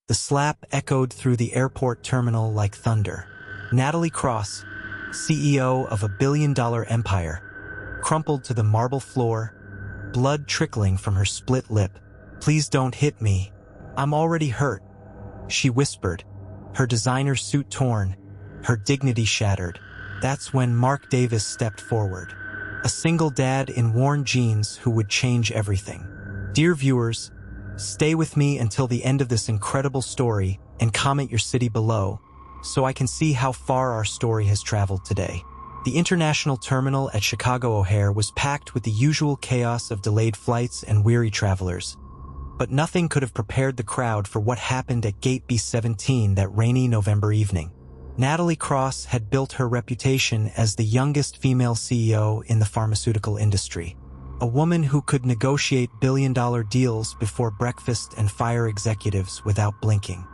The slap echoed through the airport terminal like thunder. Natalie Cross, CEO of a billion-dollar empire, crumpled to the marble floor, blood trickling from her split lip. "Please don't hit me. I'm already hurt," she whispered, her designer suit torn, her dignity shattered. That's when Mark Davis stepped forward. A single dad in worn jeans who would change everything. Dear viewers, stay with me until the end of this incredible story and comment your city below so I can see how far our story has traveled today. The international terminal at Chicago O'Hare was packed with the usual chaos of delayed flights and weary travelers. But nothing could have prepared the crowd for what happened at Gate B17 that rainy November evening. Natalie Cross had built her reputation as the youngest female CEO in the pharmaceutical industry. A woman who could negotiate billion-dollar deals before breakfast and fire executives without blinking.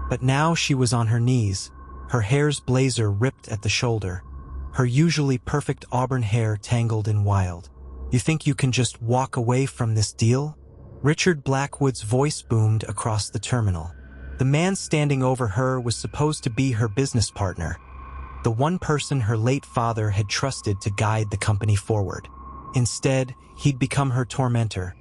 But now she was on her knees, her hair's blazer ripped at the shoulder, her usually perfect auburn hair tangled in wild. "You think you can just walk away from this deal?" Richard Blackwood's voice boomed across the terminal. The man standing over her was supposed to be her business partner, the one person her late father had trusted to guide the company forward. Instead, he'd become her tormentor,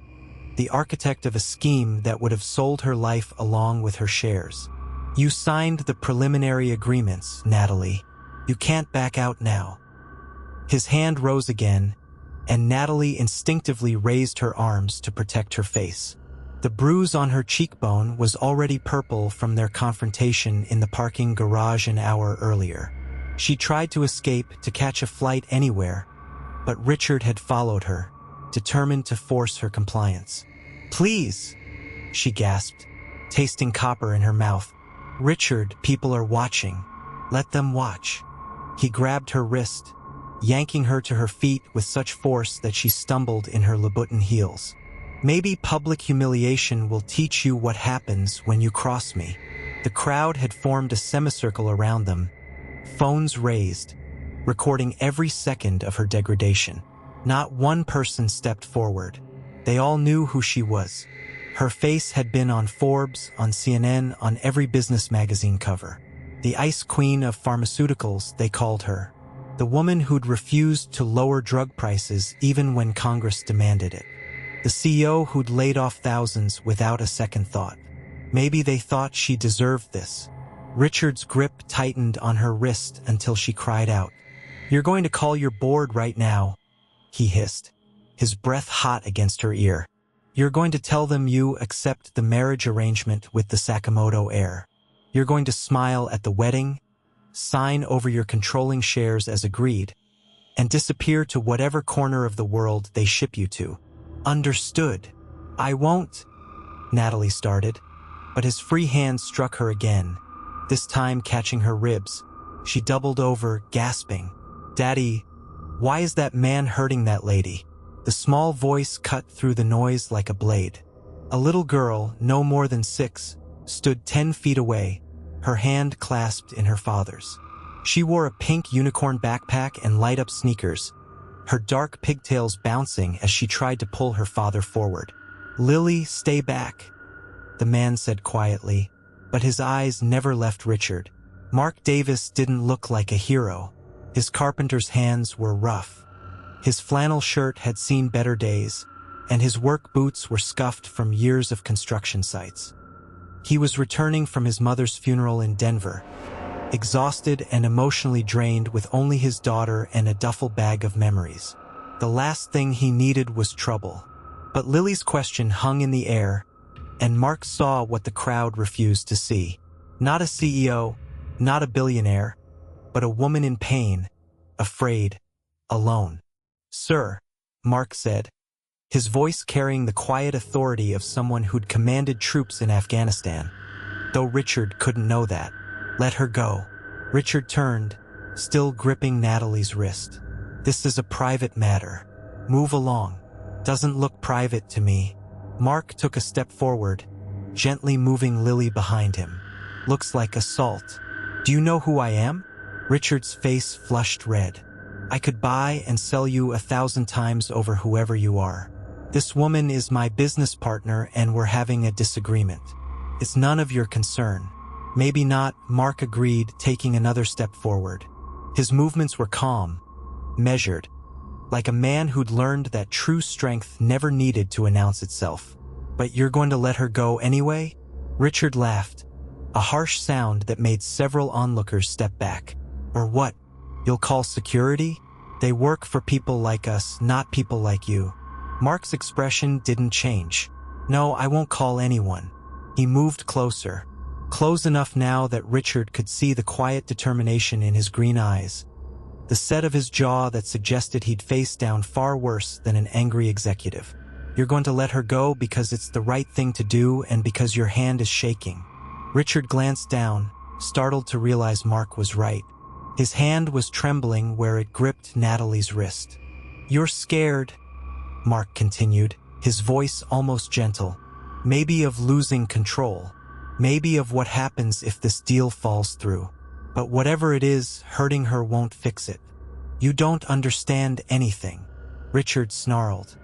the architect of a scheme that would have sold her life along with her shares. "You signed the preliminary agreements, Natalie. You can't back out now." His hand rose again, and Natalie instinctively raised her arms to protect her face. The bruise on her cheekbone was already purple from their confrontation in the parking garage an hour earlier. She tried to escape to catch a flight anywhere, but Richard had followed her, determined to force her compliance. "Please," she gasped, tasting copper in her mouth. "Richard, people are watching. Let them watch." He grabbed her wrist, yanking her to her feet with such force that she stumbled in her Louboutin heels. "Maybe public humiliation will teach you what happens when you cross me." The crowd had formed a semicircle around them, phones raised, recording every second of her degradation. Not one person stepped forward. They all knew who she was. Her face had been on Forbes, on CNN, on every business magazine cover. The Ice Queen of Pharmaceuticals, they called her. The woman who'd refused to lower drug prices even when Congress demanded it. The CEO who'd laid off thousands without a second thought. Maybe they thought she deserved this. Richard's grip tightened on her wrist until she cried out. "You're going to call your board right now," he hissed, his breath hot against her ear. "You're going to tell them you accept the marriage arrangement with the Sakamoto heir. You're going to smile at the wedding, sign over your controlling shares as agreed, and disappear to whatever corner of the world they ship you to. Understood?" "I won't," Natalie started, but his free hand struck her again, this time catching her ribs. She doubled over, gasping. "Daddy, why is that man hurting that lady?" The small voice cut through the noise like a blade. A little girl, no more than 6, stood 10 feet away, her hand clasped in her father's. She wore a pink unicorn backpack and light-up sneakers, her dark pigtails bouncing as she tried to pull her father forward. "Lily, stay back," the man said quietly, but his eyes never left Richard. Mark Davis didn't look like a hero. His carpenter's hands were rough. His flannel shirt had seen better days, and his work boots were scuffed from years of construction sites. He was returning from his mother's funeral in Denver, exhausted and emotionally drained with only his daughter and a duffel bag of memories. The last thing he needed was trouble. But Lily's question hung in the air, and Mark saw what the crowd refused to see. Not a CEO, not a billionaire, but a woman in pain, afraid, alone. "Sir," Mark said, his voice carrying the quiet authority of someone who'd commanded troops in Afghanistan, though Richard couldn't know that. "Let her go." Richard turned, still gripping Natalie's wrist. "This is a private matter. Move along." "Doesn't look private to me." Mark took a step forward, gently moving Lily behind him. "Looks like assault." "Do you know who I am?" Richard's face flushed red. "I could buy and sell you 1,000 times over whoever you are. This woman is my business partner and we're having a disagreement." It's none of your concern. Maybe not, Mark agreed, taking another step forward. His movements were calm, measured, like a man who'd learned that true strength never needed to announce itself. But you're going to let her go anyway? Richard laughed, a harsh sound that made several onlookers step back. Or what? You'll call security? They work for people like us, not people like you. Mark's expression didn't change. No, I won't call anyone. He moved closer, close enough now that Richard could see the quiet determination in his green eyes, the set of his jaw that suggested he'd face down far worse than an angry executive. You're going to let her go because it's the right thing to do and because your hand is shaking. Richard glanced down, startled to realize Mark was right. His hand was trembling where it gripped Natalie's wrist. You're scared, Mark continued, his voice almost gentle. Maybe of losing control. Maybe of what happens if this deal falls through. But whatever it is, hurting her won't fix it. You don't understand anything. Richard snarled.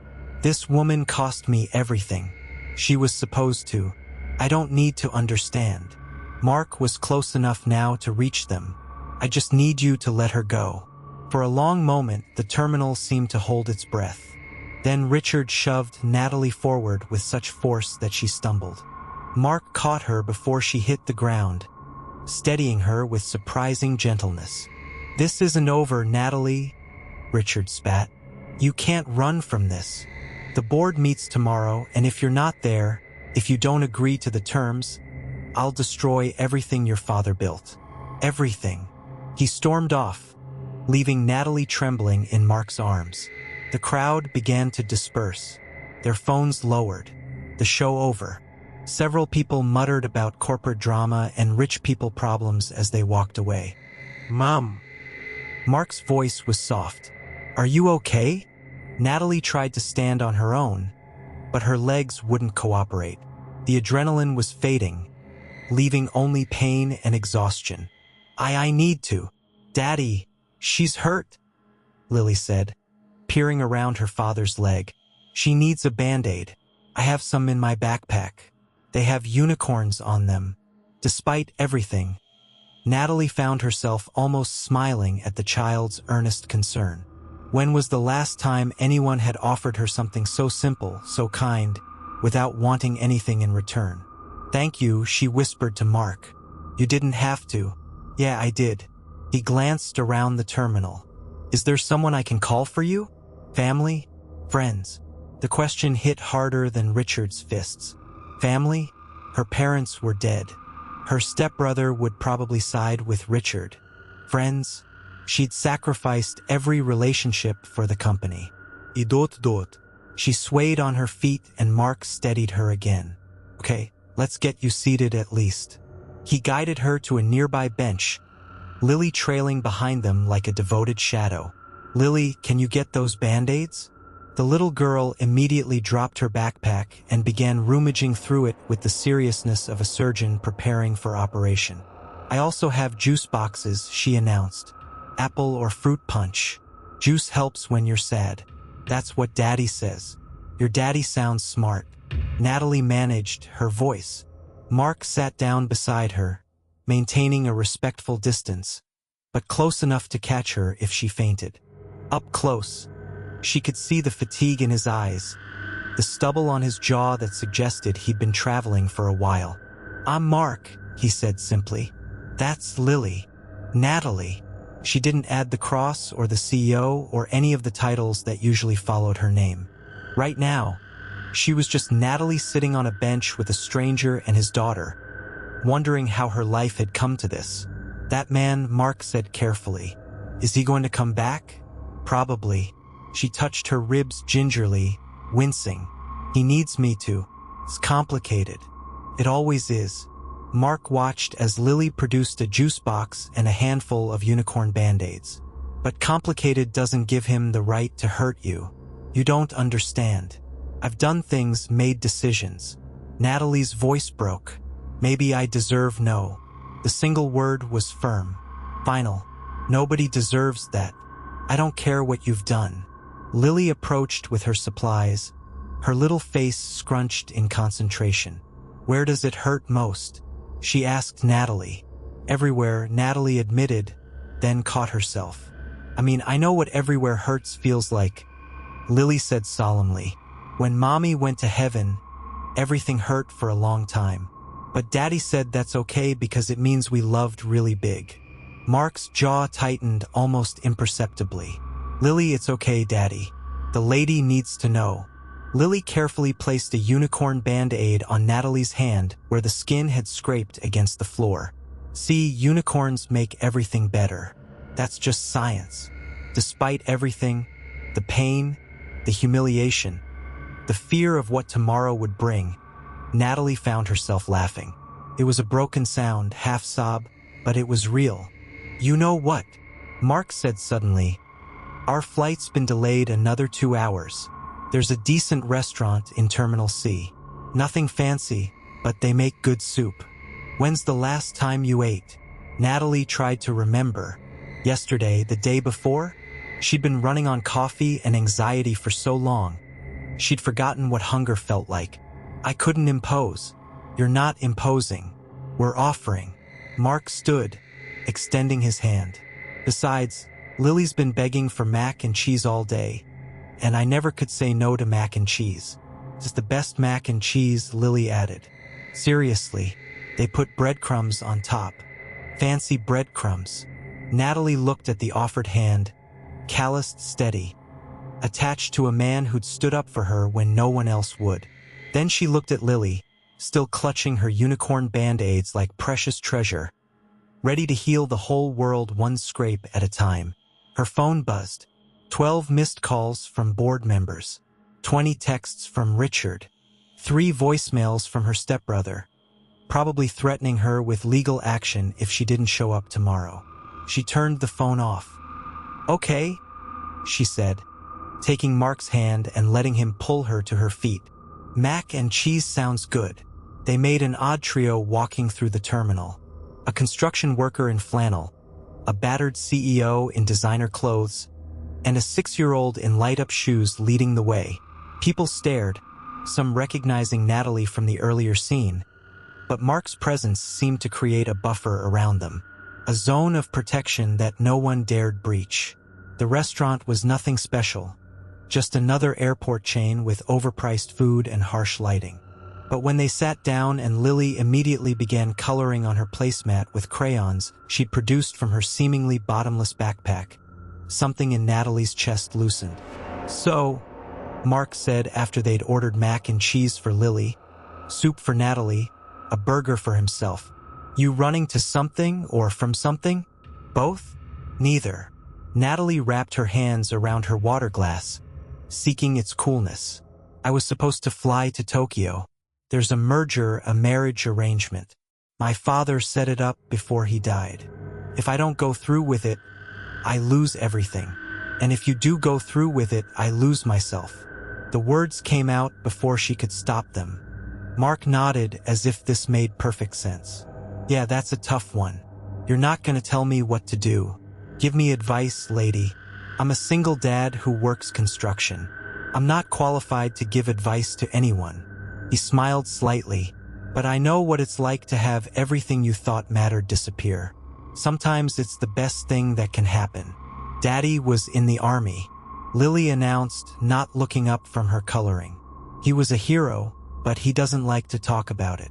This woman cost me everything. She was supposed to. I don't need to understand. Mark was close enough now to reach them. I just need you to let her go. For a long moment, the terminal seemed to hold its breath. Then Richard shoved Natalie forward with such force that she stumbled. Mark caught her before she hit the ground, steadying her with surprising gentleness. This isn't over, Natalie, Richard spat. You can't run from this. The board meets tomorrow, and if you're not there, if you don't agree to the terms, I'll destroy everything your father built. Everything. He stormed off, leaving Natalie trembling in Mark's arms. The crowd began to disperse, their phones lowered. The show over. Several people muttered about corporate drama and rich people problems as they walked away. Mom. Mark's voice was soft. Are you okay? Natalie tried to stand on her own, but her legs wouldn't cooperate. The adrenaline was fading, leaving only pain and exhaustion. I need to. Daddy, she's hurt, Lily said, peering around her father's leg. She needs a Band-Aid. I have some in my backpack. They have unicorns on them. Despite everything, Natalie found herself almost smiling at the child's earnest concern. When was the last time anyone had offered her something so simple, so kind, without wanting anything in return? Thank you, she whispered to Mark. You didn't have to. Yeah, I did. He glanced around the terminal. Is there someone I can call for you? Family? Friends? The question hit harder than Richard's fists. Family? Her parents were dead. Her stepbrother would probably side with Richard. Friends? She'd sacrificed every relationship for the company. Idot. She swayed on her feet and Mark steadied her again. Okay, let's get you seated at least. He guided her to a nearby bench, Lily trailing behind them like a devoted shadow. Lily, can you get those Band-Aids? The little girl immediately dropped her backpack and began rummaging through it with the seriousness of a surgeon preparing for operation. I also have juice boxes, she announced. Apple or fruit punch. Juice helps when you're sad. That's what Daddy says. Your daddy sounds smart. Natalie managed her voice. Mark sat down beside her, maintaining a respectful distance, but close enough to catch her if she fainted. Up close, she could see the fatigue in his eyes, the stubble on his jaw that suggested he'd been traveling for a while. I'm Mark, he said simply. That's Lily. Natalie. She didn't add the cross or the CEO or any of the titles that usually followed her name. Right now, she was just Natalie sitting on a bench with a stranger and his daughter, wondering how her life had come to this. That man, Mark said carefully. Is he going to come back? Probably. She touched her ribs gingerly, wincing. He needs me to. It's complicated. It always is. Mark watched as Lily produced a juice box and a handful of unicorn Band-Aids. But complicated doesn't give him the right to hurt you. You don't understand. I've done things, made decisions. Natalie's voice broke. Maybe I deserve no. The single word was firm. Final. Nobody deserves that. I don't care what you've done. Lily approached with her supplies, her little face scrunched in concentration. Where does it hurt most? She asked Natalie. Everywhere, Natalie admitted, then caught herself. I mean, I know what everywhere hurts feels like, Lily said solemnly. When Mommy went to heaven, everything hurt for a long time. But Daddy said that's okay because it means we loved really big. Mark's jaw tightened almost imperceptibly. Lily, it's okay, Daddy. The lady needs to know. Lily carefully placed a unicorn band-aid on Natalie's hand where the skin had scraped against the floor. See, unicorns make everything better. That's just science. Despite everything, the pain, the humiliation, the fear of what tomorrow would bring, Natalie found herself laughing. It was a broken sound, half sob, but it was real. You know what? Mark said suddenly. Our flight's been delayed another 2 hours. There's a decent restaurant in Terminal C. Nothing fancy, but they make good soup. When's the last time you ate? Natalie tried to remember. Yesterday, the day before? She'd been running on coffee and anxiety for so long. She'd forgotten what hunger felt like. I couldn't impose. You're not imposing. We're offering. Mark stood, extending his hand. Besides, Lily's been begging for mac and cheese all day, and I never could say no to mac and cheese. It's the best mac and cheese, Lily added. Seriously, they put breadcrumbs on top. Fancy breadcrumbs. Natalie looked at the offered hand, calloused, steady, attached to a man who'd stood up for her when no one else would. Then she looked at Lily, still clutching her unicorn band-aids like precious treasure, ready to heal the whole world one scrape at a time. Her phone buzzed. 12 missed calls from board members, 20 texts from Richard, 3 voicemails from her stepbrother, probably threatening her with legal action if she didn't show up tomorrow. She turned the phone off. Okay, she said, taking Mark's hand and letting him pull her to her feet. Mac and cheese sounds good. They made an odd trio walking through the terminal. A construction worker in flannel, a battered CEO in designer clothes, and a 6-year-old in light-up shoes leading the way. People stared, some recognizing Natalie from the earlier scene, but Mark's presence seemed to create a buffer around them, a zone of protection that no one dared breach. The restaurant was nothing special, just another airport chain with overpriced food and harsh lighting. But when they sat down and Lily immediately began coloring on her placemat with crayons she'd produced from her seemingly bottomless backpack, something in Natalie's chest loosened. So, Mark said after they'd ordered mac and cheese for Lily, soup for Natalie, a burger for himself. You running to something or from something? Both? Neither. Natalie wrapped her hands around her water glass, seeking its coolness. I was supposed to fly to Tokyo. There's a marriage arrangement. My father set it up before he died. If I don't go through with it, I lose everything. And if you do go through with it, I lose myself. The words came out before she could stop them. Mark nodded as if this made perfect sense. Yeah, that's a tough one. You're not gonna tell me what to do. Give me advice, lady. I'm a single dad who works construction. I'm not qualified to give advice to anyone. He smiled slightly, but I know what it's like to have everything you thought mattered disappear. Sometimes it's the best thing that can happen. Daddy was in the army, Lily announced, not looking up from her coloring. He was a hero, but he doesn't like to talk about it.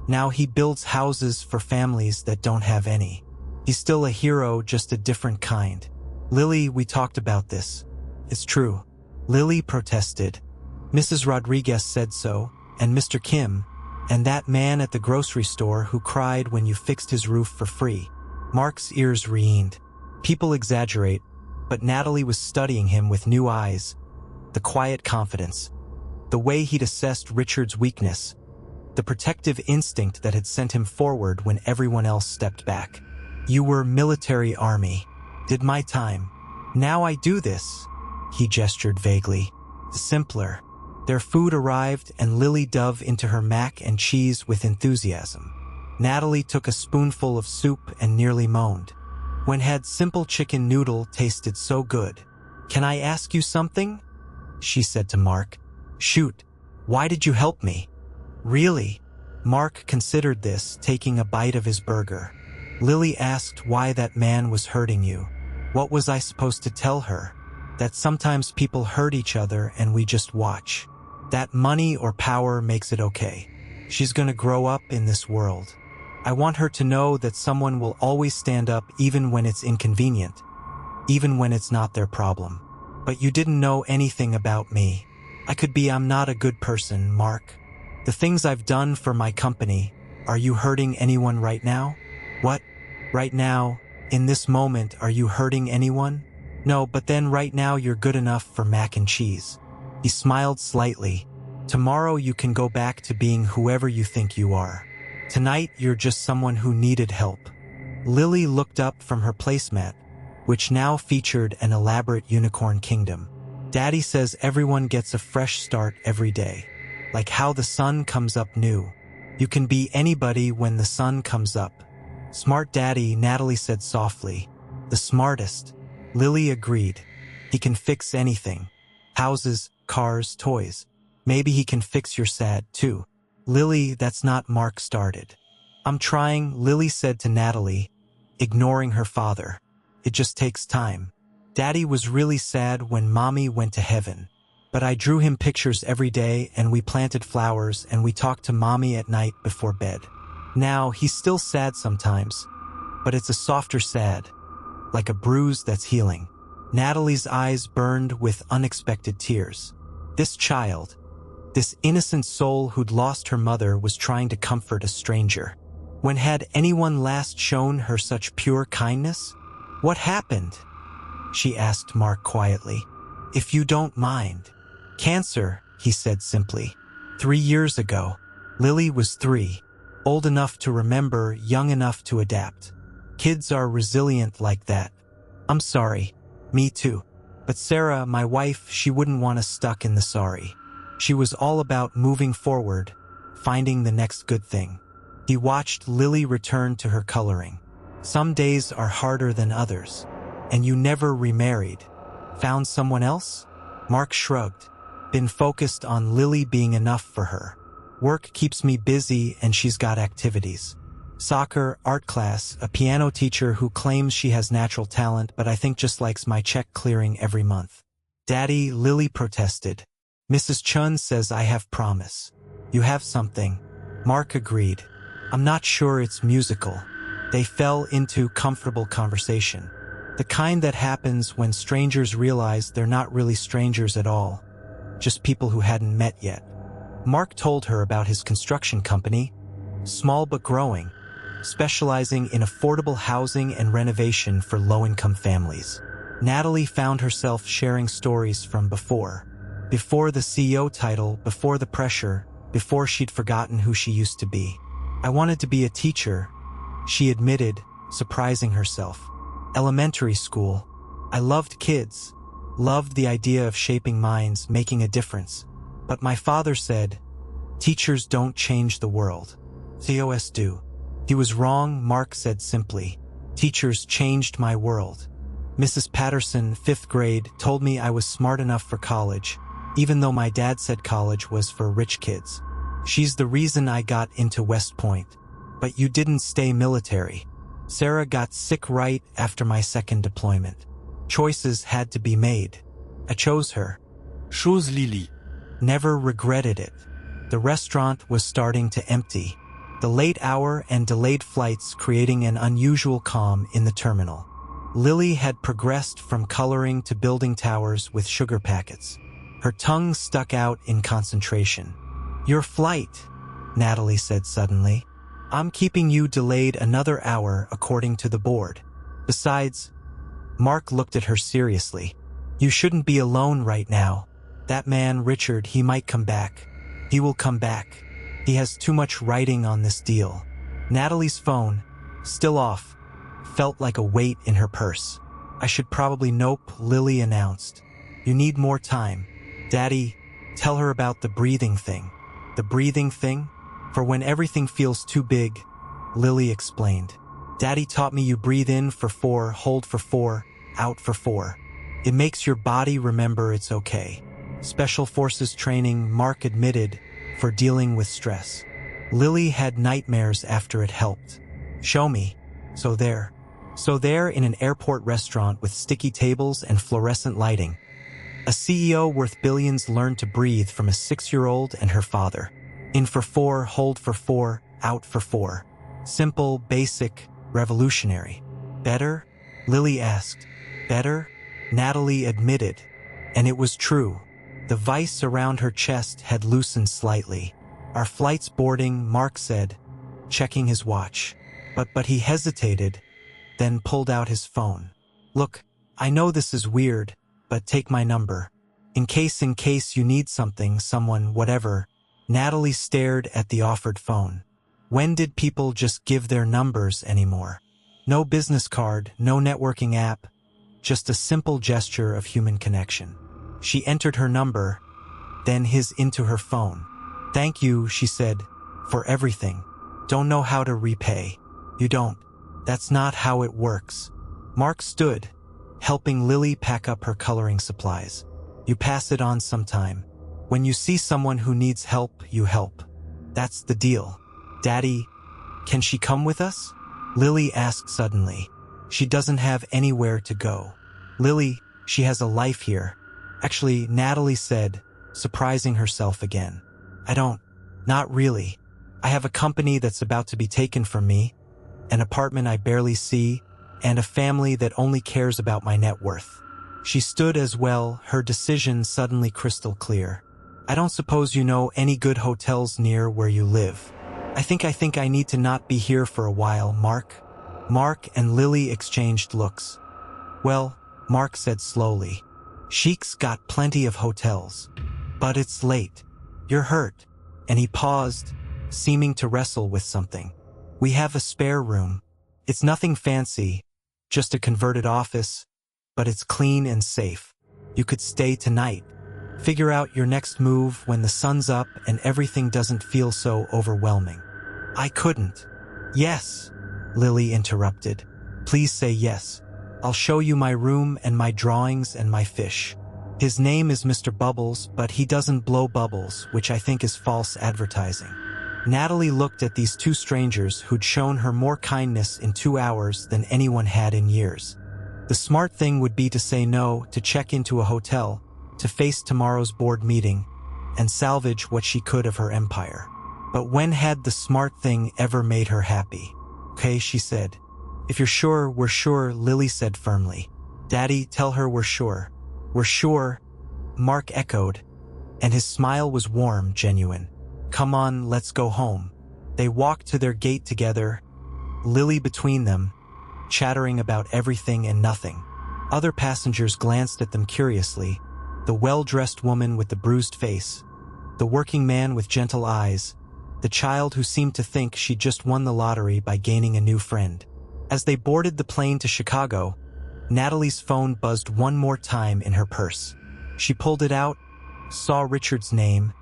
Now he builds houses for families that don't have any. He's still a hero, just a different kind. Lily, we talked about this. It's true. Lily protested. Mrs. Rodriguez said so, and Mr. Kim, and that man at the grocery store who cried when you fixed his roof for free. Mark's ears reened. People exaggerate, but Natalie was studying him with new eyes. The quiet confidence, the way he'd assessed Richard's weakness, the protective instinct that had sent him forward when everyone else stepped back. You were military army. Did my time. Now I do this. He gestured vaguely. Simpler. Their food arrived and Lily dove into her mac and cheese with enthusiasm. Natalie took a spoonful of soup and nearly moaned. When had simple chicken noodle tasted so good? Can I ask you something? She said to Mark. Shoot. Why did you help me? Really? Mark considered this, taking a bite of his burger. Lily asked why that man was hurting you. What was I supposed to tell her? That sometimes people hurt each other and we just watch. That money or power makes it okay. She's gonna grow up in this world. I want her to know that someone will always stand up even when it's inconvenient, even when it's not their problem. But you didn't know anything about me. I'm not a good person, Mark. The things I've done for my company, are you hurting anyone right now? What? Right now, in this moment, are you hurting anyone? No, but then right now you're good enough for mac and cheese. He smiled slightly. Tomorrow you can go back to being whoever you think you are. Tonight you're just someone who needed help. Lily looked up from her placemat, which now featured an elaborate unicorn kingdom. Daddy says everyone gets a fresh start every day. Like how the sun comes up new. You can be anybody when the sun comes up. Smart Daddy, Natalie said softly. The smartest. Lily agreed. He can fix anything. Houses, cars, toys. Maybe he can fix your sad, too. Lily, that's not Mark started. I'm trying, Lily said to Natalie, ignoring her father. It just takes time. Daddy was really sad when Mommy went to heaven. But I drew him pictures every day and we planted flowers and we talked to Mommy at night before bed. Now, he's still sad sometimes, but it's a softer sad, like a bruise that's healing. Natalie's eyes burned with unexpected tears. This child, this innocent soul who'd lost her mother, was trying to comfort a stranger. When had anyone last shown her such pure kindness? What happened? She asked Mark quietly. If you don't mind. Cancer, he said simply. 3 years ago. Lily was 3. Old enough to remember, young enough to adapt. Kids are resilient like that. I'm sorry. Me too. But Sarah, my wife, she wouldn't want us stuck in the sorry. She was all about moving forward, finding the next good thing. He watched Lily return to her coloring. Some days are harder than others. And you never remarried. Found someone else? Mark shrugged. Been focused on Lily being enough for her. Work keeps me busy and she's got activities. Soccer, art class, a piano teacher who claims she has natural talent but I think just likes my check clearing every month. Daddy, Lily protested. Mrs. Chun says I have promise. You have something. Mark agreed. I'm not sure it's musical. They fell into comfortable conversation. The kind that happens when strangers realize they're not really strangers at all. Just people who hadn't met yet. Mark told her about his construction company, small but growing, specializing in affordable housing and renovation for low-income families. Natalie found herself sharing stories from before the CEO title, before the pressure, before she'd forgotten who she used to be. I wanted to be a teacher, she admitted, surprising herself. Elementary school. I loved kids, loved the idea of shaping minds, making a difference. But my father said, teachers don't change the world. COS do. He was wrong, Mark said simply. Teachers changed my world. Mrs. Patterson, 5th grade, told me I was smart enough for college, even though my dad said college was for rich kids. She's the reason I got into West Point. But you didn't stay military. Sarah got sick right after my second deployment. Choices had to be made. I chose her. Chose Lily. Never regretted it. The restaurant was starting to empty. The late hour and delayed flights creating an unusual calm in the terminal. Lily had progressed from coloring to building towers with sugar packets. Her tongue stuck out in concentration. Your flight, Natalie said suddenly. I'm keeping you delayed another hour according to the board. Besides, Mark looked at her seriously. You shouldn't be alone right now. That man, Richard, he might come back. He will come back. He has too much writing on this deal. Natalie's phone, still off, felt like a weight in her purse. I should probably nope, Lily announced. You need more time. Daddy, tell her about the breathing thing. The breathing thing? For when everything feels too big, Lily explained. Daddy taught me you breathe in for 4, hold for 4, out for 4. It makes your body remember it's okay. Special forces training, Mark admitted, for dealing with stress. Lily had nightmares after it helped. Show me. So there. So there in an airport restaurant with sticky tables and fluorescent lighting. A CEO worth billions learned to breathe from a 6-year-old and her father. In for 4, hold for 4, out for 4. Simple, basic, revolutionary. Better? Lily asked. Better? Natalie admitted. And it was true. The vice around her chest had loosened slightly. Our flight's boarding, Mark said, checking his watch. But he hesitated, then pulled out his phone. Look, I know this is weird, but take my number. In case you need something, someone, whatever. Natalie stared at the offered phone. When did people just give their numbers anymore? No business card, no networking app, just a simple gesture of human connection. She entered her number, then his into her phone. Thank you, she said, for everything. Don't know how to repay. You don't. That's not how it works. Mark stood, helping Lily pack up her coloring supplies. You pass it on sometime. When you see someone who needs help, you help. That's the deal. Daddy, can she come with us? Lily asked suddenly. She doesn't have anywhere to go. Lily, she has a life here. Actually, Natalie said, surprising herself again. Not really. I have a company that's about to be taken from me, an apartment I barely see, and a family that only cares about my net worth. She stood as well, her decision suddenly crystal clear. I don't suppose you know any good hotels near where you live. I think I need to not be here for a while, Mark. Mark and Lily exchanged looks. Well, Mark said slowly, Sheik's got plenty of hotels. But it's late. You're hurt. And he paused, seeming to wrestle with something. We have a spare room. It's nothing fancy, just a converted office, but it's clean and safe. You could stay tonight. Figure out your next move when the sun's up and everything doesn't feel so overwhelming. I couldn't. Yes, Lily interrupted. Please say yes. I'll show you my room and my drawings and my fish. His name is Mr. Bubbles, but he doesn't blow bubbles, which I think is false advertising. Natalie looked at these two strangers who'd shown her more kindness in 2 hours than anyone had in years. The smart thing would be to say no, to check into a hotel, to face tomorrow's board meeting, and salvage what she could of her empire. But when had the smart thing ever made her happy? Okay, she said. If you're sure, we're sure, Lily said firmly. Daddy, tell her we're sure. We're sure, Mark echoed, and his smile was warm, genuine. Come on, let's go home. They walked to their gate together, Lily between them, chattering about everything and nothing. Other passengers glanced at them curiously, the well-dressed woman with the bruised face, the working man with gentle eyes, the child who seemed to think she'd just won the lottery by gaining a new friend. As they boarded the plane to Chicago, Natalie's phone buzzed one more time in her purse. She pulled it out, saw Richard's name,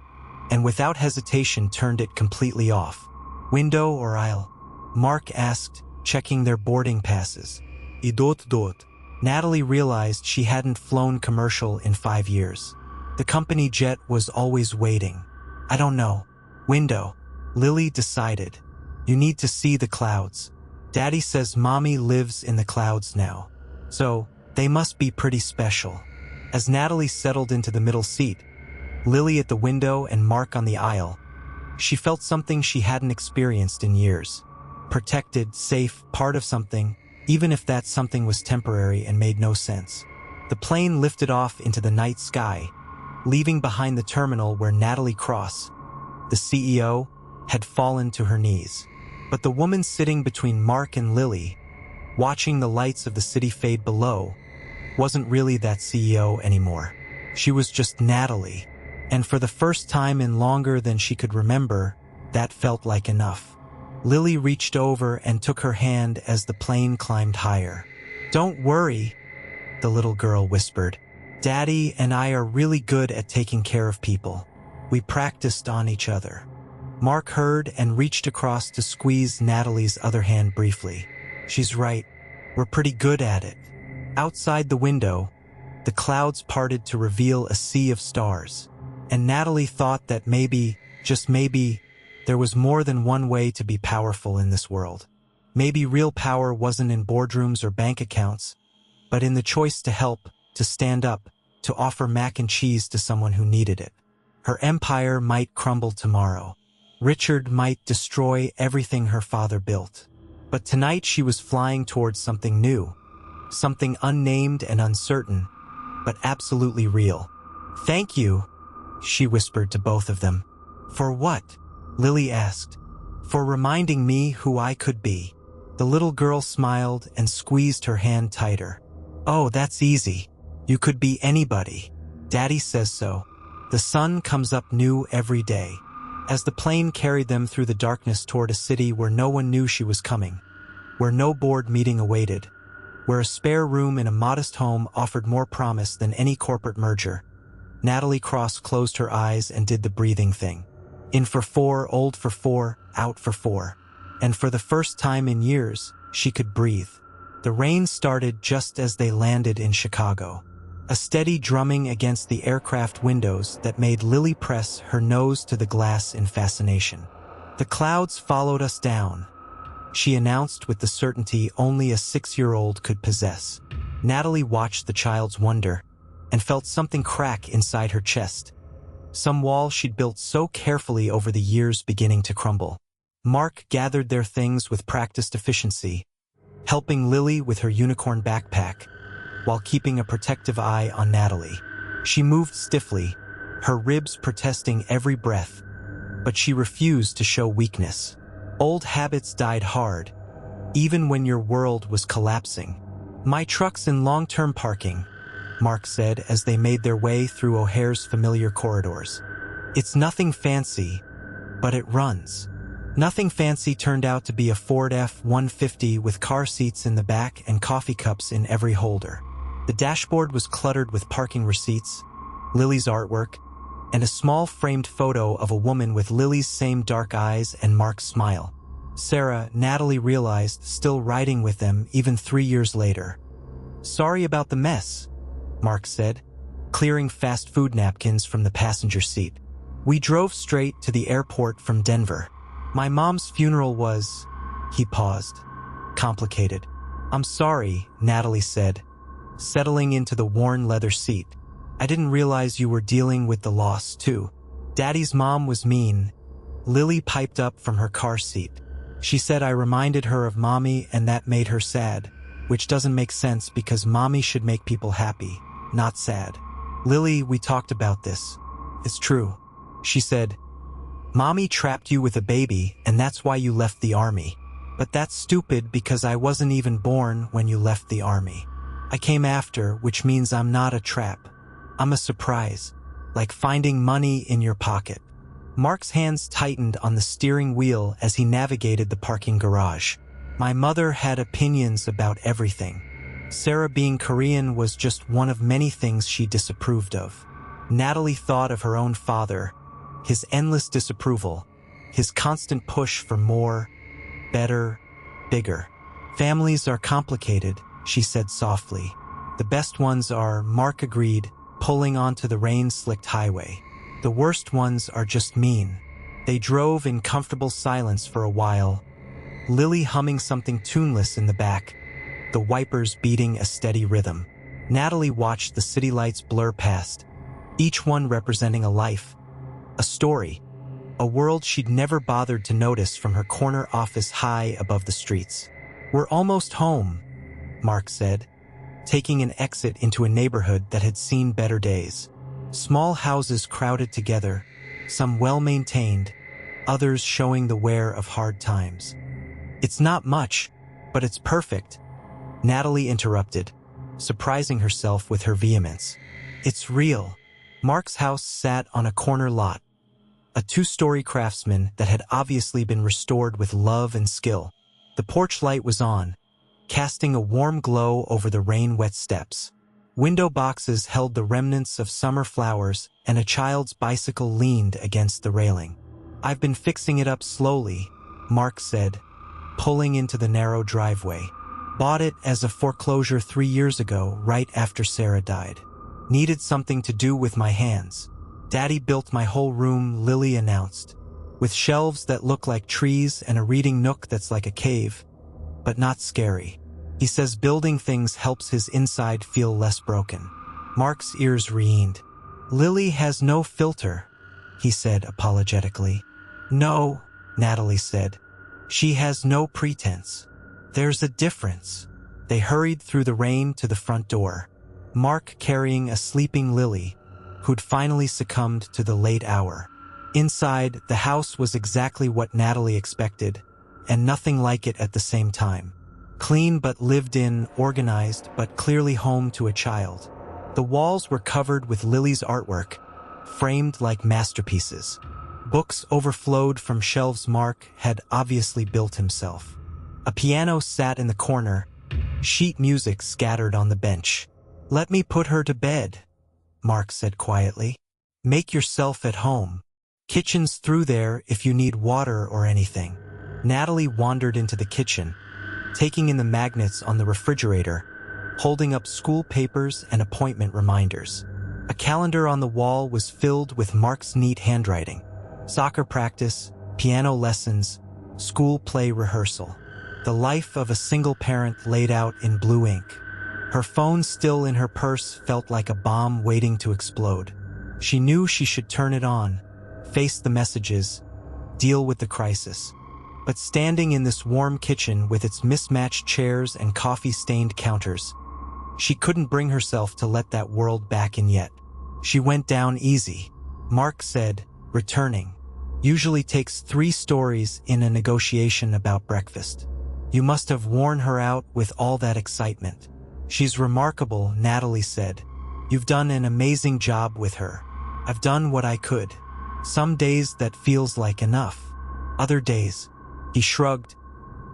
and without hesitation turned it completely off. Window or aisle? Mark asked, checking their boarding passes. Idot. Natalie realized she hadn't flown commercial in 5 years. The company jet was always waiting. I don't know. Window. Lily decided. You need to see the clouds. Daddy says Mommy lives in the clouds now. So, they must be pretty special. As Natalie settled into the middle seat, Lily at the window and Mark on the aisle, she felt something she hadn't experienced in years. Protected, safe, part of something, even if that something was temporary and made no sense. The plane lifted off into the night sky, leaving behind the terminal where Natalie Cross, the CEO, had fallen to her knees. But the woman sitting between Mark and Lily, watching the lights of the city fade below, wasn't really that CEO anymore. She was just Natalie. And for the first time in longer than she could remember, that felt like enough. Lily reached over and took her hand as the plane climbed higher. Don't worry, the little girl whispered. Daddy and I are really good at taking care of people. We practiced on each other. Mark heard and reached across to squeeze Natalie's other hand briefly. She's right. We're pretty good at it. Outside the window, the clouds parted to reveal a sea of stars. And Natalie thought that maybe, just maybe, There was more than one way to be powerful in this world. Maybe real power wasn't in boardrooms or bank accounts, but in the choice to help, to stand up, to offer mac and cheese to someone who needed it. Her empire might crumble tomorrow. Richard might destroy everything her father built. But tonight she was flying towards something new, something unnamed and uncertain, but absolutely real. "Thank you," she whispered to both of them. "For what?" Lily asked. "For reminding me who I could be." The little girl smiled and squeezed her hand tighter. "Oh, that's easy. You could be anybody. Daddy says so. The sun comes up new every day." As the plane carried them through the darkness toward a city where no one knew she was coming, where no board meeting awaited, where a spare room in a modest home offered more promise than any corporate merger, Natalie Cross closed her eyes and did the breathing thing. In for 4, old for 4, out for 4. And for the first time in years, she could breathe. The rain started just as they landed in Chicago. A steady drumming against the aircraft windows that made Lily press her nose to the glass in fascination. "The clouds followed us down," she announced with the certainty only a 6-year-old could possess. Natalie watched the child's wonder and felt something crack inside her chest. Some wall she'd built so carefully over the years beginning to crumble. Mark gathered their things with practiced efficiency, helping Lily with her unicorn backpack, while keeping a protective eye on Natalie. She moved stiffly, her ribs protesting every breath, but she refused to show weakness. Old habits died hard, even when your world was collapsing. "My truck's in long-term parking," Mark said as they made their way through O'Hare's familiar corridors. "It's nothing fancy, but it runs." Nothing fancy turned out to be a Ford F-150 with car seats in the back and coffee cups in every holder. The dashboard was cluttered with parking receipts, Lily's artwork, and a small framed photo of a woman with Lily's same dark eyes and Mark's smile. Sarah, Natalie realized, still riding with them even 3 years later. "Sorry about the mess," Mark said, clearing fast food napkins from the passenger seat. "We drove straight to the airport from Denver. My mom's funeral was..." He paused. "Complicated." "I'm sorry," Natalie said, settling into the worn leather seat. "I didn't realize you were dealing with the loss, too." "Daddy's mom was mean," Lily piped up from her car seat. "She said I reminded her of Mommy and that made her sad, which doesn't make sense because Mommy should make people happy, not sad." "Lily, we talked about this. It's true," she said. "Mommy trapped you with a baby and that's why you left the army. But that's stupid because I wasn't even born when you left the army. I came after, which means I'm not a trap. I'm a surprise, like finding money in your pocket." Mark's hands tightened on the steering wheel as he navigated the parking garage. "My mother had opinions about everything. Sarah being Korean was just one of many things she disapproved of." Natalie thought of her own father, his endless disapproval, his constant push for more, better, bigger. "Families are complicated," she said softly. "The best ones are," Mark agreed, pulling onto the rain-slicked highway. "The worst ones are just mean." They drove in comfortable silence for a while, Lily humming something tuneless in the back, the wipers beating a steady rhythm. Natalie watched the city lights blur past, each one representing a life, a story, a world she'd never bothered to notice from her corner office high above the streets. "We're almost home," Mark said, taking an exit into a neighborhood that had seen better days. Small houses crowded together, some well-maintained, others showing the wear of hard times. "It's not much, but it's perfect," Natalie interrupted, surprising herself with her vehemence. "It's real." Mark's house sat on a corner lot, a 2-story craftsman that had obviously been restored with love and skill. The porch light was on, casting a warm glow over the rain-wet steps. Window boxes held the remnants of summer flowers, and a child's bicycle leaned against the railing. "I've been fixing it up slowly," Mark said, pulling into the narrow driveway. "Bought it as a foreclosure 3 years ago, right after Sarah died. Needed something to do with my hands. Daddy built my whole room," Lily announced, with shelves that look like trees and a reading nook that's like a cave, but not scary. He says building things helps his inside feel less broken. Mark's ears ringed. Lily has no filter, he said apologetically. No, Natalie said. She has no pretense. There's a difference. They hurried through the rain to the front door, Mark carrying a sleeping Lily, who'd finally succumbed to the late hour. Inside, the house was exactly what Natalie expected, and nothing like it at the same time. Clean but lived in, organized but clearly home to a child. The walls were covered with Lily's artwork, framed like masterpieces. Books overflowed from shelves Mark had obviously built himself. A piano sat in the corner, sheet music scattered on the bench. Let me put her to bed, Mark said quietly. Make yourself at home. Kitchen's through there if you need water or anything. Natalie wandered into the kitchen, taking in the magnets on the refrigerator, holding up school papers and appointment reminders. A calendar on the wall was filled with Mark's neat handwriting. Soccer practice, piano lessons, school play rehearsal. The life of a single parent laid out in blue ink. Her phone still in her purse felt like a bomb waiting to explode. She knew she should turn it on, face the messages, deal with the crisis. But standing in this warm kitchen with its mismatched chairs and coffee-stained counters, she couldn't bring herself to let that world back in yet. She went down easy, Mark said, returning. Usually takes 3 stories in a negotiation about breakfast. You must have worn her out with all that excitement. She's remarkable, Natalie said. You've done an amazing job with her. I've done what I could. Some days that feels like enough. Other days, he shrugged,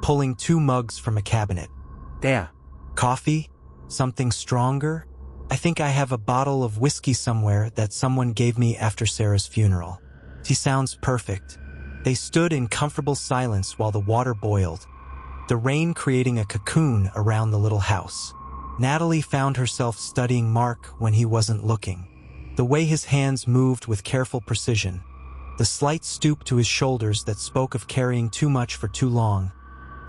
pulling 2 mugs from a cabinet. There. Coffee? Something stronger? I think I have a bottle of whiskey somewhere that someone gave me after Sarah's funeral. She sounds perfect. They stood in comfortable silence while the water boiled, the rain creating a cocoon around the little house. Natalie found herself studying Mark when he wasn't looking. The way his hands moved with careful precision, the slight stoop to his shoulders that spoke of carrying too much for too long,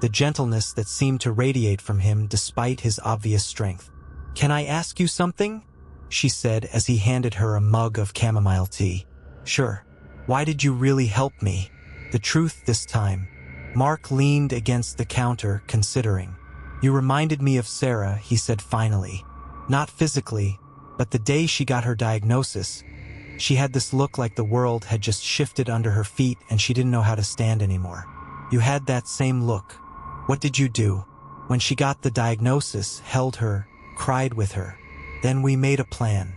the gentleness that seemed to radiate from him despite his obvious strength. Can I ask you something? She said as he handed her a mug of chamomile tea. Sure. Why did you really help me? The truth this time. Mark leaned against the counter, considering. You reminded me of Sarah, he said finally. Not physically, but the day she got her diagnosis, she had this look like the world had just shifted under her feet and she didn't know how to stand anymore. You had that same look. What did you do? When she got the diagnosis, held her, cried with her. Then we made a plan.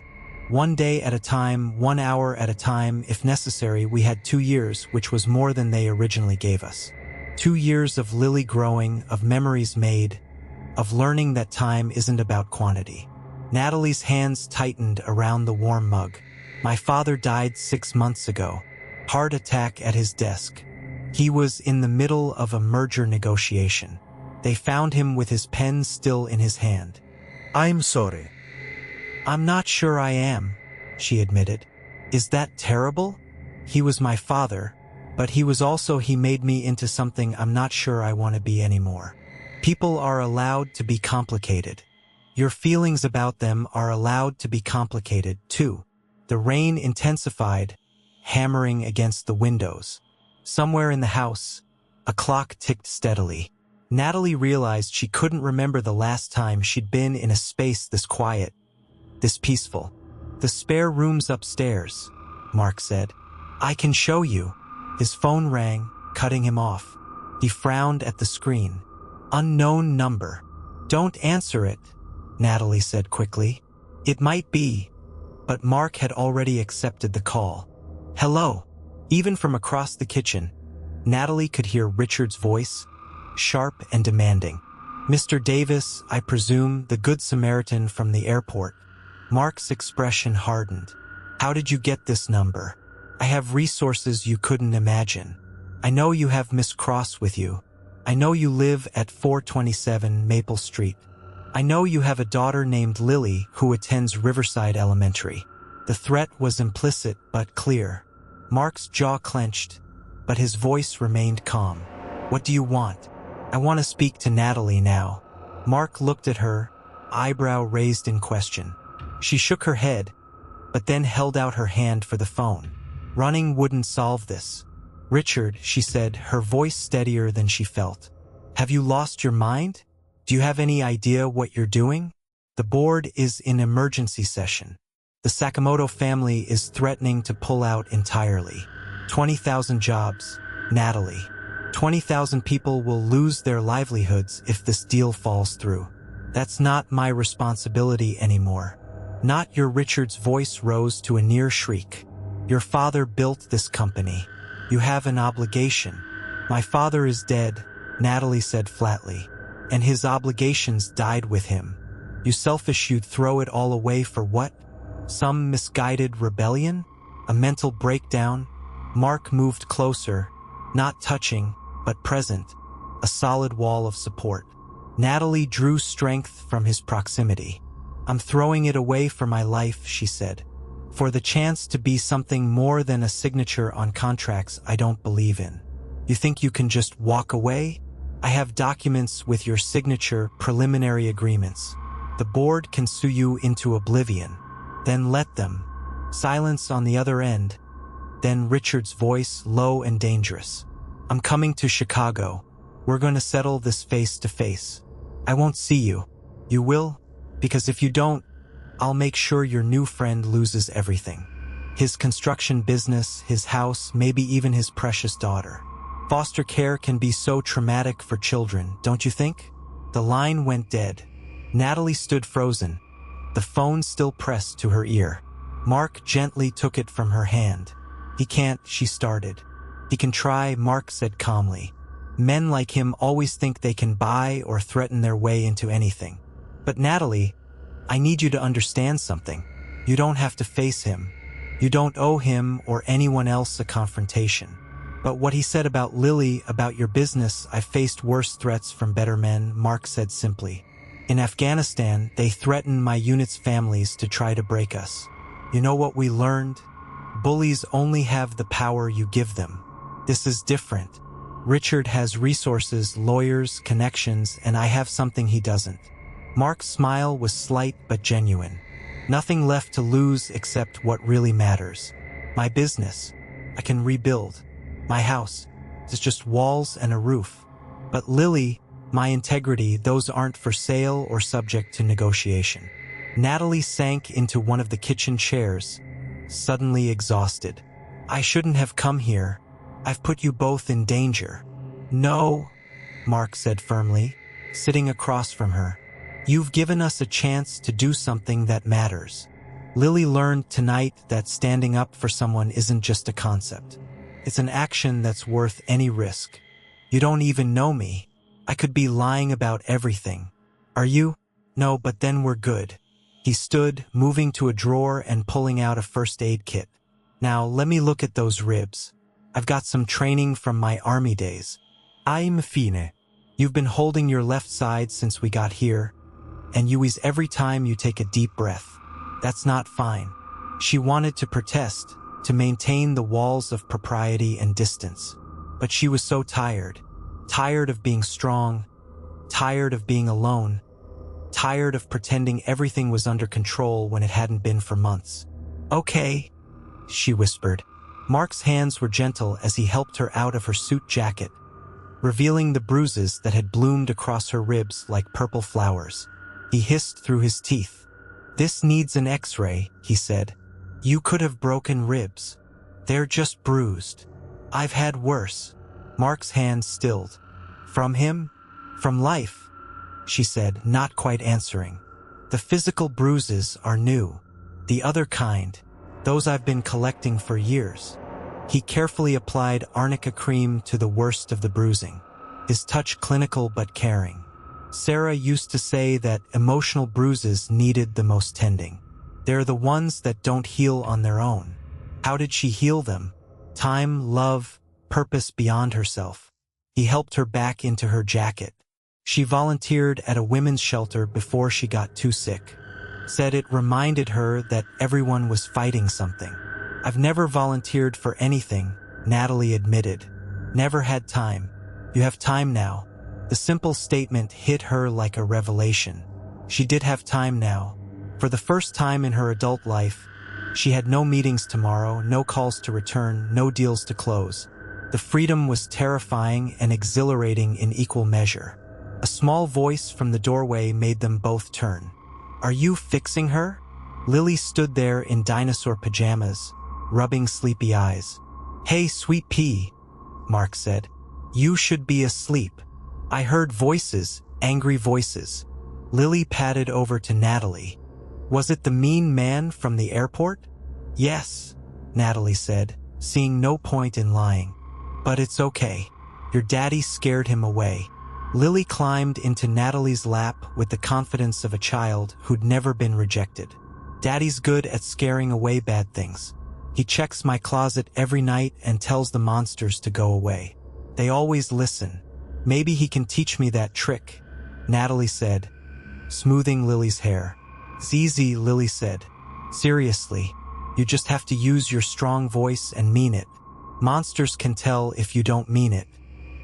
1 day at a time, 1 hour at a time, if necessary. We had 2 years, which was more than they originally gave us. 2 years of Lily growing, of memories made, of learning that time isn't about quantity. Natalie's hands tightened around the warm mug. My father died 6 months ago. Heart attack at his desk. He was in the middle of a merger negotiation. They found him with his pen still in his hand. I'm sorry. I'm not sure I am, she admitted. Is that terrible? He was my father, but he made me into something I'm not sure I want to be anymore. People are allowed to be complicated. Your feelings about them are allowed to be complicated, too. The rain intensified, hammering against the windows. Somewhere in the house, a clock ticked steadily. Natalie realized she couldn't remember the last time she'd been in a space this quiet, this peaceful. The spare room's upstairs, Mark said. I can show you. His phone rang, cutting him off. He frowned at the screen. Unknown number. Don't answer it, Natalie said quickly. It might be, but Mark had already accepted the call. Hello. Even from across the kitchen, Natalie could hear Richard's voice, sharp and demanding. Mr. Davis, I presume, the Good Samaritan from the airport. Mark's expression hardened. How did you get this number? I have resources you couldn't imagine. I know you have Miss Cross with you. I know you live at 427 Maple Street. I know you have a daughter named Lily who attends Riverside Elementary. The threat was implicit but clear. Mark's jaw clenched, but his voice remained calm. "What do you want?" "I want to speak to Natalie now." Mark looked at her, eyebrow raised in question. She shook her head, but then held out her hand for the phone. "Running wouldn't solve this." "Richard," she said, her voice steadier than she felt. "Have you lost your mind? Do you have any idea what you're doing? The board is in emergency session. The Sakamoto family is threatening to pull out entirely. 20,000 jobs, Natalie. 20,000 people will lose their livelihoods if this deal falls through. That's not my responsibility anymore." "Not your." Richard's voice rose to a near shriek. "Your father built this company. You have an obligation." "My father is dead," Natalie said flatly, "and his obligations died with him. You selfish, you'd throw it all away for what? Some misguided rebellion? A mental breakdown?" Mark moved closer, not touching, but present, a solid wall of support. Natalie drew strength from his proximity. "I'm throwing it away for my life," she said. "For the chance to be something more than a signature on contracts I don't believe in. You think you can just walk away? I have documents with your signature, preliminary agreements. The board can sue you into oblivion. Then let them." Silence on the other end. Then Richard's voice, low and dangerous. "I'm coming to Chicago. We're going to settle this face to face. I won't see you. You will? Because if you don't, I'll make sure your new friend loses everything. His construction business, his house, maybe even his precious daughter. Foster care can be so traumatic for children, don't you think?" The line went dead. Natalie stood frozen, the phone still pressed to her ear. Mark gently took it from her hand. "He can't," she started. "He can try," Mark said calmly. "Men like him always think they can buy or threaten their way into anything. But Natalie, I need you to understand something. You don't have to face him. You don't owe him or anyone else a confrontation. But what he said about Lily, about your business, I've faced worse threats from better men," Mark said simply. "In Afghanistan, they threatened my unit's families to try to break us. You know what we learned? Bullies only have the power you give them. This is different. Richard has resources, lawyers, connections, and I have something he doesn't." Mark's smile was slight but genuine. "Nothing left to lose except what really matters. My business. I can rebuild. My house. It's just walls and a roof. But Lily, my integrity, those aren't for sale or subject to negotiation." Natalie sank into one of the kitchen chairs, suddenly exhausted. "I shouldn't have come here. I've put you both in danger." "No," Mark said firmly, sitting across from her. "You've given us a chance to do something that matters. Lily learned tonight that standing up for someone isn't just a concept. It's an action that's worth any risk. You don't even know me. I could be lying about everything. Are you? No, but then we're good." He stood, moving to a drawer and pulling out a first aid kit. "Now, let me look at those ribs. I've got some training from my army days. I'm fine. You've been holding your left side since we got here, and you wheeze every time you take a deep breath. That's not fine." She wanted to protest, to maintain the walls of propriety and distance. But she was so tired. Tired of being strong. Tired of being alone. Tired of pretending everything was under control when it hadn't been for months. "Okay," she whispered. Mark's hands were gentle as he helped her out of her suit jacket, revealing the bruises that had bloomed across her ribs like purple flowers. He hissed through his teeth. "This needs an X-ray," he said. "You could have broken ribs. They're just bruised. I've had worse." Mark's hand stilled. "From him? From life?" she said, not quite answering. "The physical bruises are new. The other kind. Those I've been collecting for years." He carefully applied arnica cream to the worst of the bruising, his touch clinical but caring. Sarah used to say that emotional bruises needed the most tending. They're the ones that don't heal on their own. How did she heal them? Time, love, purpose beyond herself. He helped her back into her jacket. She volunteered at a women's shelter before she got too sick. Said it reminded her that everyone was fighting something. "I've never volunteered for anything," Natalie admitted. Never had time. You have time now. The simple statement hit her like a revelation. She did have time now. For the first time in her adult life, she had no meetings tomorrow, no calls to return, no deals to close. The freedom was terrifying and exhilarating in equal measure. A small voice from the doorway made them both turn. "Are you fixing her?" Lily stood there in dinosaur pajamas, rubbing sleepy eyes. "Hey, sweet pea," Mark said. "You should be asleep." I heard voices, angry voices. Lily padded over to Natalie. "Was it the mean man from the airport?" "Yes," Natalie said, seeing no point in lying. "But it's okay. Your daddy scared him away." Lily climbed into Natalie's lap with the confidence of a child who'd never been rejected. "Daddy's good at scaring away bad things. He checks my closet every night and tells the monsters to go away. They always listen. Maybe he can teach me that trick," Natalie said, smoothing Lily's hair. "Easy," Lily said. "Seriously, you just have to use your strong voice and mean it. Monsters can tell if you don't mean it."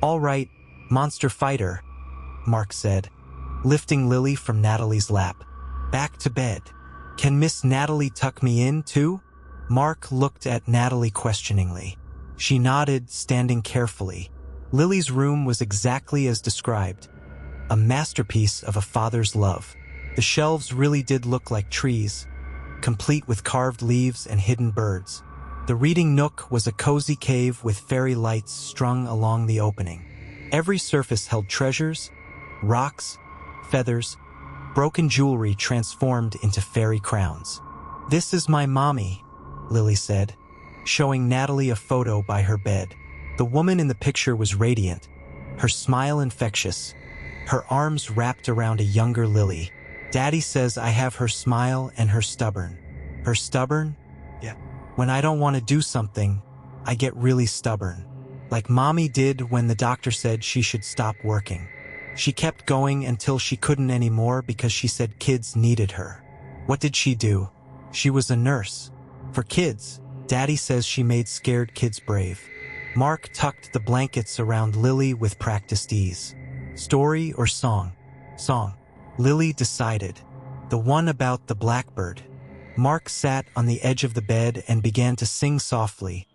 "All right, monster fighter," Mark said, lifting Lily from Natalie's lap. "Back to bed. Can Miss Natalie tuck me in, too?" Mark looked at Natalie questioningly. She nodded, standing carefully. Lily's room was exactly as described, a masterpiece of a father's love. The shelves really did look like trees, complete with carved leaves and hidden birds. The reading nook was a cozy cave with fairy lights strung along the opening. Every surface held treasures, rocks, feathers, broken jewelry transformed into fairy crowns. "This is my mommy," Lily said, showing Natalie a photo by her bed. The woman in the picture was radiant, her smile infectious, her arms wrapped around a younger Lily. "Daddy says I have her smile and her stubborn." "Her stubborn?" "Yeah. When I don't want to do something, I get really stubborn. Like Mommy did when the doctor said she should stop working. She kept going until she couldn't anymore because she said kids needed her." "What did she do?" "She was a nurse. For kids. Daddy says she made scared kids brave." Mark tucked the blankets around Lily with practiced ease. "Story or song?" "Song." Lily decided. "The one about the blackbird." Mark sat on the edge of the bed and began to sing softly,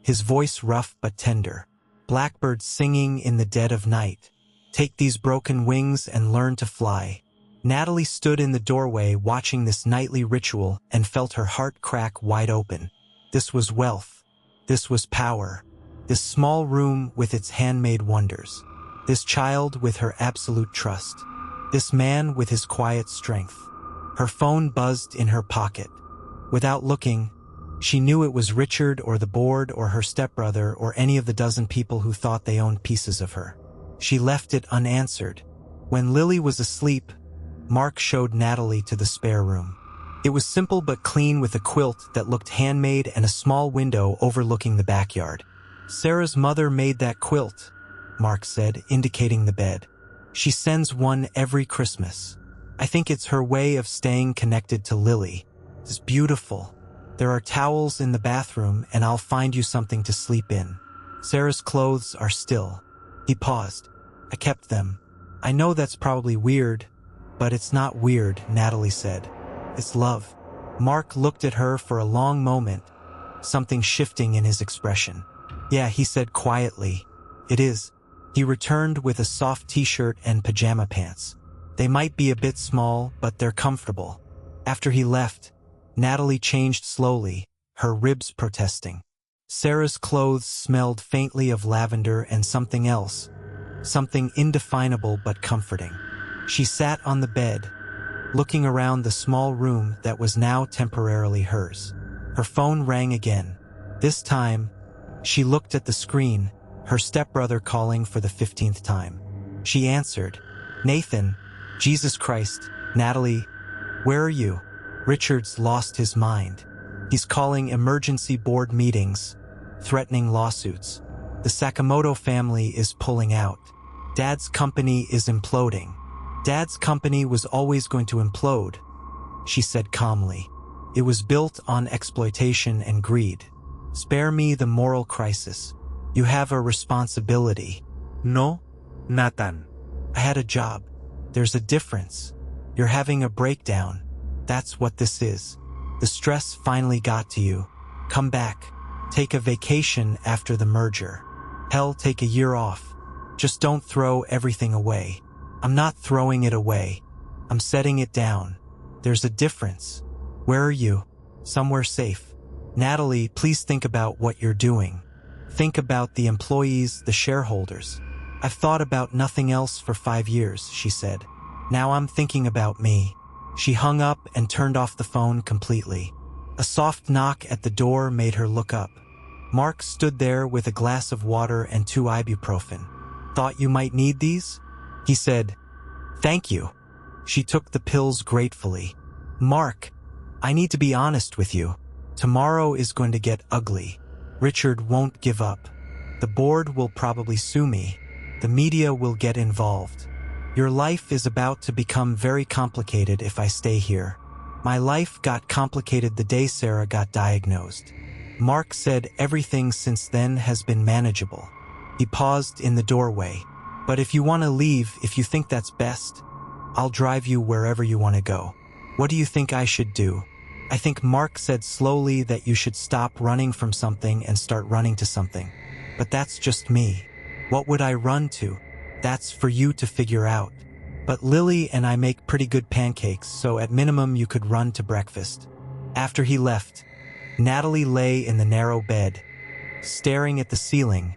his voice rough but tender. "Blackbird singing in the dead of night. Take these broken wings and learn to fly." Natalie stood in the doorway watching this nightly ritual and felt her heart crack wide open. This was wealth. This was power. This small room with its handmade wonders. This child with her absolute trust. This man with his quiet strength. Her phone buzzed in her pocket. Without looking, she knew it was Richard or the board or her stepbrother or any of the dozen people who thought they owned pieces of her. She left it unanswered. When Lily was asleep, Mark showed Natalie to the spare room. It was simple but clean with a quilt that looked handmade and a small window overlooking the backyard. "Sarah's mother made that quilt," Mark said, indicating the bed. "She sends one every Christmas. I think it's her way of staying connected to Lily. It's beautiful. There are towels in the bathroom and I'll find you something to sleep in. Sarah's clothes are still." He paused. "I kept them. I know that's probably weird, but it's not weird," Natalie said. "It's love." Mark looked at her for a long moment, something shifting in his expression. "Yeah," he said quietly. "It is." He returned with a soft t-shirt and pajama pants. They might be a bit small, but they're comfortable. After he left, Natalie changed slowly, her ribs protesting. Sarah's clothes smelled faintly of lavender and something else, something indefinable but comforting. She sat on the bed, looking around the small room that was now temporarily hers. Her phone rang again. This time, she looked at the screen, her stepbrother calling for the 15th time. She answered. "Nathan, Jesus Christ, Natalie, where are you?" Richard's lost his mind. He's calling emergency board meetings, threatening lawsuits. The Sakamoto family is pulling out. Dad's company is imploding. Dad's company was always going to implode, she said calmly. It was built on exploitation and greed. Spare me the moral crisis. You have a responsibility. No, Nathan. I had a job. There's a difference. You're having a breakdown. That's what this is. The stress finally got to you. Come back. Take a vacation after the merger. Hell, take a year off. Just don't throw everything away. I'm not throwing it away. I'm setting it down. There's a difference. Where are you? Somewhere safe. Natalie, please think about what you're doing. Think about the employees, the shareholders. I've thought about nothing else for 5 years, she said. Now I'm thinking about me. She hung up and turned off the phone completely. A soft knock at the door made her look up. Mark stood there with a glass of water and 2 ibuprofen. Thought you might need these? He said, Thank you. She took the pills gratefully. Mark, I need to be honest with you. Tomorrow is going to get ugly. Richard won't give up. The board will probably sue me. The media will get involved. Your life is about to become very complicated if I stay here. My life got complicated the day Sarah got diagnosed. Mark said everything since then has been manageable. He paused in the doorway. But if you want to leave, if you think that's best, I'll drive you wherever you want to go. What do you think I should do? I think Mark said slowly that you should stop running from something and start running to something. But that's just me. What would I run to? That's for you to figure out. But Lily and I make pretty good pancakes, so at minimum you could run to breakfast. After he left, Natalie lay in the narrow bed, staring at the ceiling,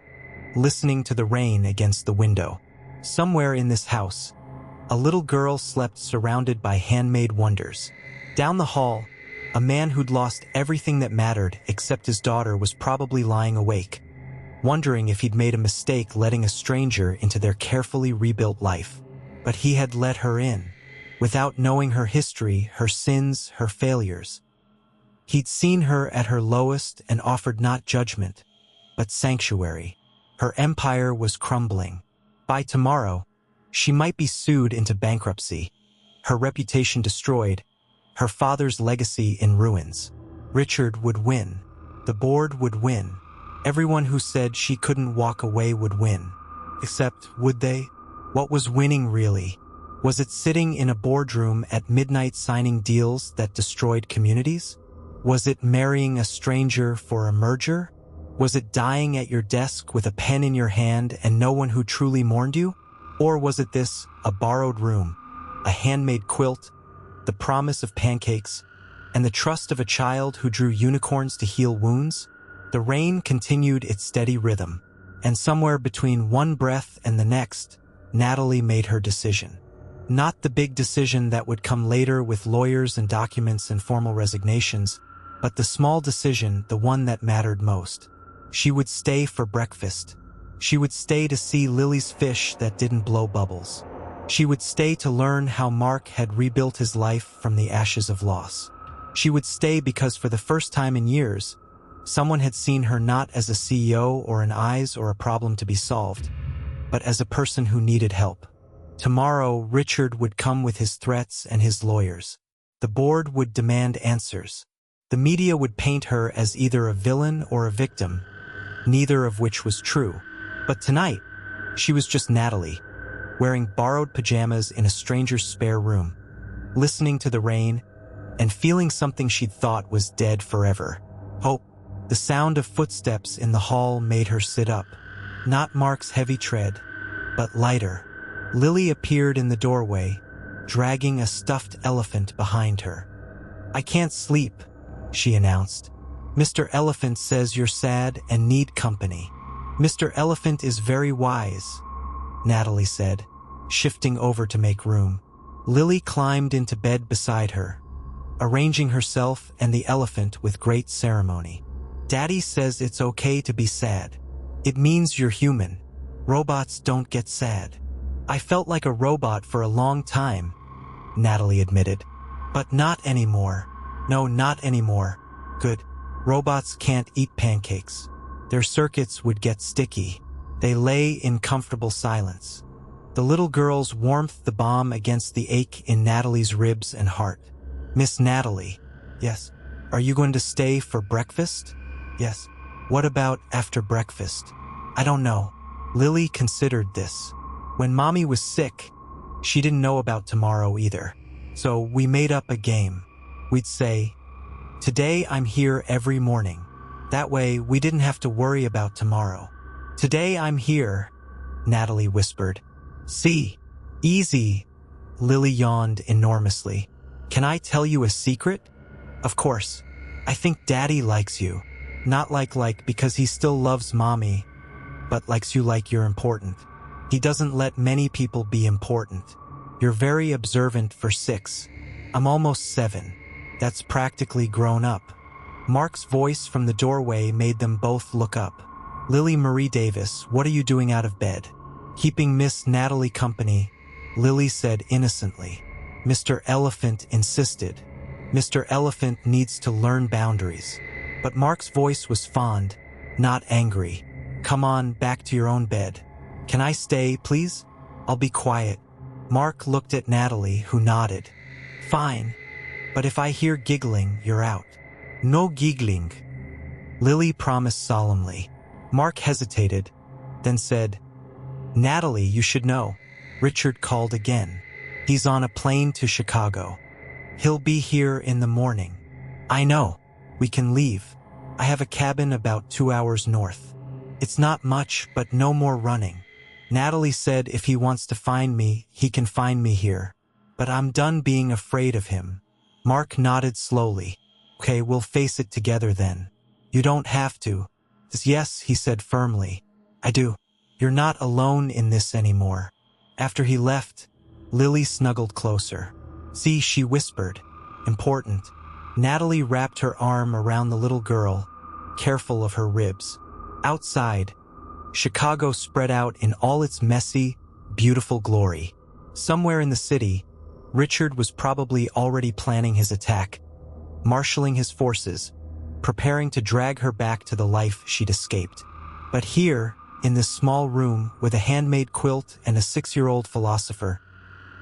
listening to the rain against the window. Somewhere in this house, a little girl slept surrounded by handmade wonders. Down the hall, a man who'd lost everything that mattered except his daughter was probably lying awake, wondering if he'd made a mistake letting a stranger into their carefully rebuilt life. But he had let her in, without knowing her history, her sins, her failures. He'd seen her at her lowest and offered not judgment, but sanctuary. Her empire was crumbling. By tomorrow, she might be sued into bankruptcy, her reputation destroyed, her father's legacy in ruins. Richard would win. The board would win. Everyone who said she couldn't walk away would win. Except, would they? What was winning really? Was it sitting in a boardroom at midnight signing deals that destroyed communities? Was it marrying a stranger for a merger? Was it dying at your desk with a pen in your hand and no one who truly mourned you? Or was it this, a borrowed room, a handmade quilt, the promise of pancakes, and the trust of a child who drew unicorns to heal wounds? The rain continued its steady rhythm, and somewhere between one breath and the next, Natalie made her decision. Not the big decision that would come later with lawyers and documents and formal resignations, but the small decision, the one that mattered most. She would stay for breakfast. She would stay to see Lily's fish that didn't blow bubbles. She would stay to learn how Mark had rebuilt his life from the ashes of loss. She would stay because for the first time in years, someone had seen her not as a CEO or an eyes or a problem to be solved, but as a person who needed help. Tomorrow, Richard would come with his threats and his lawyers. The board would demand answers. The media would paint her as either a villain or a victim, neither of which was true. But tonight, she was just Natalie, wearing borrowed pajamas in a stranger's spare room, listening to the rain, and feeling something she'd thought was dead forever. Hope. The sound of footsteps in the hall made her sit up. Not Mark's heavy tread, but lighter. Lily appeared in the doorway, dragging a stuffed elephant behind her. I can't sleep, she announced. Mr. Elephant says you're sad and need company. Mr. Elephant is very wise, Natalie said, shifting over to make room. Lily climbed into bed beside her, arranging herself and the elephant with great ceremony. Daddy says it's okay to be sad. It means you're human. Robots don't get sad. I felt like a robot for a long time, Natalie admitted. But not anymore. No, not anymore. Good. Robots can't eat pancakes. Their circuits would get sticky. They lay in comfortable silence. The little girl's warmth the balm against the ache in Natalie's ribs and heart. Miss Natalie. Yes. Are you going to stay for breakfast? Yes. What about after breakfast? I don't know. Lily considered this. When Mommy was sick, she didn't know about tomorrow either. So we made up a game. We'd say, "Today I'm here every morning." That way we didn't have to worry about tomorrow. "Today I'm here," Natalie whispered. "See, easy." Lily yawned enormously. "Can I tell you a secret?" "Of course. I think Daddy likes you. Not like because he still loves Mommy, but likes you like you're important. He doesn't let many people be important. You're very observant for 6. I'm almost 7. That's practically grown up." Mark's voice from the doorway made them both look up. "Lily Marie Davis, what are you doing out of bed?" "Keeping Miss Natalie company," Lily said innocently. Mr. Elephant insisted. Mr. Elephant needs to learn boundaries. But Mark's voice was fond, not angry. "Come on, back to your own bed." "Can I stay, please?" "I'll be quiet." Mark looked at Natalie, who nodded. "Fine. But if I hear giggling, you're out." "No giggling," Lily promised solemnly. Mark hesitated, then said, "Natalie, you should know." Richard called again. "He's on a plane to Chicago. He'll be here in the morning." "I know. We can leave. I have a cabin about 2 hours north. It's not much, but no more running." Natalie said if he wants to find me, he can find me here. "But I'm done being afraid of him." Mark nodded slowly. "Okay, we'll face it together then." "You don't have to." "Yes," he said firmly. "I do. You're not alone in this anymore." After he left, Lily snuggled closer. "See," she whispered. "Important." Natalie wrapped her arm around the little girl, careful of her ribs. Outside, Chicago spread out in all its messy, beautiful glory. Somewhere in the city, Richard was probably already planning his attack, marshaling his forces, preparing to drag her back to the life she'd escaped. But here, in this small room with a handmade quilt and a 6-year-old philosopher,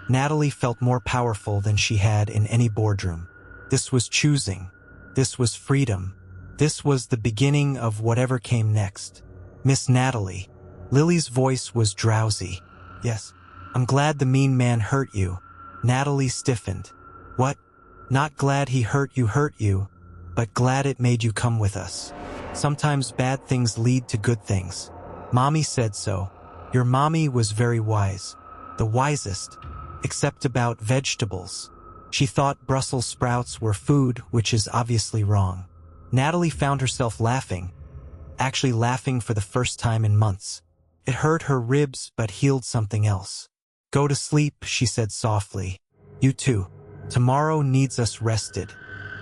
Natalie felt more powerful than she had in any boardroom. This was choosing. This was freedom. This was the beginning of whatever came next. "Miss Natalie." Lily's voice was drowsy. "Yes. I'm glad the mean man hurt you." Natalie stiffened. "What? Not glad he hurt you, but glad it made you come with us. Sometimes bad things lead to good things. Mommy said so. Your mommy was very wise. The wisest, except about vegetables. She thought Brussels sprouts were food, which is obviously wrong." Natalie found herself laughing, actually laughing for the first time in months. It hurt her ribs but healed something else. "Go to sleep," she said softly. "You too. Tomorrow needs us rested."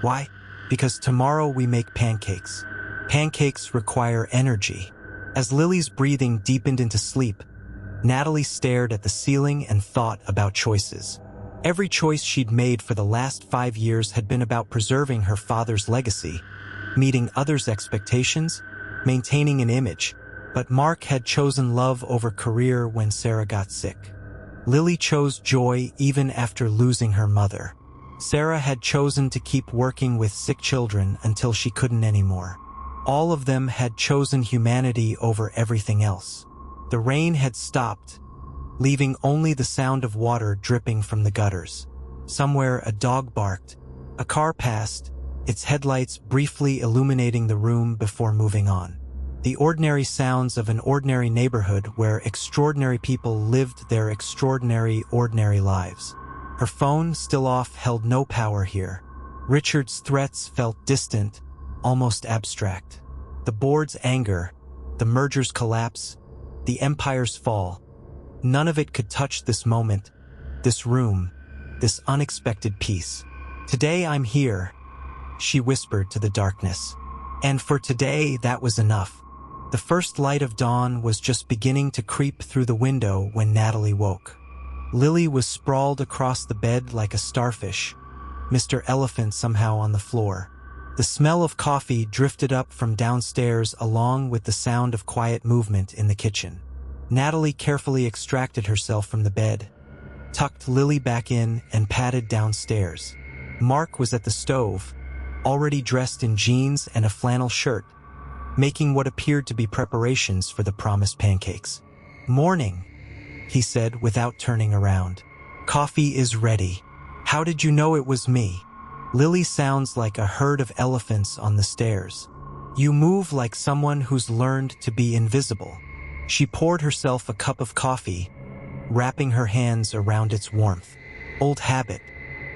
"Why?" "Because tomorrow we make pancakes. Pancakes require energy." As Lily's breathing deepened into sleep, Natalie stared at the ceiling and thought about choices. Every choice she'd made for the last 5 years had been about preserving her father's legacy, meeting others' expectations, maintaining an image. But Mark had chosen love over career when Sarah got sick. Lily chose joy even after losing her mother. Sarah had chosen to keep working with sick children until she couldn't anymore. All of them had chosen humanity over everything else. The rain had stopped, leaving only the sound of water dripping from the gutters. Somewhere a dog barked. A car passed, its headlights briefly illuminating the room before moving on. The ordinary sounds of an ordinary neighborhood where extraordinary people lived their extraordinary, ordinary lives. Her phone, still off, held no power here. Richard's threats felt distant, almost abstract. The board's anger, the merger's collapse, the empire's fall. None of it could touch this moment, this room, this unexpected peace. "Today I'm here," she whispered to the darkness. And for today, that was enough. The first light of dawn was just beginning to creep through the window when Natalie woke. Lily was sprawled across the bed like a starfish, Mr. Elephant somehow on the floor. The smell of coffee drifted up from downstairs along with the sound of quiet movement in the kitchen. Natalie carefully extracted herself from the bed, tucked Lily back in, and padded downstairs. Mark was at the stove, already dressed in jeans and a flannel shirt, making what appeared to be preparations for the promised pancakes. "Morning," he said without turning around. "Coffee is ready. How did you know it was me?" Lily sounds like a herd of elephants on the stairs. "You move like someone who's learned to be invisible." She poured herself a cup of coffee, wrapping her hands around its warmth. "Old habit.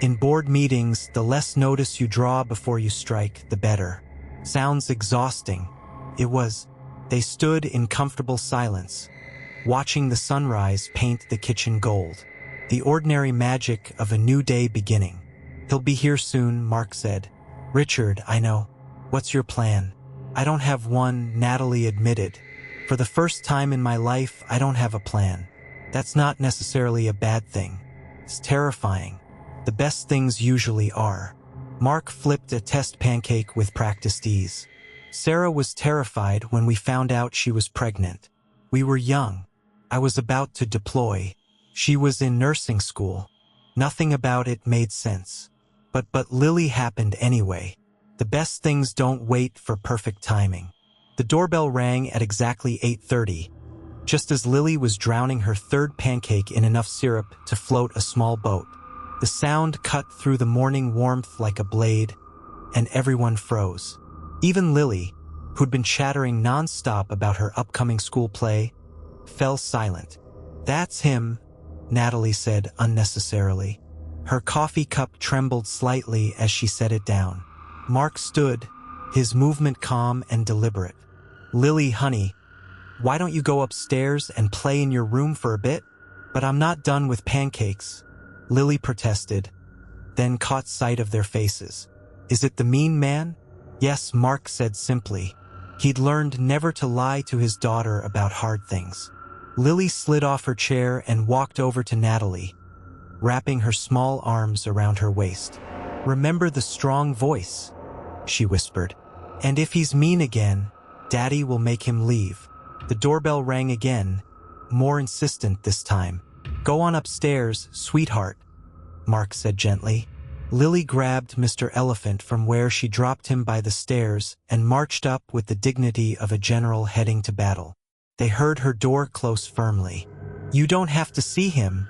In board meetings, the less notice you draw before you strike, the better." Sounds exhausting. It was. They stood in comfortable silence, watching the sunrise paint the kitchen gold. The ordinary magic of a new day beginning. "He'll be here soon," Mark said. "Richard, I know. What's your plan?" "I don't have one," Natalie admitted. "For the first time in my life, I don't have a plan. That's not necessarily a bad thing. It's terrifying. The best things usually are." Mark flipped a test pancake with practiced ease. "Sarah was terrified when we found out she was pregnant. We were young. I was about to deploy. She was in nursing school. Nothing about it made sense. But Lily happened anyway. The best things don't wait for perfect timing." The doorbell rang at exactly 8:30, just as Lily was drowning her third pancake in enough syrup to float a small boat. The sound cut through the morning warmth like a blade, and everyone froze. Even Lily, who'd been chattering nonstop about her upcoming school play, fell silent. "That's him," Natalie said unnecessarily. Her coffee cup trembled slightly as she set it down. Mark stood, his movement calm and deliberate. "Lily, honey, why don't you go upstairs and play in your room for a bit?" "But I'm not done with pancakes," Lily protested, then caught sight of their faces. "Is it the mean man?" "Yes," Mark said simply. He'd learned never to lie to his daughter about hard things. Lily slid off her chair and walked over to Natalie, wrapping her small arms around her waist. "Remember the strong voice," she whispered. "And if he's mean again, Daddy will make him leave." The doorbell rang again, more insistent this time. "Go on upstairs, sweetheart," Mark said gently. Lily grabbed Mr. Elephant from where she dropped him by the stairs and marched up with the dignity of a general heading to battle. They heard her door close firmly. "You don't have to see him,"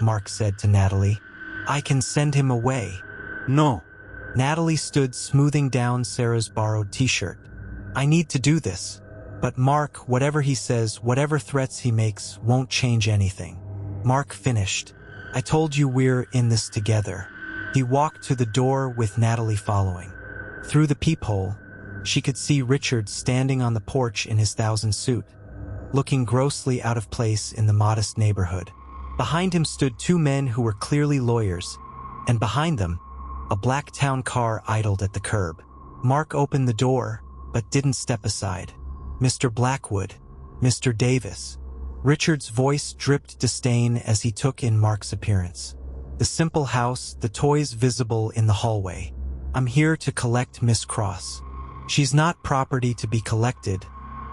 Mark said to Natalie. "I can send him away." No. Natalie stood smoothing down Sarah's borrowed t-shirt. "I need to do this. But Mark, whatever he says, whatever threats he makes, won't change anything." Mark finished. "I told you we're in this together." He walked to the door with Natalie following. Through the peephole, she could see Richard standing on the porch in his thousand suit, looking grossly out of place in the modest neighborhood. Behind him stood two men who were clearly lawyers, and behind them, a black town car idled at the curb. Mark opened the door, but didn't step aside. "Mr. Blackwood, Mr. Davis." Richard's voice dripped disdain as he took in Mark's appearance. The simple house, the toys visible in the hallway. "I'm here to collect Miss Cross." "She's not property to be collected,"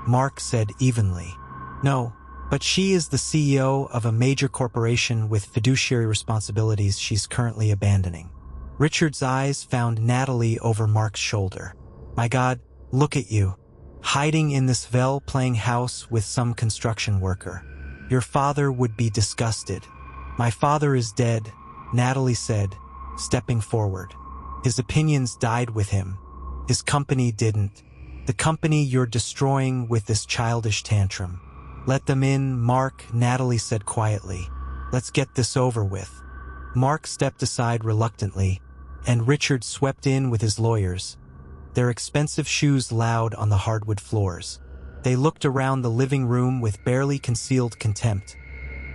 Mark said evenly. "No, but she is the CEO of a major corporation with fiduciary responsibilities she's currently abandoning." Richard's eyes found Natalie over Mark's shoulder. "My God, look at you, hiding in this well-playing house with some construction worker. Your father would be disgusted." "My father is dead," Natalie said, stepping forward. "His opinions died with him. His company didn't. The company you're destroying with this childish tantrum." "Let them in, Mark," Natalie said quietly. "Let's get this over with." Mark stepped aside reluctantly, and Richard swept in with his lawyers, their expensive shoes loud on the hardwood floors. They looked around the living room with barely concealed contempt,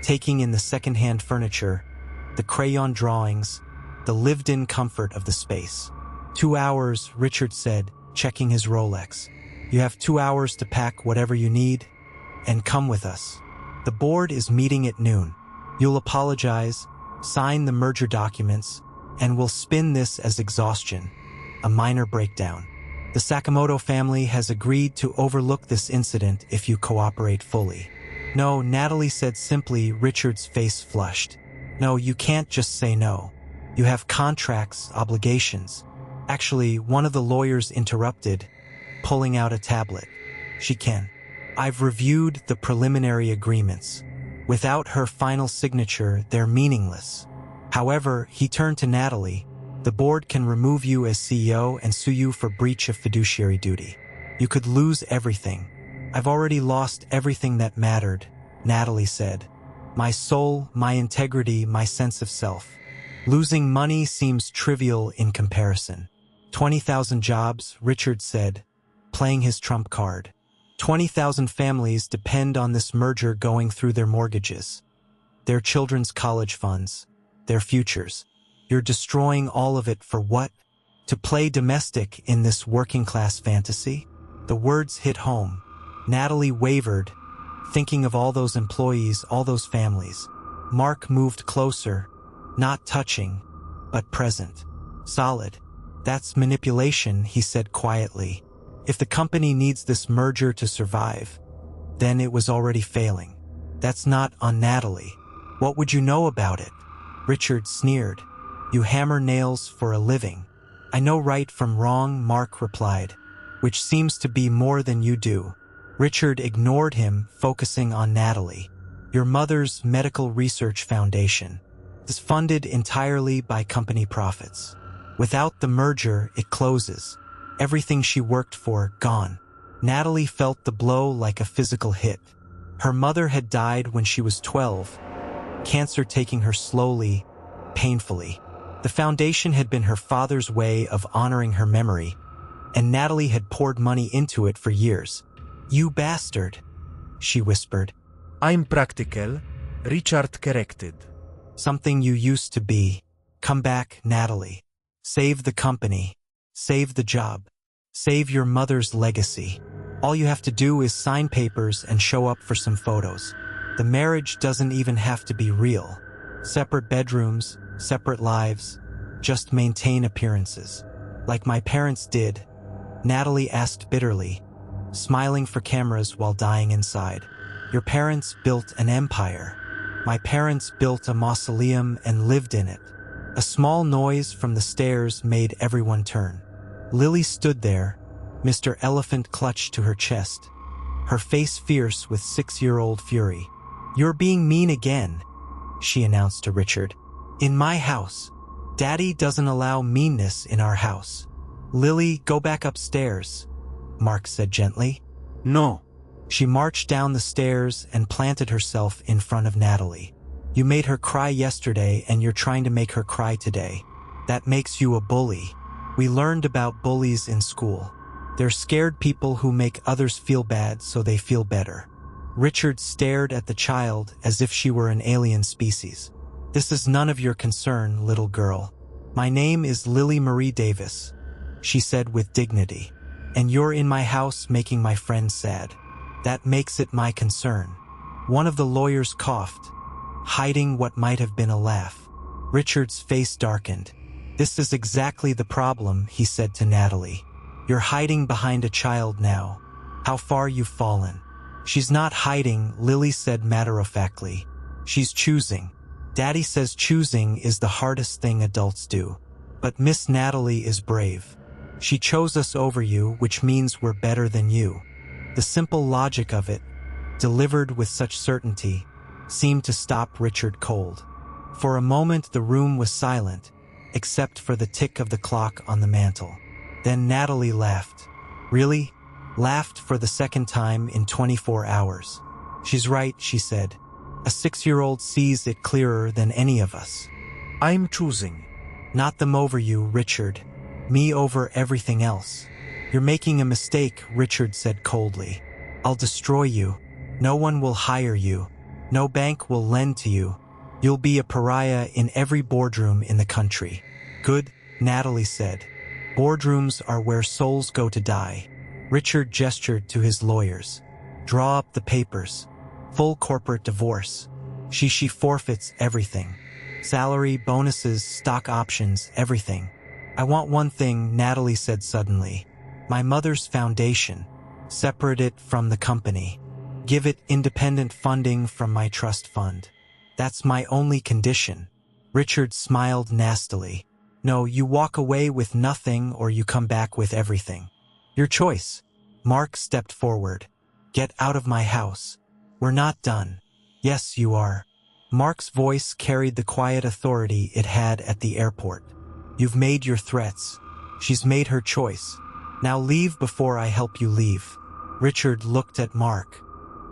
taking in the second-hand furniture, the crayon drawings, the lived-in comfort of the space. 2 hours, Richard said, checking his Rolex. "You have 2 hours to pack whatever you need, and come with us. The board is meeting at noon. You'll apologize, sign the merger documents, and we'll spin this as exhaustion, a minor breakdown. The Sakamoto family has agreed to overlook this incident if you cooperate fully." "No," Natalie said simply. Richard's face flushed. "No, you can't just say no. You have contracts, obligations." Actually, one of the lawyers interrupted, pulling out a tablet. She can. I've reviewed the preliminary agreements. Without her final signature, they're meaningless. However, he turned to Natalie. The board can remove you as CEO and sue you for breach of fiduciary duty. You could lose everything. I've already lost everything that mattered, Natalie said. My soul, my integrity, my sense of self. Losing money seems trivial in comparison. 20,000 jobs, Richard said, playing his trump card. 20,000 families depend on this merger going through their mortgages, their children's college funds, their futures. You're destroying all of it for what? To play domestic in this working-class fantasy? The words hit home. Natalie wavered, thinking of all those employees, all those families. Mark moved closer, not touching, but present. Solid. That's manipulation, he said quietly. If the company needs this merger to survive, then it was already failing. That's not on Natalie. What would you know about it? Richard sneered. You hammer nails for a living. I know right from wrong, Mark replied, which seems to be more than you do. Richard ignored him, focusing on Natalie. Your mother's medical research foundation is funded entirely by company profits. Without the merger, it closes. Everything she worked for, gone. Natalie felt the blow like a physical hit. Her mother had died when she was 12, cancer taking her slowly, painfully. The foundation had been her father's way of honoring her memory, and Natalie had poured money into it for years. You bastard, she whispered. I'm practical, Richard corrected. Something you used to be. Come back, Natalie. Save the company. Save the job. Save your mother's legacy. All you have to do is sign papers and show up for some photos. The marriage doesn't even have to be real. Separate bedrooms, separate lives. Just maintain appearances. Like my parents did, Natalie asked bitterly, smiling for cameras while dying inside. Your parents built an empire. My parents built a mausoleum and lived in it. A small noise from the stairs made everyone turn. Lily stood there, Mr. Elephant clutched to her chest, her face fierce with 6-year-old fury. You're being mean again, she announced to Richard. In my house. Daddy doesn't allow meanness in our house. Lily, go back upstairs, Mark said gently. No. She marched down the stairs and planted herself in front of Natalie. You made her cry yesterday and you're trying to make her cry today. That makes you a bully. We learned about bullies in school. They're scared people who make others feel bad so they feel better. Richard stared at the child as if she were an alien species. This is none of your concern, little girl. My name is Lily Marie Davis, she said with dignity. And you're in my house making my friends sad. That makes it my concern. One of the lawyers coughed, hiding what might have been a laugh. Richard's face darkened. This is exactly the problem, he said to Natalie. You're hiding behind a child now. How far you've fallen. She's not hiding, Lily said matter-of-factly. She's choosing. Daddy says choosing is the hardest thing adults do. But Miss Natalie is brave. She chose us over you, which means we're better than you. The simple logic of it, delivered with such certainty, seemed to stop Richard cold. For a moment the room was silent, except for the tick of the clock on the mantel. Then Natalie laughed. Really? Laughed for the second time in 24 hours. She's right, she said. A 6-year-old sees it clearer than any of us. I'm choosing. Not them over you, Richard. Me over everything else. You're making a mistake, Richard said coldly. I'll destroy you. No one will hire you. No bank will lend to you. You'll be a pariah in every boardroom in the country. Good, Natalie said. Boardrooms are where souls go to die. Richard gestured to his lawyers. Draw up the papers. Full corporate divorce. She forfeits everything. Salary, bonuses, stock options, everything. I want one thing, Natalie said suddenly. My mother's foundation. Separate it from the company. Give it independent funding from my trust fund. That's my only condition. Richard smiled nastily. No, you walk away with nothing or you come back with everything. Your choice. Mark stepped forward. Get out of my house. We're not done. Yes, you are. Mark's voice carried the quiet authority it had at the airport. You've made your threats. She's made her choice. Now leave before I help you leave. Richard looked at Mark.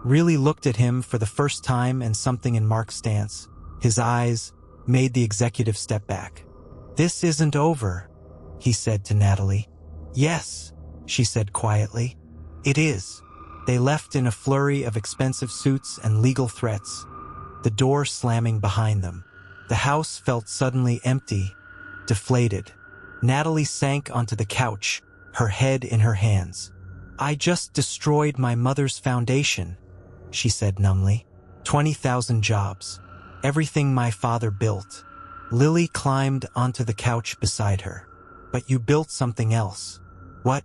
Really looked at him for the first time, and something in Mark's stance, his eyes, made the executive step back. This isn't over, he said to Natalie. Yes, she said quietly. It is. They left in a flurry of expensive suits and legal threats, the door slamming behind them. The house felt suddenly empty, deflated. Natalie sank onto the couch, her head in her hands. I just destroyed my mother's foundation, she said numbly. 20,000 jobs. Everything my father built. Lily climbed onto the couch beside her. But you built something else. What?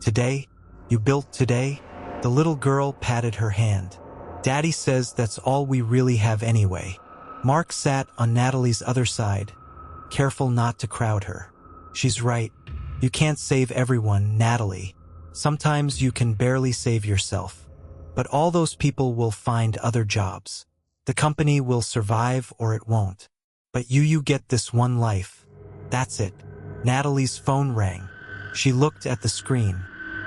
Today? You built today? The little girl patted her hand. Daddy says that's all we really have anyway. Mark sat on Natalie's other side, careful not to crowd her. She's right. You can't save everyone, Natalie. Sometimes you can barely save yourself. But all those people will find other jobs. The company will survive or it won't. But you get this one life. That's it. Natalie's phone rang. She looked at the screen.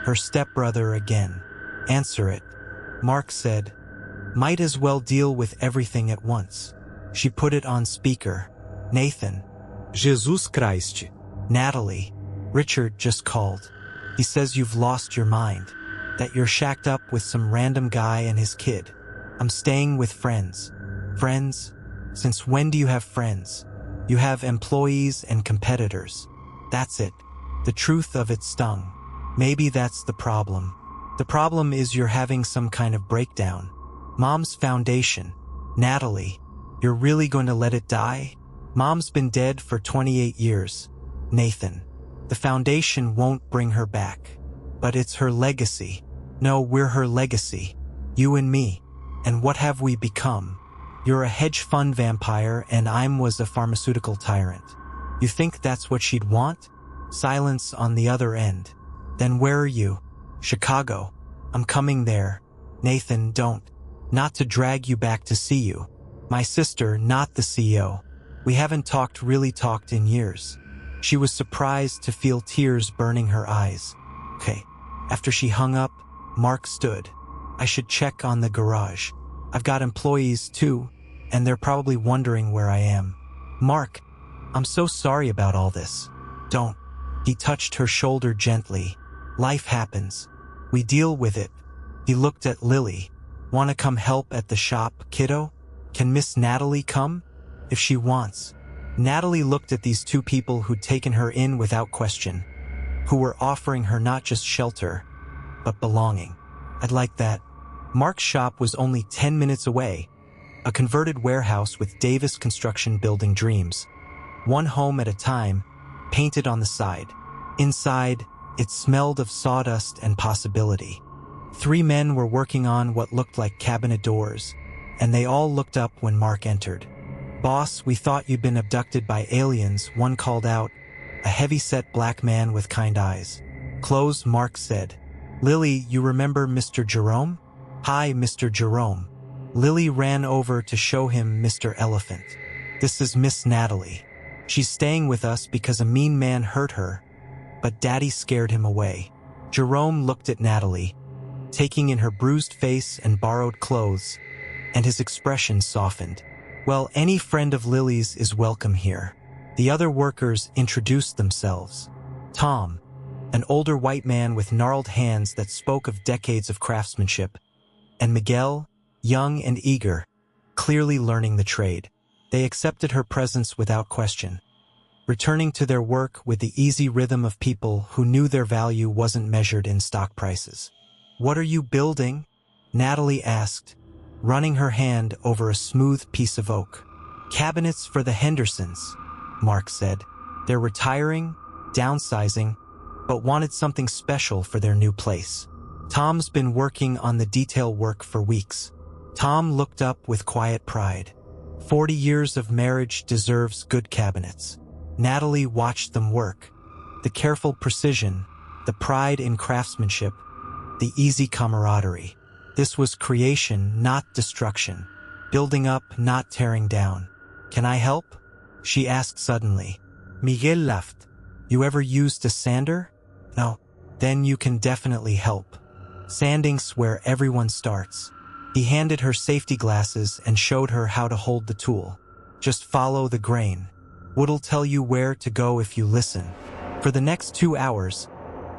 Her stepbrother again. Answer it. Mark said, might as well deal with everything at once. She put it on speaker. Nathan. Jesus Christ. Natalie. Richard just called. He says you've lost your mind. That you're shacked up with some random guy and his kid. I'm staying with friends. Friends? Since when do you have friends? You have employees and competitors. That's it. The truth of it stung. Maybe that's the problem. The problem is you're having some kind of breakdown. Mom's foundation. Natalie, you're really going to let it die? Mom's been dead for 28 years. Nathan, the foundation won't bring her back. But it's her legacy. No, we're her legacy. You and me. And what have we become? You're a hedge fund vampire and was a pharmaceutical tyrant. You think that's what she'd want? Silence on the other end. Then where are you? Chicago. I'm coming there. Nathan, don't. Not to drag you back to see you. My sister, not the CEO. We haven't really talked in years. She was surprised to feel tears burning her eyes. Okay. After she hung up, Mark stood. I should check on the garage. I've got employees too, and they're probably wondering where I am. Mark, I'm so sorry about all this. Don't. He touched her shoulder gently. Life happens. We deal with it. He looked at Lily. Want to come help at the shop, kiddo? Can Miss Natalie come? If she wants. Natalie looked at these two people who'd taken her in without question, who were offering her not just shelter, but belonging. I'd like that. Mark's shop was only 10 minutes away, a converted warehouse with Davis Construction building dreams. One home at a time, painted on the side. Inside, it smelled of sawdust and possibility. 3 men were working on what looked like cabinet doors, and they all looked up when Mark entered. Boss, we thought you'd been abducted by aliens, one called out, a heavy-set black man with kind eyes. Close, Mark said. Lily, you remember Mr. Jerome? Hi, Mr. Jerome. Lily ran over to show him Mr. Elephant. This is Miss Natalie. She's staying with us because a mean man hurt her, but Daddy scared him away. Jerome looked at Natalie, taking in her bruised face and borrowed clothes, and his expression softened. Well, any friend of Lily's is welcome here. The other workers introduced themselves. Tom, an older white man with gnarled hands that spoke of decades of craftsmanship, and Miguel, young and eager, clearly learning the trade. They accepted her presence without question, returning to their work with the easy rhythm of people who knew their value wasn't measured in stock prices. What are you building? Natalie asked, running her hand over a smooth piece of oak. Cabinets for the Hendersons, Mark said. They're retiring, downsizing, but wanted something special for their new place. Tom's been working on the detail work for weeks. Tom looked up with quiet pride. 40 years of marriage deserves good cabinets. Natalie watched them work. The careful precision, the pride in craftsmanship, the easy camaraderie. This was creation, not destruction. Building up, not tearing down. Can I help? She asked suddenly. Miguel laughed. You ever used a sander? No. Then you can definitely help. Sanding's where everyone starts. He handed her safety glasses and showed her how to hold the tool. Just follow the grain. Wood'll tell you where to go if you listen. For the next 2 hours,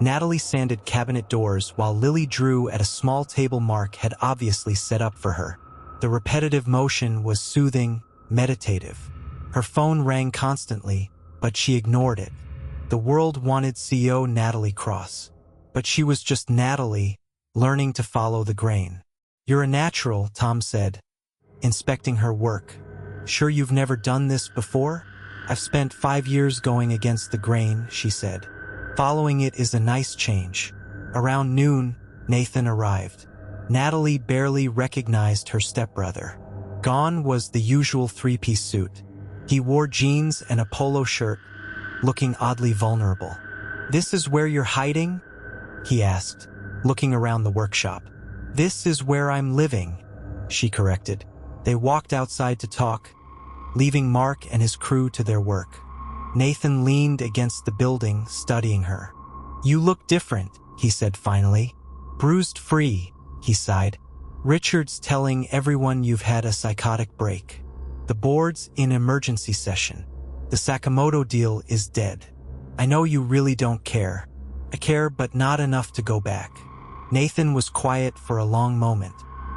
Natalie sanded cabinet doors while Lily drew at a small table Mark had obviously set up for her. The repetitive motion was soothing, meditative. Her phone rang constantly, but she ignored it. The world wanted CEO Natalie Cross. But she was just Natalie, learning to follow the grain. You're a natural, Tom said, inspecting her work. Sure you've never done this before? I've spent 5 years going against the grain, she said. Following it is a nice change. Around noon, Nathan arrived. Natalie barely recognized her stepbrother. Gone was the usual three-piece suit. He wore jeans and a polo shirt, looking oddly vulnerable. This is where you're hiding? He asked, looking around the workshop. This is where I'm living, she corrected. They walked outside to talk, leaving Mark and his crew to their work. Nathan leaned against the building, studying her. You look different, he said finally. Bruised free, he sighed. Richard's telling everyone you've had a psychotic break. The board's in emergency session. The Sakamoto deal is dead. I know you really don't care. I care, but not enough to go back. Nathan was quiet for a long moment.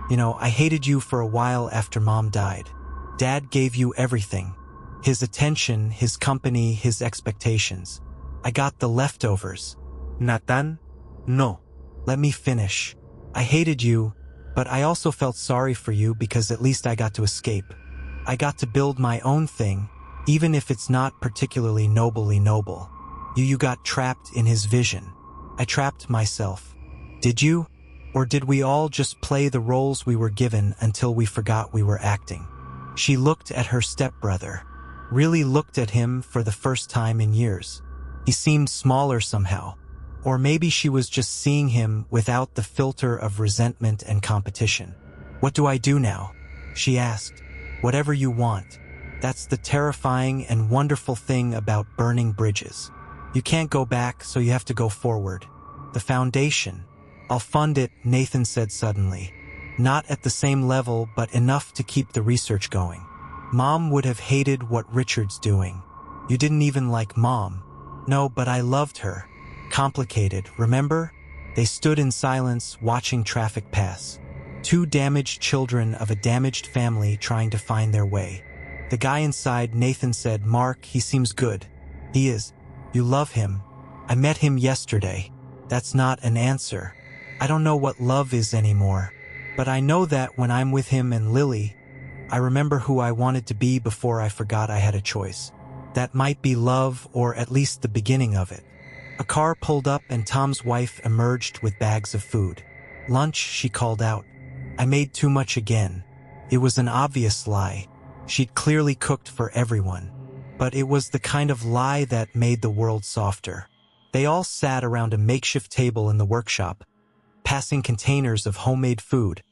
You know, I hated you for a while after Mom died. Dad gave you everything. His attention, his company, his expectations. I got the leftovers. Nathan? No. Let me finish. I hated you, but I also felt sorry for you because at least I got to escape. I got to build my own thing, even if it's not particularly nobly noble. You got trapped in his vision. I trapped myself. Did you? Or did we all just play the roles we were given until we forgot we were acting? She looked at her stepbrother. Really looked at him for the first time in years. He seemed smaller somehow. Or maybe she was just seeing him without the filter of resentment and competition. What do I do now? She asked. Whatever you want. That's the terrifying and wonderful thing about burning bridges. You can't go back, so you have to go forward. The foundation. I'll fund it, Nathan said suddenly. Not at the same level, but enough to keep the research going. Mom would have hated what Richard's doing. You didn't even like Mom. No, but I loved her. Complicated, remember? They stood in silence, watching traffic pass. 2 damaged children of a damaged family trying to find their way. The guy inside, Nathan said, Mark, he seems good. He is. You love him. I met him yesterday. That's not an answer. I don't know what love is anymore. But I know that when I'm with him and Lily, I remember who I wanted to be before I forgot I had a choice. That might be love, or at least the beginning of it. A car pulled up and Tom's wife emerged with bags of food. Lunch, she called out. I made too much again. It was an obvious lie. She'd clearly cooked for everyone. But it was the kind of lie that made the world softer. They all sat around a makeshift table in the workshop, passing containers of homemade food,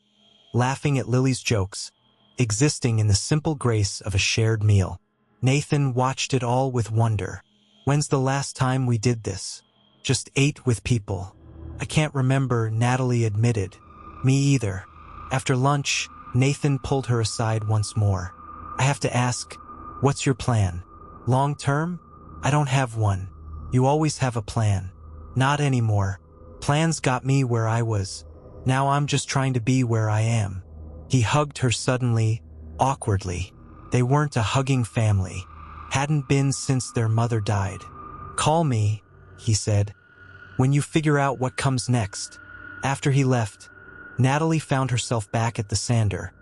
laughing at Lily's jokes, existing in the simple grace of a shared meal. Nathan watched it all with wonder. When's the last time we did this? Just ate with people. I can't remember, Natalie admitted. Me either. After lunch, Nathan pulled her aside once more. I have to ask, what's your plan? Long term? I don't have one. You always have a plan. Not anymore. Plans got me where I was. Now I'm just trying to be where I am. He hugged her suddenly, awkwardly. They weren't a hugging family. Hadn't been since their mother died. Call me, he said, when you figure out what comes next. After he left, Natalie found herself back at the sander,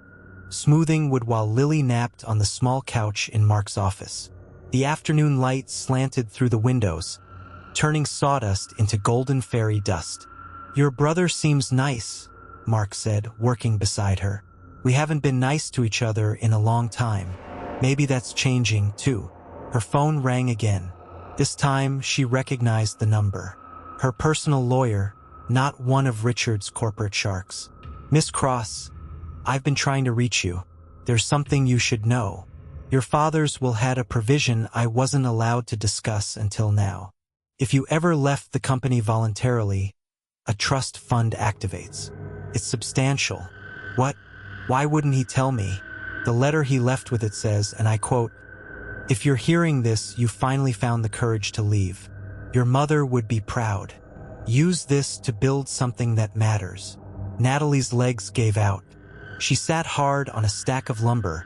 smoothing wood while Lily napped on the small couch in Mark's office. The afternoon light slanted through the windows, turning sawdust into golden fairy dust. Your brother seems nice, Mark said, working beside her. We haven't been nice to each other in a long time. Maybe that's changing, too. Her phone rang again. This time, she recognized the number. Her personal lawyer, not one of Richard's corporate sharks. Miss Cross, I've been trying to reach you. There's something you should know. Your father's will had a provision I wasn't allowed to discuss until now. If you ever left the company voluntarily, a trust fund activates. It's substantial. What? Why wouldn't he tell me? The letter he left with it says, and I quote, "If you're hearing this, you finally found the courage to leave. Your mother would be proud. Use this to build something that matters." Natalie's legs gave out. She sat hard on a stack of lumber,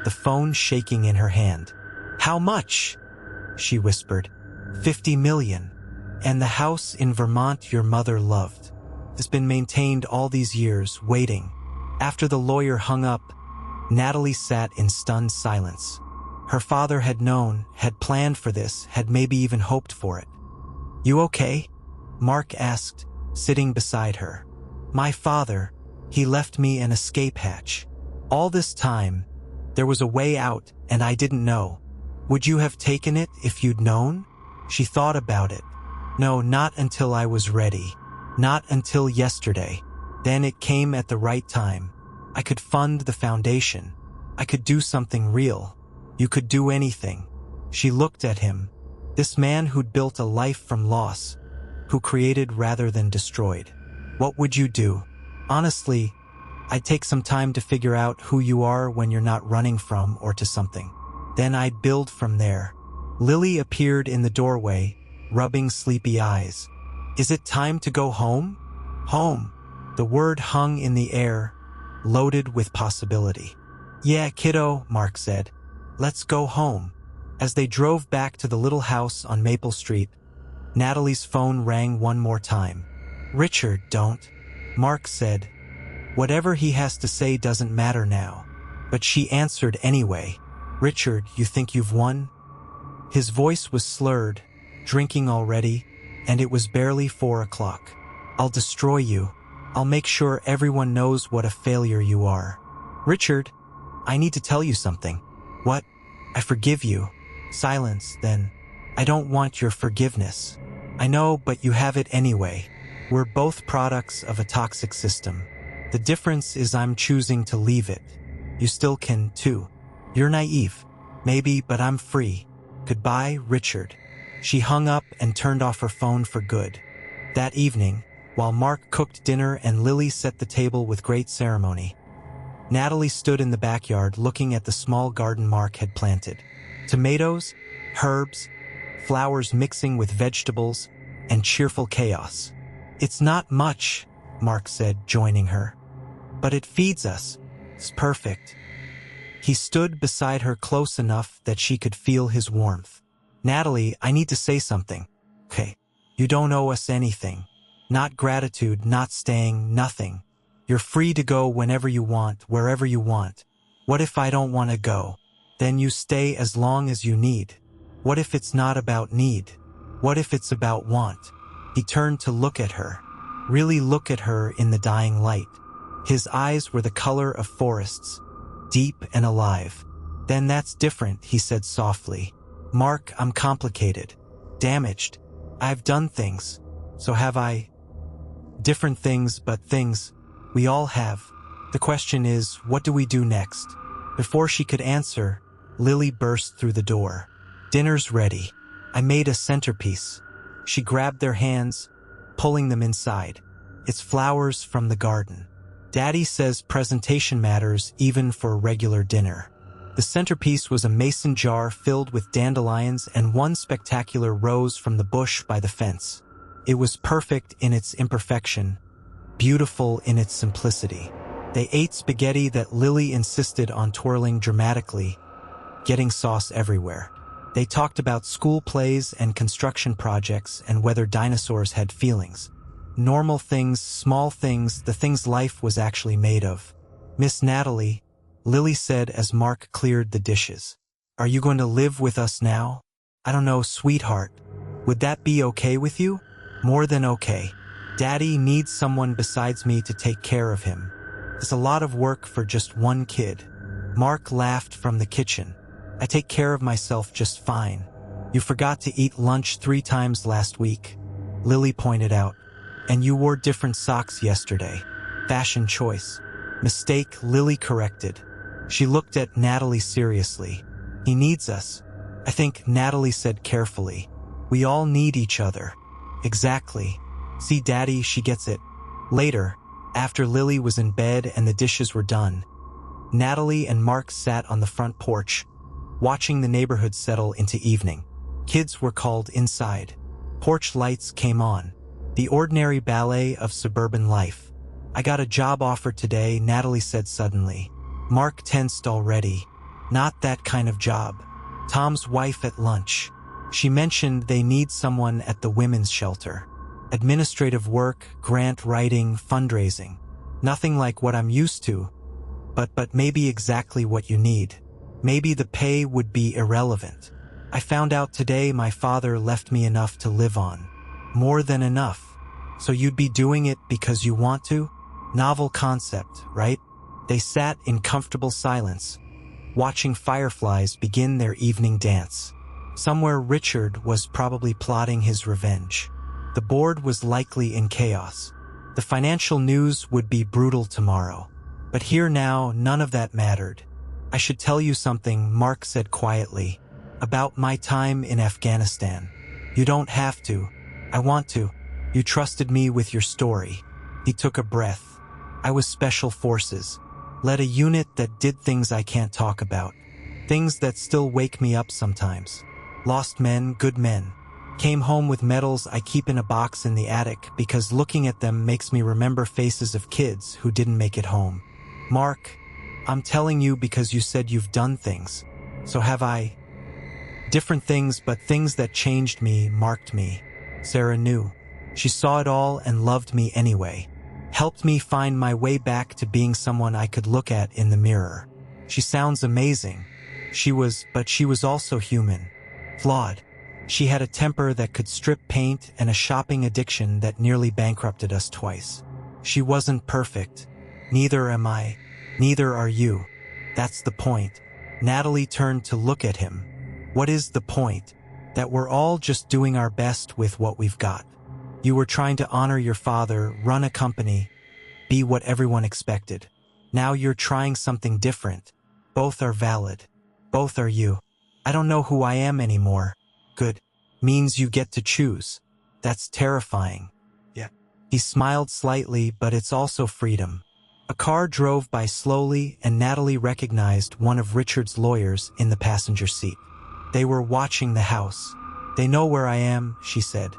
the phone shaking in her hand. "How much?" she whispered. 50 million. And the house in Vermont your mother loved. Has been maintained all these years, waiting. After the lawyer hung up, Natalie sat in stunned silence. Her father had known, had planned for this, had maybe even hoped for it. "You okay?" Mark asked, sitting beside her. "My father, he left me an escape hatch. All this time, there was a way out, and I didn't know. Would you have taken it if you'd known?" She thought about it. "No, not until I was ready. Not until yesterday. Then it came at the right time. I could fund the foundation. I could do something real. You could do anything." She looked at him. This man who'd built a life from loss, who created rather than destroyed. "What would you do?" "Honestly, I'd take some time to figure out who you are when you're not running from or to something. Then I'd build from there." Lily appeared in the doorway, rubbing sleepy eyes. "Is it time to go home?" "Home." The word hung in the air, loaded with possibility. "Yeah, kiddo," Mark said. "Let's go home." As they drove back to the little house on Maple Street, Natalie's phone rang one more time. "Richard, don't," Mark said. "Whatever he has to say doesn't matter now." But she answered anyway. "Richard, you think you've won?" His voice was slurred, drinking already, and it was barely 4 o'clock. "I'll destroy you. I'll make sure everyone knows what a failure you are." "Richard, I need to tell you something." "What?" "I forgive you." Silence, then. "I don't want your forgiveness." "I know, but you have it anyway. We're both products of a toxic system. The difference is I'm choosing to leave it. You still can, too. You're naive. Maybe, but I'm free. Goodbye, Richard." She hung up and turned off her phone for good. That evening, while Mark cooked dinner and Lily set the table with great ceremony, Natalie stood in the backyard looking at the small garden Mark had planted. Tomatoes, herbs, flowers mixing with vegetables, and cheerful chaos. "It's not much," Mark said, joining her. "But it feeds us. It's perfect." He stood beside her close enough that she could feel his warmth. "Natalie, I need to say something." "Okay. You don't owe us anything. Not gratitude, not staying, nothing. You're free to go whenever you want, wherever you want. What if I don't want to go? Then you stay as long as you need. What if it's not about need? What if it's about want?" He turned to look at her. Really look at her in the dying light. His eyes were the color of forests, deep and alive. "Then that's different," he said softly. "Mark, I'm complicated. Damaged. I've done things. So have I. Different things, but things. We all have. The question is, what do we do next?" Before she could answer, Lily burst through the door. "Dinner's ready. I made a centerpiece." She grabbed their hands, pulling them inside. "It's flowers from the garden. Daddy says presentation matters even for a regular dinner." The centerpiece was a mason jar filled with dandelions and one spectacular rose from the bush by the fence. It was perfect in its imperfection, beautiful in its simplicity. They ate spaghetti that Lily insisted on twirling dramatically, getting sauce everywhere. They talked about school plays and construction projects and whether dinosaurs had feelings. Normal things, small things, the things life was actually made of. "Miss Natalie," Lily said as Mark cleared the dishes. "Are you going to live with us now?" "I don't know, sweetheart. Would that be okay with you?" "More than okay. Daddy needs someone besides me to take care of him. It's a lot of work for just one kid." Mark laughed from the kitchen. "I take care of myself just fine. You forgot to eat lunch 3 times last week," Lily pointed out. "And you wore different socks yesterday." Fashion choice. Mistake, Lily corrected. She looked at Natalie seriously. He needs us. I think Natalie said carefully. We all need each other. Exactly. See, Daddy, she gets it. Later, after Lily was in bed and the dishes were done, Natalie and Mark sat on the front porch, watching the neighborhood settle into evening. Kids were called inside. Porch lights came on. The ordinary ballet of suburban life. I got a job offer today, Natalie said suddenly. Mark tensed already. Not that kind of job. Tom's wife at lunch. She mentioned they need someone at the women's shelter. Administrative work, grant writing, fundraising. Nothing like what I'm used to, but maybe exactly what you need. Maybe the pay would be irrelevant. I found out today my father left me enough to live on. More than enough. So you'd be doing it because you want to? Novel concept, right? They sat in comfortable silence, watching fireflies begin their evening dance. Somewhere Richard was probably plotting his revenge. The board was likely in chaos. The financial news would be brutal tomorrow. But here now, none of that mattered. I should tell you something, Mark said quietly, about my time in Afghanistan. You don't have to. I want to. You trusted me with your story. He took a breath. I was special forces. Led a unit that did things I can't talk about. Things that still wake me up sometimes. Lost men, good men. Came home with medals I keep in a box in the attic because looking at them makes me remember faces of kids who didn't make it home. Mark, I'm telling you because you said you've done things. So have I. Different things, but things that changed me, marked me. Sarah knew. She saw it all and loved me anyway. Helped me find my way back to being someone I could look at in the mirror. She sounds amazing. But she was also human. Flawed. She had a temper that could strip paint and a shopping addiction that nearly bankrupted us twice. She wasn't perfect. Neither am I. Neither are you. That's the point. Natalie turned to look at him. What is the point? That we're all just doing our best with what we've got. You were trying to honor your father, run a company, be what everyone expected. Now you're trying something different. Both are valid. Both are you. I don't know who I am anymore. Good. Means you get to choose. That's terrifying. Yeah. He smiled slightly, but it's also freedom. A car drove by slowly, and Natalie recognized one of Richard's lawyers in the passenger seat. They were watching the house. They know where I am, she said.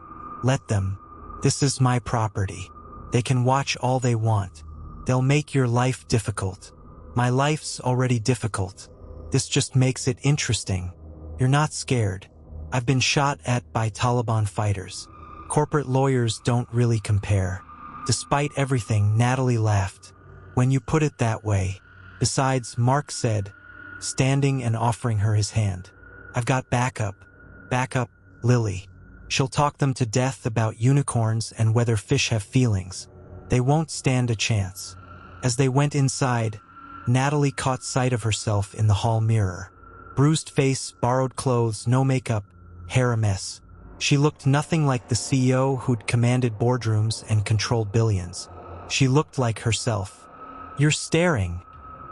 Let them. This is my property. They can watch all they want. They'll make your life difficult. My life's already difficult. This just makes it interesting. You're not scared. I've been shot at by Taliban fighters. Corporate lawyers don't really compare. Despite everything, Natalie laughed. When you put it that way. Besides, Mark said, standing and offering her his hand. I've got backup. Backup, Lily. She'll talk them to death about unicorns and whether fish have feelings. They won't stand a chance. As they went inside, Natalie caught sight of herself in the hall mirror. Bruised face, borrowed clothes, no makeup, hair a mess. She looked nothing like the CEO who'd commanded boardrooms and controlled billions. She looked like herself. You're staring,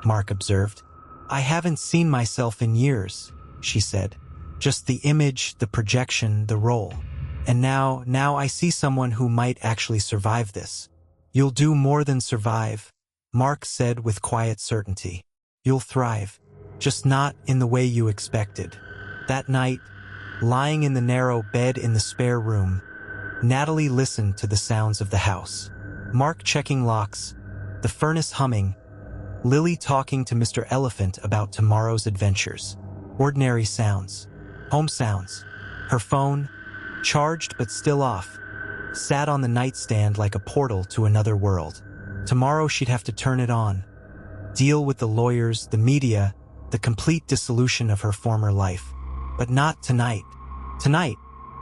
Mark observed. I haven't seen myself in years, she said. Just the image, the projection, the role. And now I see someone who might actually survive this. You'll do more than survive, Mark said with quiet certainty. You'll thrive. Just not in the way you expected. That night, lying in the narrow bed in the spare room, Natalie listened to the sounds of the house. Mark checking locks, the furnace humming, Lily talking to Mr. Elephant about tomorrow's adventures. Ordinary sounds. Home sounds. Her phone, charged but still off, sat on the nightstand like a portal to another world. Tomorrow she'd have to turn it on. Deal with the lawyers, the media, the complete dissolution of her former life. But not tonight. Tonight,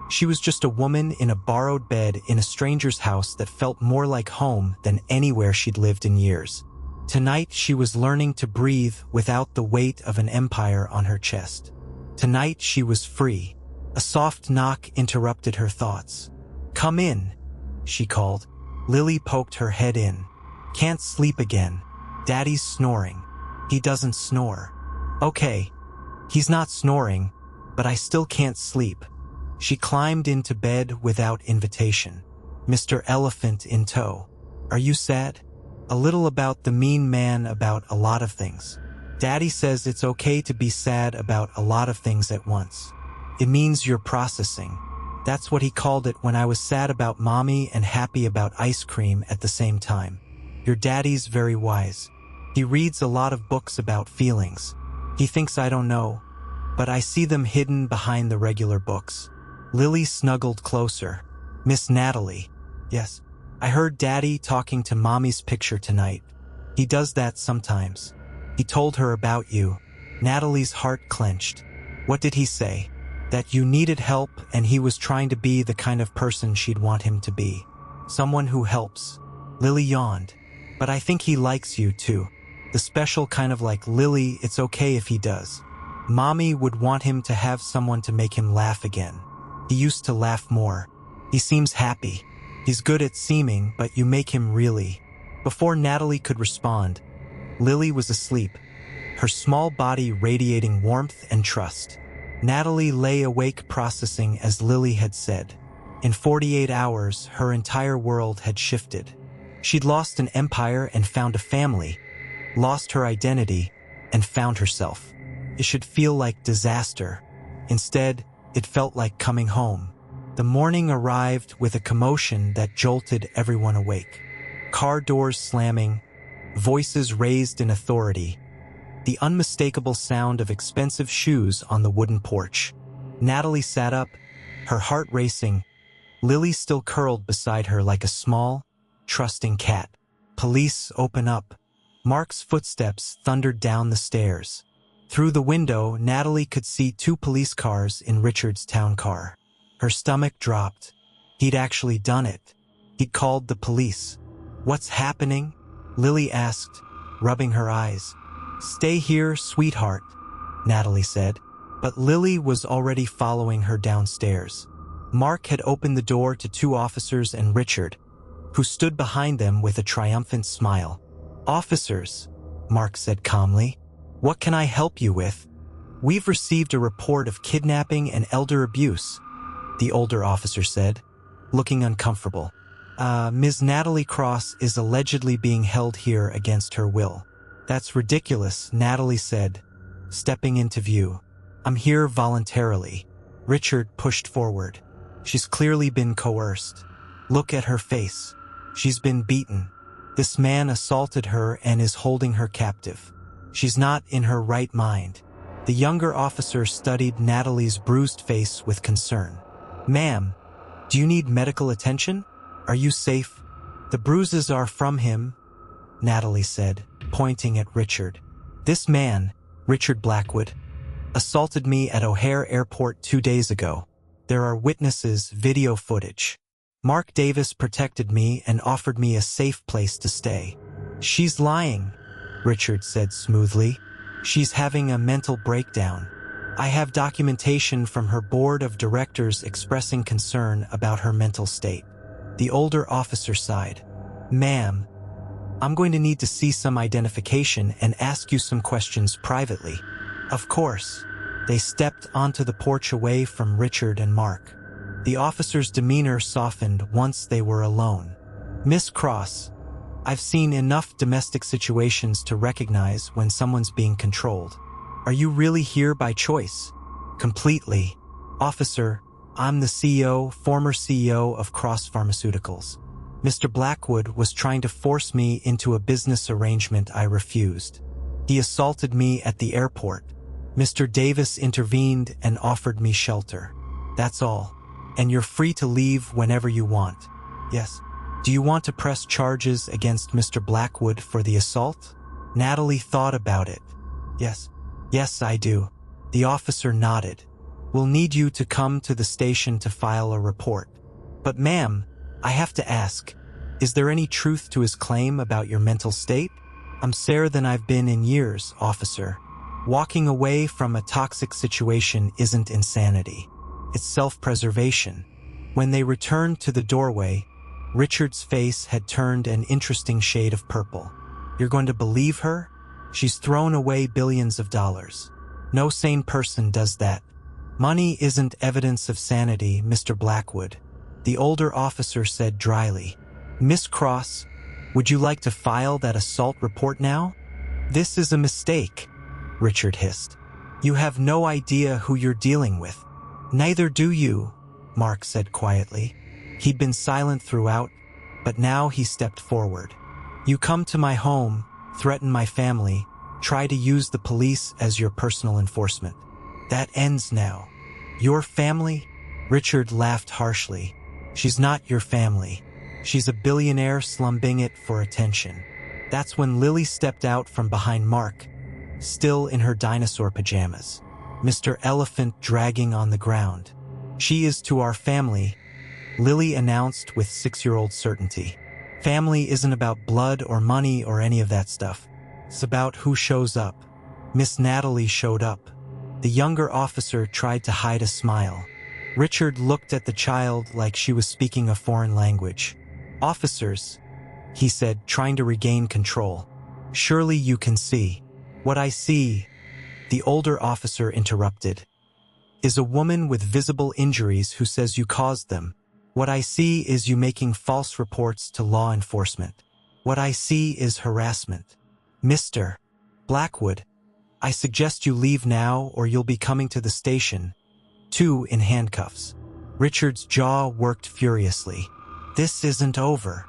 she was just a woman in a borrowed bed in a stranger's house that felt more like home than anywhere she'd lived in years. Tonight, she was learning to breathe without the weight of an empire on her chest. Tonight, she was free. A soft knock interrupted her thoughts. Come in, she called. Lily poked her head in. Can't sleep again. Daddy's snoring. He doesn't snore. Okay, he's not snoring, but I still can't sleep. She climbed into bed without invitation. Mr. Elephant in tow. Are you sad? A little about the mean man about a lot of things. Daddy says it's okay to be sad about a lot of things at once. It means you're processing. That's what he called it when I was sad about mommy and happy about ice cream at the same time. Your daddy's very wise. He reads a lot of books about feelings. He thinks I don't know, but I see them hidden behind the regular books. Lily snuggled closer. Miss Natalie. Yes, I heard Daddy talking to Mommy's picture tonight. He does that sometimes. He told her about you. Natalie's heart clenched. What did he say? That you needed help and he was trying to be the kind of person she'd want him to be. Someone who helps. Lily yawned. But I think he likes you too. The special kind of like Lily, it's okay if he does. Mommy would want him to have someone to make him laugh again. He used to laugh more. He seems happy. He's good at seeming, but you make him really. Before Natalie could respond, Lily was asleep, her small body radiating warmth and trust. Natalie lay awake processing as Lily had said. In 48 hours, her entire world had shifted. She'd lost an empire and found a family, lost her identity and found herself. It should feel like disaster. Instead, it felt like coming home. The morning arrived with a commotion that jolted everyone awake. Car doors slamming, voices raised in authority, the unmistakable sound of expensive shoes on the wooden porch. Natalie sat up, her heart racing, Lily still curled beside her like a small, trusting cat. Police, open up. Mark's footsteps thundered down the stairs. Through the window, Natalie could see 2 police cars in Richard's town car. Her stomach dropped. He'd actually done it. He'd called the police. What's happening? Lily asked, rubbing her eyes. Stay here, sweetheart, Natalie said. But Lily was already following her downstairs. Mark had opened the door to 2 officers and Richard, who stood behind them with a triumphant smile. Officers, Mark said calmly, what can I help you with? We've received a report of kidnapping and elder abuse, the older officer said, looking uncomfortable. Ms. Natalie Cross is allegedly being held here against her will. That's ridiculous, Natalie said, stepping into view. I'm here voluntarily. Richard pushed forward. She's clearly been coerced. Look at her face. She's been beaten. This man assaulted her and is holding her captive. She's not in her right mind. The younger officer studied Natalie's bruised face with concern. Ma'am, do you need medical attention? Are you safe? The bruises are from him, Natalie said, pointing at Richard. This man, Richard Blackwood, assaulted me at O'Hare Airport 2 days ago. There are witnesses, video footage. Mark Davis protected me and offered me a safe place to stay. She's lying, Richard said smoothly. She's having a mental breakdown. I have documentation from her board of directors expressing concern about her mental state. The older officer sighed. Ma'am, I'm going to need to see some identification and ask you some questions privately. Of course. They stepped onto the porch away from Richard and Mark. The officer's demeanor softened once they were alone. Miss Cross, I've seen enough domestic situations to recognize when someone's being controlled. Are you really here by choice? Completely. Officer, I'm the former CEO of Cross Pharmaceuticals. Mr. Blackwood was trying to force me into a business arrangement I refused. He assaulted me at the airport. Mr. Davis intervened and offered me shelter. That's all. And you're free to leave whenever you want. Yes. Do you want to press charges against Mr. Blackwood for the assault? Natalie thought about it. Yes. Yes, I do. The officer nodded. We'll need you to come to the station to file a report. But ma'am, I have to ask, is there any truth to his claim about your mental state? I'm sadder than I've been in years, officer. Walking away from a toxic situation isn't insanity. It's self-preservation. When they returned to the doorway, Richard's face had turned an interesting shade of purple. You're going to believe her? She's thrown away billions of dollars. No sane person does that. Money isn't evidence of sanity, Mr. Blackwood, the older officer said dryly. Miss Cross, would you like to file that assault report now? This is a mistake, Richard hissed. You have no idea who you're dealing with. Neither do you, Mark said quietly. He'd been silent throughout, but now he stepped forward. You come to my home, threaten my family, try to use the police as your personal enforcement. That ends now. Your family? Richard laughed harshly. She's not your family. She's a billionaire slumming it for attention. That's when Lily stepped out from behind Mark, still in her dinosaur pajamas. Mr. Elephant dragging on the ground. She is to our family, Lily announced with 6-year-old certainty. Family isn't about blood or money or any of that stuff. It's about who shows up. Miss Natalie showed up. The younger officer tried to hide a smile. Richard looked at the child like she was speaking a foreign language. Officers, he said, trying to regain control. Surely you can see. What I see, the older officer interrupted, is a woman with visible injuries who says you caused them. What I see is you making false reports to law enforcement. What I see is harassment. Mr. Blackwood, I suggest you leave now or you'll be coming to the station, too, in handcuffs. Richard's jaw worked furiously. This isn't over.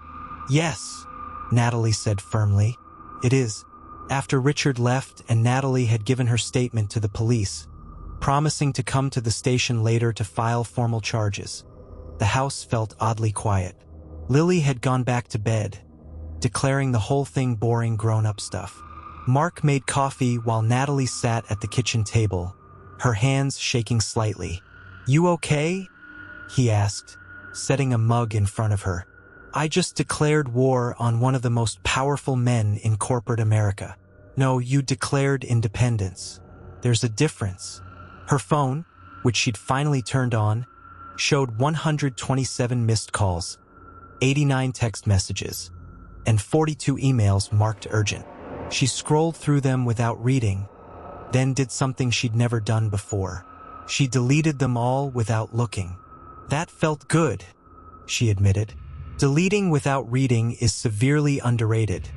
Yes, Natalie said firmly. It is. After Richard left and Natalie had given her statement to the police, promising to come to the station later to file formal charges, the house felt oddly quiet. Lily had gone back to bed, declaring the whole thing boring grown-up stuff. Mark made coffee while Natalie sat at the kitchen table, her hands shaking slightly. You okay? He asked, setting a mug in front of her. I just declared war on one of the most powerful men in corporate America. No, you declared independence. There's a difference. Her phone, which she'd finally turned on, showed 127 missed calls, 89 text messages, and 42 emails marked urgent. She scrolled through them without reading, then did something she'd never done before. She deleted them all without looking. That felt good, she admitted. Deleting without reading is severely underrated,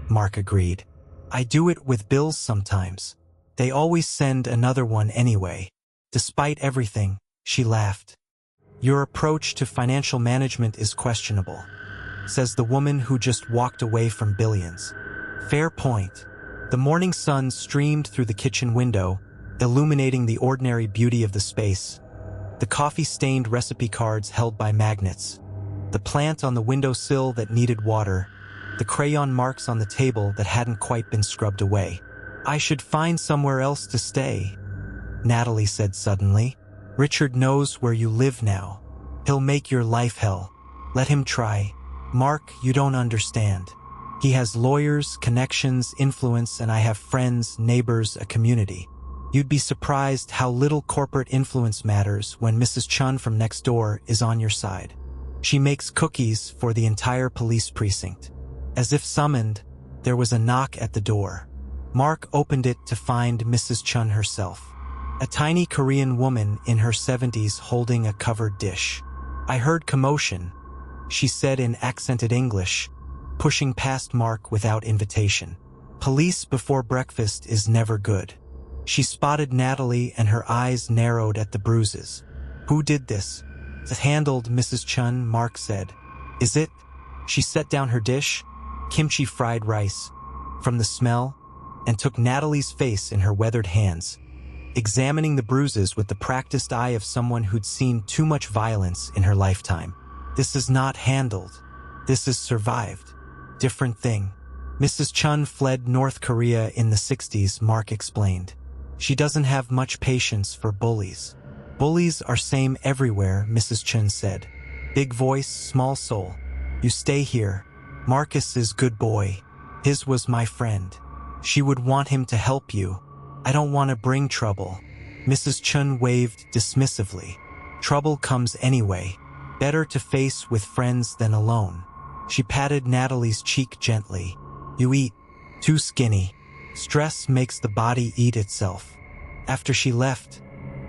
Mark agreed. I do it with bills sometimes. They always send another one anyway. Despite everything, she laughed. Your approach to financial management is questionable, says the woman who just walked away from billions. Fair point. The morning sun streamed through the kitchen window, illuminating the ordinary beauty of the space. The coffee-stained recipe cards held by magnets, the plant on the windowsill that needed water, the crayon marks on the table that hadn't quite been scrubbed away. I should find somewhere else to stay, Natalie said suddenly. Richard knows where you live now. He'll make your life hell. Let him try. Mark, you don't understand. He has lawyers, connections, influence, and I have friends, neighbors, a community. You'd be surprised how little corporate influence matters when Mrs. Chun from next door is on your side. She makes cookies for the entire police precinct. As if summoned, there was a knock at the door. Mark opened it to find Mrs. Chun herself, a tiny Korean woman in her 70s holding a covered dish. I heard commotion, she said in accented English, pushing past Mark without invitation. Police before breakfast is never good. She spotted Natalie and her eyes narrowed at the bruises. Who did this? It's handled, Mrs. Chun, Mark said. Is it? She set down her dish, kimchi fried rice, from the smell, and took Natalie's face in her weathered hands, examining the bruises with the practiced eye of someone who'd seen too much violence in her lifetime. This is not handled. This is survived. Different thing. Mrs. Chun fled North Korea in the 60s, Mark explained. She doesn't have much patience for bullies. Bullies are same everywhere, Mrs. Chun said. Big voice, small soul. You stay here. Marcus is good boy. His was my friend. She would want him to help you. I don't want to bring trouble. Mrs. Chun waved dismissively. Trouble comes anyway. Better to face with friends than alone. She patted Natalie's cheek gently. You eat too skinny. Stress makes the body eat itself. After she left,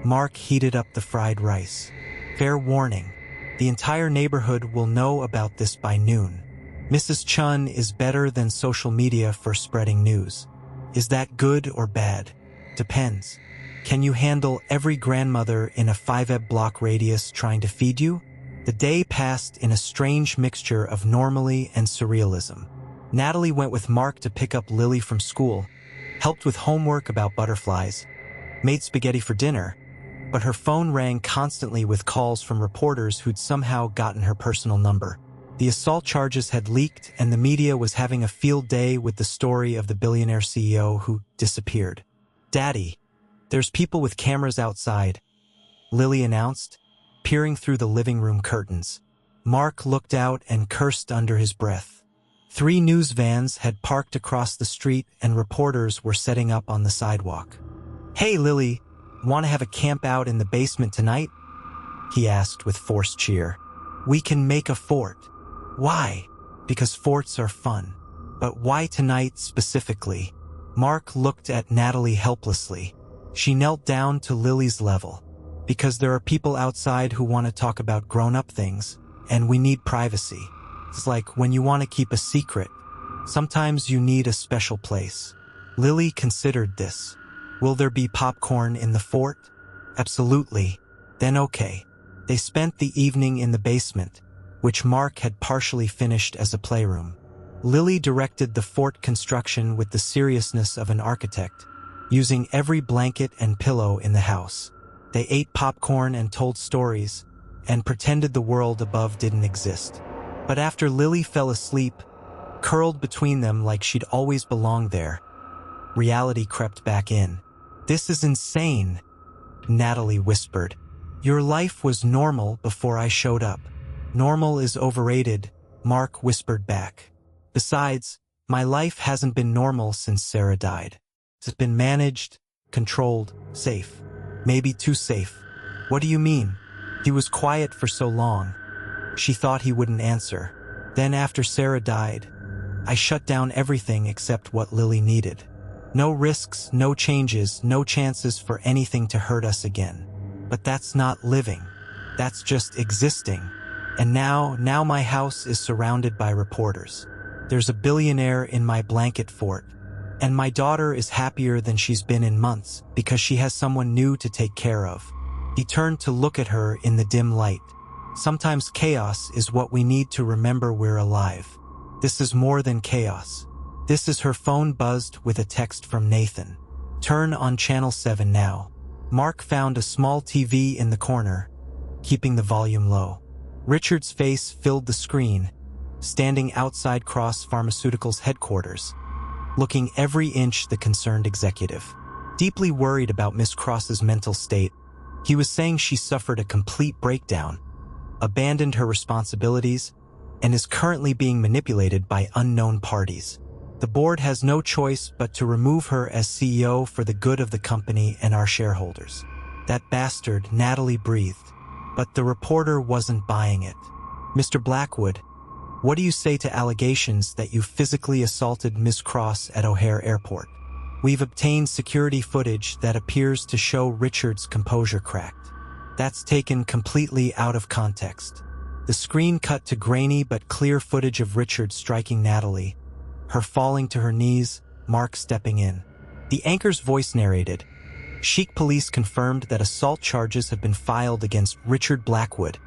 Mark heated up the fried rice. Fair warning, the entire neighborhood will know about this by noon. Mrs. Chun is better than social media for spreading news. Is that good or bad? Depends. Can you handle every grandmother in a 5 block radius trying to feed you? The day passed in a strange mixture of normally and surrealism. Natalie went with Mark to pick up Lily from school, helped with homework about butterflies, made spaghetti for dinner, but her phone rang constantly with calls from reporters who'd somehow gotten her personal number. The assault charges had leaked, and the media was having a field day with the story of the billionaire CEO who disappeared. Daddy, there's people with cameras outside, Lily announced, peering through the living room curtains. Mark looked out and cursed under his breath. 3 news vans had parked across the street and reporters were setting up on the sidewalk. Hey, Lily, want to have a camp out in the basement tonight? He asked with forced cheer. We can make a fort. Why? Because forts are fun. But why tonight specifically? Mark looked at Natalie helplessly. She knelt down to Lily's level. Because there are people outside who want to talk about grown-up things, and we need privacy. It's like when you want to keep a secret. Sometimes you need a special place. Lily considered this. Will there be popcorn in the fort? Absolutely. Then okay. They spent the evening in the basement, which Mark had partially finished as a playroom. Lily directed the fort construction with the seriousness of an architect, using every blanket and pillow in the house. They ate popcorn and told stories, and pretended the world above didn't exist. But after Lily fell asleep, curled between them like she'd always belonged there, reality crept back in. This is insane, Natalie whispered. Your life was normal before I showed up. Normal is overrated, Mark whispered back. Besides, my life hasn't been normal since Sarah died. It's been managed, controlled, safe. Maybe too safe. What do you mean? He was quiet for so long. She thought he wouldn't answer. Then after Sarah died, I shut down everything except what Lily needed. No risks, no changes, no chances for anything to hurt us again. But that's not living. That's just existing. And now my house is surrounded by reporters. There's a billionaire in my blanket fort. And my daughter is happier than she's been in months because she has someone new to take care of. He turned to look at her in the dim light. Sometimes chaos is what we need to remember we're alive. This is more than chaos. This is her phone buzzed with a text from Nathan. Turn on channel 7 now. Mark found a small TV in the corner, keeping the volume low. Richard's face filled the screen, standing outside Cross Pharmaceuticals headquarters, looking every inch the concerned executive. Deeply worried about Miss Cross's mental state, he was saying she suffered a complete breakdown, abandoned her responsibilities, and is currently being manipulated by unknown parties. The board has no choice but to remove her as CEO for the good of the company and our shareholders. That bastard, Natalie breathed, but the reporter wasn't buying it. Mr. Blackwood, what do you say to allegations that you physically assaulted Miss Cross at O'Hare Airport? We've obtained security footage that appears to show Richard's composure cracked. That's taken completely out of context. The screen cut to grainy but clear footage of Richard striking Natalie, her falling to her knees, Mark stepping in. The anchor's voice narrated, Chic police confirmed that assault charges have been filed against Richard Blackwood,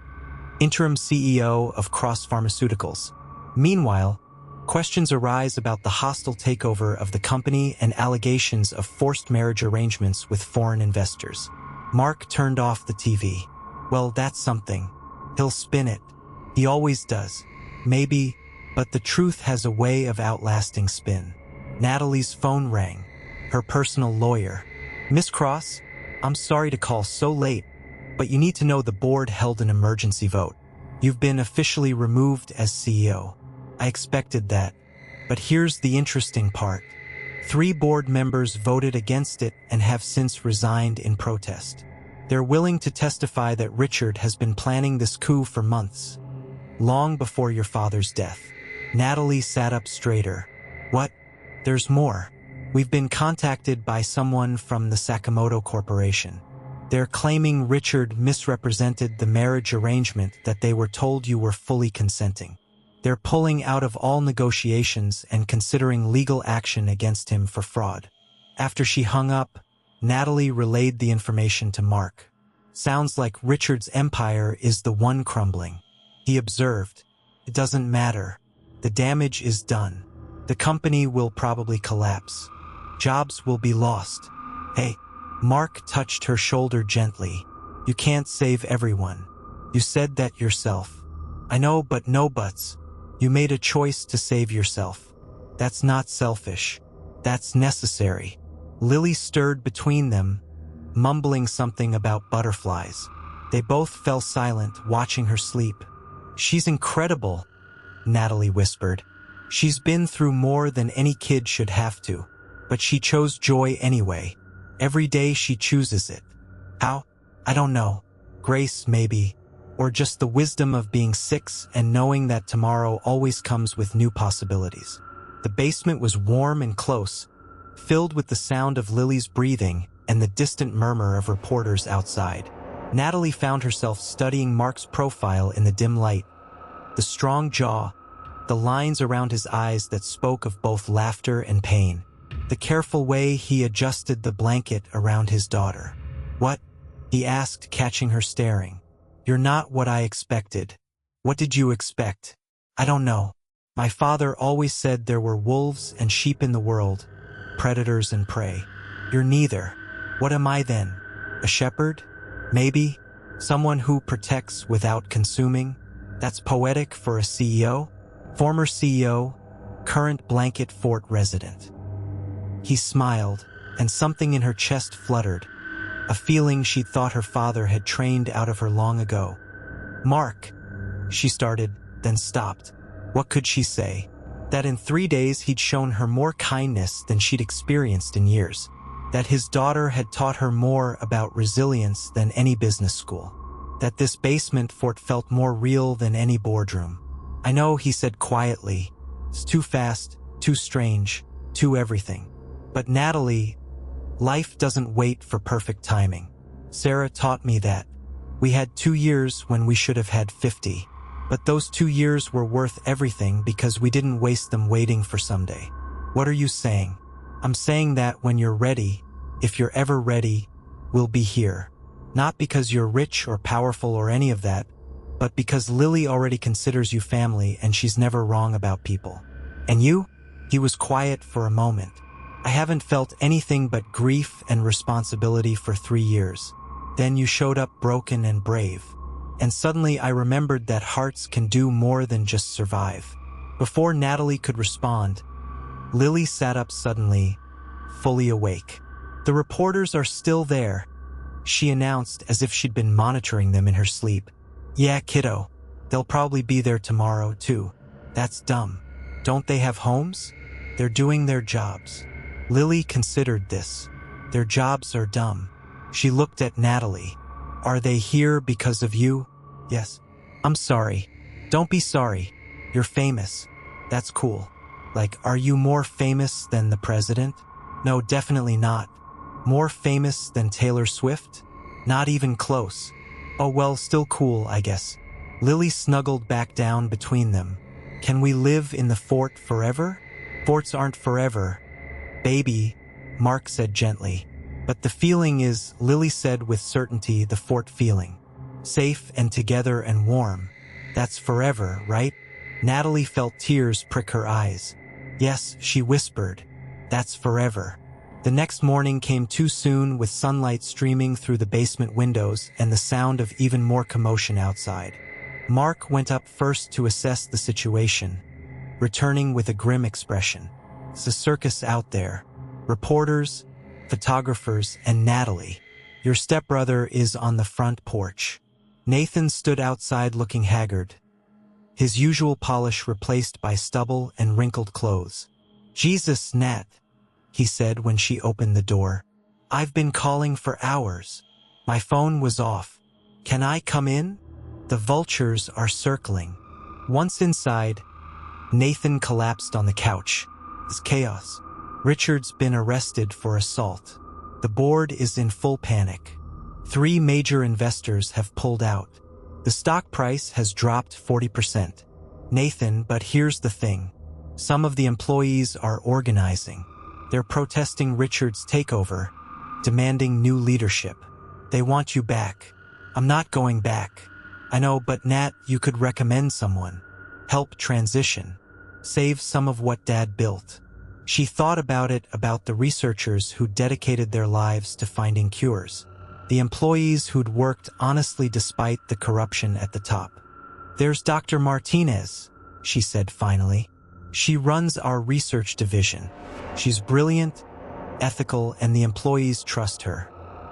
interim CEO of Cross Pharmaceuticals. Meanwhile, questions arise about the hostile takeover of the company and allegations of forced marriage arrangements with foreign investors. Mark turned off the TV. Well, that's something. He'll spin it. He always does. Maybe, but the truth has a way of outlasting spin. Natalie's phone rang. Her personal lawyer. Miss Cross, I'm sorry to call so late, but you need to know the board held an emergency vote. You've been officially removed as CEO. I expected that. But here's the interesting part. 3 board members voted against it and have since resigned in protest. They're willing to testify that Richard has been planning this coup for months, long before your father's death. Natalie sat up straighter. What? There's more. We've been contacted by someone from the Sakamoto Corporation. They're claiming Richard misrepresented the marriage arrangement, that they were told you were fully consenting. They're pulling out of all negotiations and considering legal action against him for fraud. After she hung up, Natalie relayed the information to Mark. Sounds like Richard's empire is the one crumbling. He observed. It doesn't matter. The damage is done. The company will probably collapse. Jobs will be lost. Hey, Mark touched her shoulder gently. You can't save everyone. You said that yourself. I know, but no buts. You made a choice to save yourself. That's not selfish. That's necessary. Lily stirred between them, mumbling something about butterflies. They both fell silent, watching her sleep. She's incredible, Natalie whispered. She's been through more than any kid should have to, but she chose joy anyway. Every day she chooses it. How? I don't know. Grace, maybe. Or just the wisdom of being 6 and knowing that tomorrow always comes with new possibilities. The basement was warm and close, filled with the sound of Lily's breathing and the distant murmur of reporters outside. Natalie found herself studying Mark's profile in the dim light. The strong jaw, the lines around his eyes that spoke of both laughter and pain, the careful way he adjusted the blanket around his daughter. What? He asked, catching her staring. You're not what I expected. What did you expect? I don't know. My father always said there were wolves and sheep in the world, predators and prey. You're neither. What am I then? A shepherd? Maybe? Someone who protects without consuming? That's poetic for a CEO? Former CEO, current Blanket Fort resident. He smiled, and something in her chest fluttered, a feeling she'd thought her father had trained out of her long ago. Mark, she started, then stopped. What could she say? That in 3 days he'd shown her more kindness than she'd experienced in years. That his daughter had taught her more about resilience than any business school. That this basement fort felt more real than any boardroom. I know, he said quietly. It's too fast, too strange, too everything. But Natalie, life doesn't wait for perfect timing. Sarah taught me that. We had 2 years when we should have had 50. But those 2 years were worth everything because we didn't waste them waiting for someday. What are you saying? I'm saying that when you're ready, if you're ever ready, we'll be here. Not because you're rich or powerful or any of that, but because Lily already considers you family and she's never wrong about people. And you? He was quiet for a moment. I haven't felt anything but grief and responsibility for 3 years. Then you showed up broken and brave. And suddenly I remembered that hearts can do more than just survive. Before Natalie could respond, Lily sat up suddenly, fully awake. The reporters are still there, she announced as if she'd been monitoring them in her sleep. Yeah, kiddo. They'll probably be there tomorrow, too. That's dumb. Don't they have homes? They're doing their jobs. Lily considered this. Their jobs are dumb. She looked at Natalie. Are they here because of you? Yes. I'm sorry. Don't be sorry. You're famous. That's cool. Like, are you more famous than the president? No, definitely not. More famous than Taylor Swift? Not even close. Oh well, still cool, I guess. Lily snuggled back down between them. Can we live in the fort forever? Forts aren't forever. Baby, Mark said gently. But the feeling is, Lily said with certainty, the fort feeling. Safe and together and warm. That's forever, right? Natalie felt tears prick her eyes. Yes, she whispered. That's forever. The next morning came too soon, with sunlight streaming through the basement windows and the sound of even more commotion outside. Mark went up first to assess the situation, returning with a grim expression. It's a circus out there. Reporters, photographers, and Natalie. Your stepbrother is on the front porch. Nathan stood outside looking haggard, his usual polish replaced by stubble and wrinkled clothes. Jesus, Nat, he said when she opened the door. I've been calling for hours. My phone was off. Can I come in? The vultures are circling. Once inside, Nathan collapsed on the couch. It's chaos. Richard's been arrested for assault. The board is in full panic. 3 major investors have pulled out. The stock price has dropped 40%. Nathan, but here's the thing. Some of the employees are organizing. They're protesting Richard's takeover, demanding new leadership. They want you back. I'm not going back. I know, but Nat, you could recommend someone. Help transition. Save some of what Dad built. She thought about the researchers who dedicated their lives to finding cures. The employees who'd worked honestly despite the corruption at the top. There's Dr. Martinez, she said finally. She runs our research division. She's brilliant, ethical, and the employees trust her.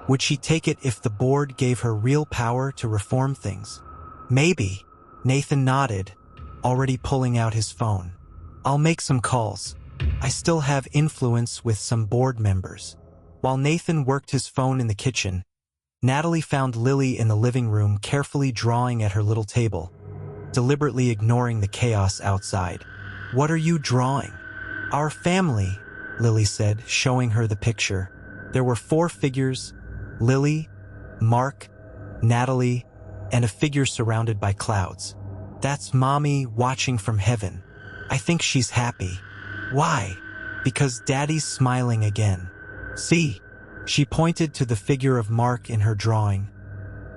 Would she take it if the board gave her real power to reform things? Maybe. Nathan nodded, already pulling out his phone. I'll make some calls. I still have influence with some board members. While Nathan worked his phone in the kitchen, Natalie found Lily in the living room carefully drawing at her little table, deliberately ignoring the chaos outside. What are you drawing? Our family, Lily said, showing her the picture. There were 4 figures: Lily, Mark, Natalie, and a figure surrounded by clouds. That's Mommy watching from heaven. I think she's happy. Why? Because Daddy's smiling again. See? She pointed to the figure of Mark in her drawing,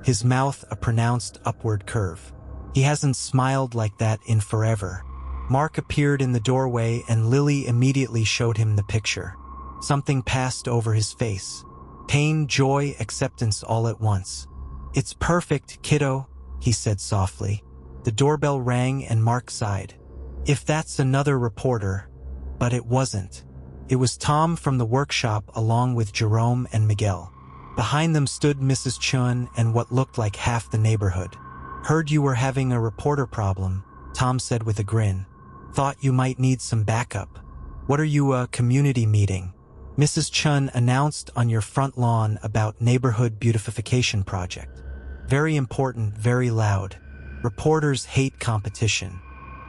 his mouth a pronounced upward curve. He hasn't smiled like that in forever. Mark appeared in the doorway and Lily immediately showed him the picture. Something passed over his face. Pain, joy, acceptance all at once. It's perfect, kiddo, he said softly. The doorbell rang and Mark sighed. If that's another reporter, but it wasn't. It was Tom from the workshop along with Jerome and Miguel. Behind them stood Mrs. Chun and what looked like half the neighborhood. Heard you were having a reporter problem, Tom said with a grin. Thought you might need some backup. What are you, a community meeting? Mrs. Chun announced on your front lawn about neighborhood beautification project. Very important, very loud. Reporters hate competition.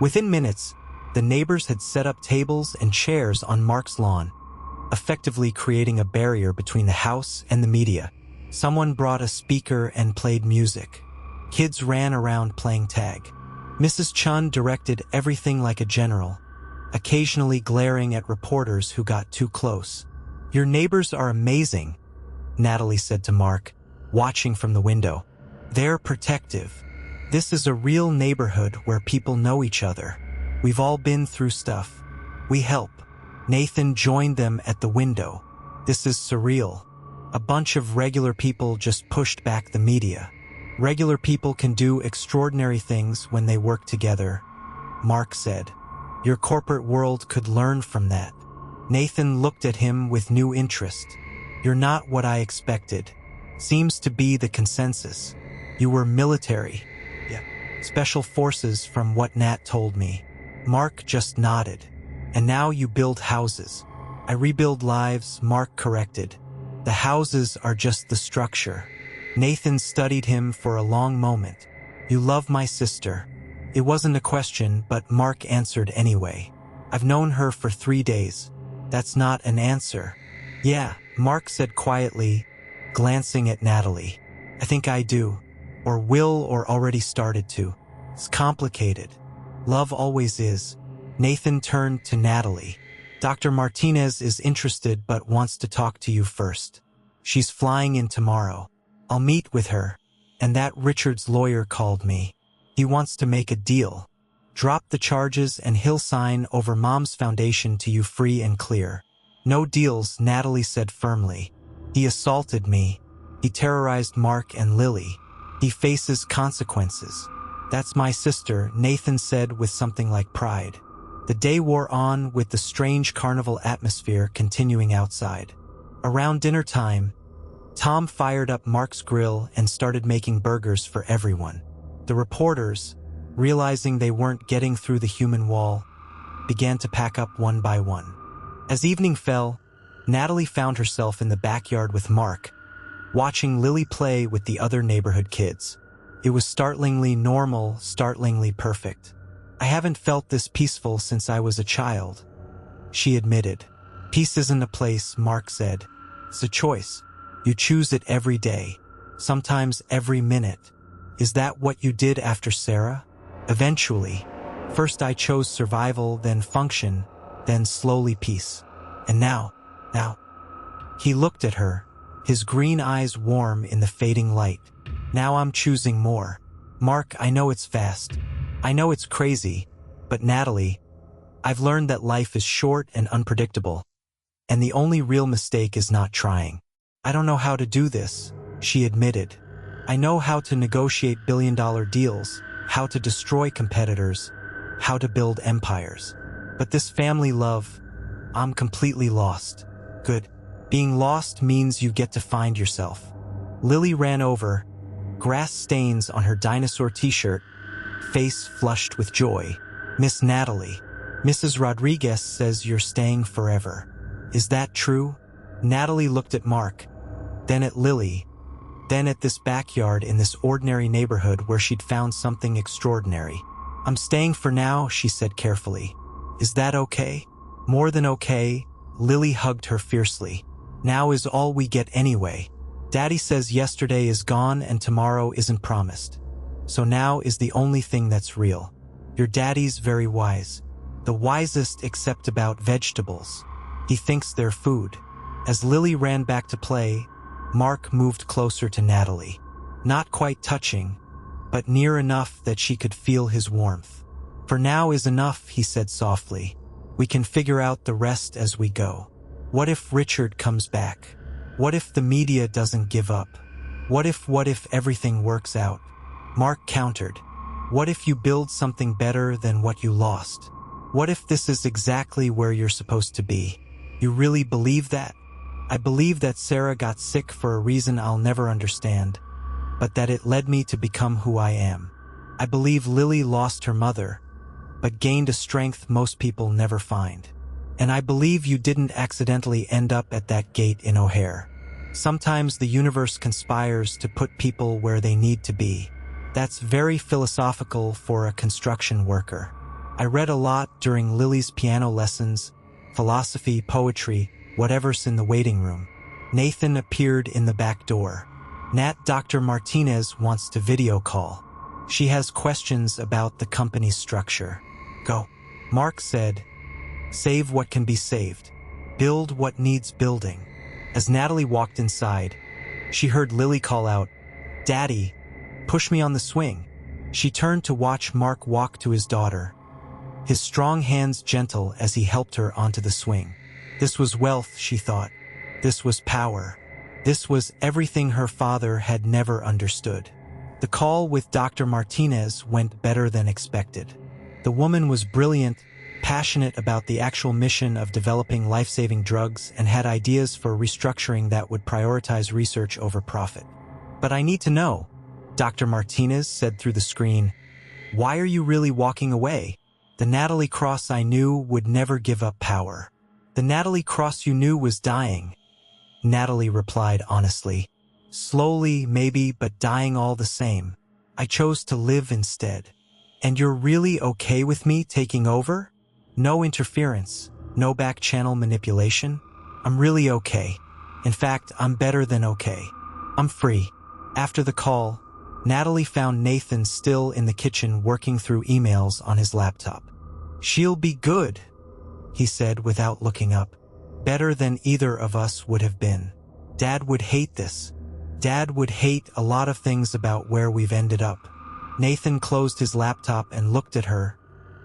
Within minutes, the neighbors had set up tables and chairs on Mark's lawn, effectively creating a barrier between the house and the media. Someone brought a speaker and played music. Kids ran around playing tag. Mrs. Chun directed everything like a general, occasionally glaring at reporters who got too close. Your neighbors are amazing, Natalie said to Mark, watching from the window. They're protective. This is a real neighborhood where people know each other. We've all been through stuff. We help. Nathan joined them at the window. This is surreal. A bunch of regular people just pushed back the media. Regular people can do extraordinary things when they work together, Mark said. Your corporate world could learn from that. Nathan looked at him with new interest. You're not what I expected. Seems to be the consensus. You were military. Yeah. Special forces from what Nat told me. Mark just nodded. And now you build houses. I rebuild lives, Mark corrected. The houses are just the structure. Nathan studied him for a long moment. You love my sister. It wasn't a question, but Mark answered anyway. I've known her for 3 days. That's not an answer. Yeah, Mark said quietly, glancing at Natalie. I think I do. Or will or already started to. It's complicated. Love always is. Nathan turned to Natalie. Dr. Martinez is interested but wants to talk to you first. She's flying in tomorrow. I'll meet with her. And that Richard's lawyer called me. He wants to make a deal. Drop the charges and he'll sign over Mom's foundation to you free and clear. No deals, Natalie said firmly. He assaulted me. He terrorized Mark and Lily. He faces consequences. That's my sister, Nathan said with something like pride. The day wore on with the strange carnival atmosphere continuing outside. Around dinner time, Tom fired up Mark's grill and started making burgers for everyone. The reporters, realizing they weren't getting through the human wall, began to pack up one by one. As evening fell, Natalie found herself in the backyard with Mark, watching Lily play with the other neighborhood kids. It was startlingly normal, startlingly perfect. I haven't felt this peaceful since I was a child, she admitted. Peace isn't a place, Mark said. It's a choice. You choose it every day, sometimes every minute. Is that what you did after Sarah? Eventually. First I chose survival, then function, then slowly peace. And now. He looked at her, his green eyes warm in the fading light. Now I'm choosing more. Mark, I know it's fast. I know it's crazy. But Natalie, I've learned that life is short and unpredictable. And the only real mistake is not trying. I don't know how to do this, she admitted. I know how to negotiate billion-dollar deals, how to destroy competitors, how to build empires. But this family love, I'm completely lost. Good. Being lost means you get to find yourself. Lily ran over, grass stains on her dinosaur t-shirt, face flushed with joy. Miss Natalie, Mrs. Rodriguez says you're staying forever. Is that true? Natalie looked at Mark, then at Lily, then at this backyard in this ordinary neighborhood where she'd found something extraordinary. I'm staying for now, she said carefully. Is that okay? More than okay, Lily hugged her fiercely. Now is all we get anyway. Daddy says yesterday is gone and tomorrow isn't promised. So now is the only thing that's real. Your daddy's very wise. The wisest except about vegetables. He thinks they're food. As Lily ran back to play, Mark moved closer to Natalie. Not quite touching, but near enough that she could feel his warmth. For now is enough, he said softly. We can figure out the rest as we go. What if Richard comes back? What if the media doesn't give up? What if everything works out? Mark countered. What if you build something better than what you lost? What if this is exactly where you're supposed to be? You really believe that? I believe that Sarah got sick for a reason I'll never understand, but that it led me to become who I am. I believe Lily lost her mother, but gained a strength most people never find. And I believe you didn't accidentally end up at that gate in O'Hare. Sometimes the universe conspires to put people where they need to be. That's very philosophical for a construction worker. I read a lot during Lily's piano lessons, philosophy, poetry, whatever's in the waiting room. Nathan appeared in the back door. Nat, Dr. Martinez wants to video call. She has questions about the company's structure. Go. Mark said, save what can be saved. Build what needs building. As Natalie walked inside, she heard Lily call out, Daddy, push me on the swing. She turned to watch Mark walk to his daughter, his strong hands gentle as he helped her onto the swing. This was wealth, she thought. This was power. This was everything her father had never understood. The call with Dr. Martinez went better than expected. The woman was brilliant, passionate about the actual mission of developing life-saving drugs, and had ideas for restructuring that would prioritize research over profit. But I need to know, Dr. Martinez said through the screen, why are you really walking away? The Natalie Cross I knew would never give up power. The Natalie Cross you knew was dying. Natalie replied honestly. Slowly, maybe, but dying all the same. I chose to live instead. And you're really okay with me taking over? No interference, no back-channel manipulation? I'm really okay. In fact, I'm better than okay. I'm free. After the call, Natalie found Nathan still in the kitchen working through emails on his laptop. She'll be good, he said without looking up. Better than either of us would have been. Dad would hate this. Dad would hate a lot of things about where we've ended up. Nathan closed his laptop and looked at her,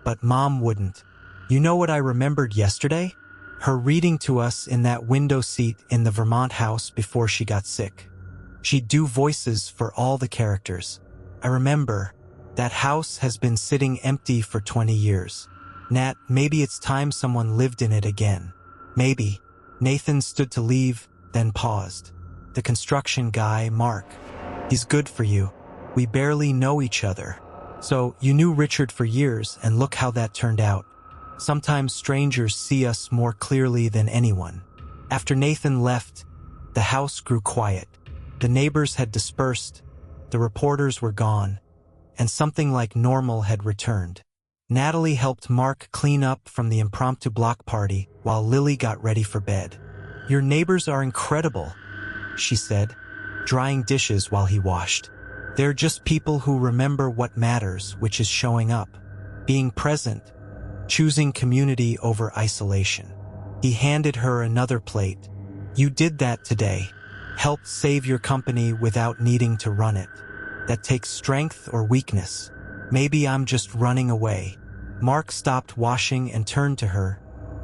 but Mom wouldn't. You know what I remembered yesterday? Her reading to us in that window seat in the Vermont house before she got sick. She'd do voices for all the characters. I remember, that house has been sitting empty for 20 years. Nat, maybe it's time someone lived in it again. Maybe. Nathan stood to leave, then paused. The construction guy, Mark. He's good for you. We barely know each other. So, you knew Richard for years, and look how that turned out. Sometimes strangers see us more clearly than anyone. After Nathan left, the house grew quiet. The neighbors had dispersed, the reporters were gone, and something like normal had returned. Natalie helped Mark clean up from the impromptu block party while Lily got ready for bed. "Your neighbors are incredible," she said, drying dishes while he washed. "They're just people who remember what matters, which is showing up, being present, choosing community over isolation." He handed her another plate. "You did that today. Helped save your company without needing to run it. That takes strength or weakness. Maybe I'm just running away." Mark stopped washing and turned to her,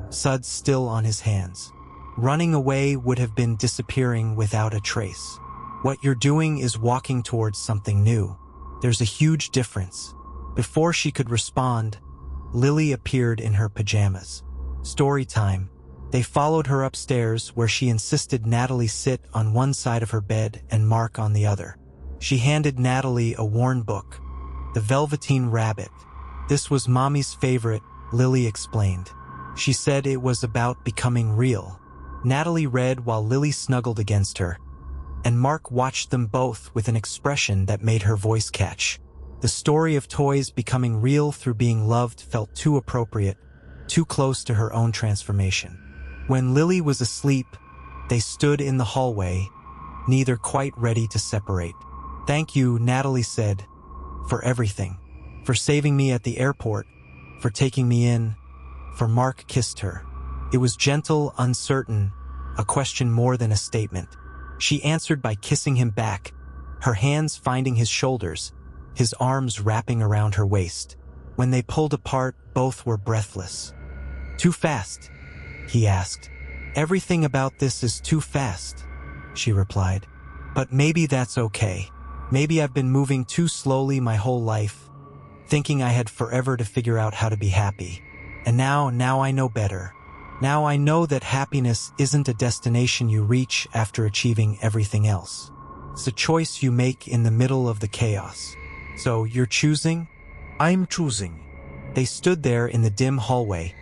suds still on his hands. "Running away would have been disappearing without a trace. What you're doing is walking towards something new. There's a huge difference." Before she could respond, Lily appeared in her pajamas. Story time. They followed her upstairs, where she insisted Natalie sit on one side of her bed and Mark on the other. She handed Natalie a worn book, The Velveteen Rabbit. "This was Mommy's favorite," Lily explained. She said it was about becoming real. Natalie read while Lily snuggled against her, and Mark watched them both with an expression that made her voice catch. The story of toys becoming real through being loved felt too appropriate, too close to her own transformation. When Lily was asleep, they stood in the hallway, neither quite ready to separate. "Thank you," Natalie said, "for everything. For saving me at the airport, for taking me in, for..." Mark kissed her. It was gentle, uncertain, a question more than a statement. She answered by kissing him back, her hands finding his shoulders, his arms wrapping around her waist. When they pulled apart, both were breathless. "Too fast?" he asked. "Everything about this is too fast," she replied. "But maybe that's okay. Maybe I've been moving too slowly my whole life, thinking I had forever to figure out how to be happy. And now I know better. Now I know that happiness isn't a destination you reach after achieving everything else. It's a choice you make in the middle of the chaos. So you're choosing?" I'm choosing. They stood there in the dim hallway,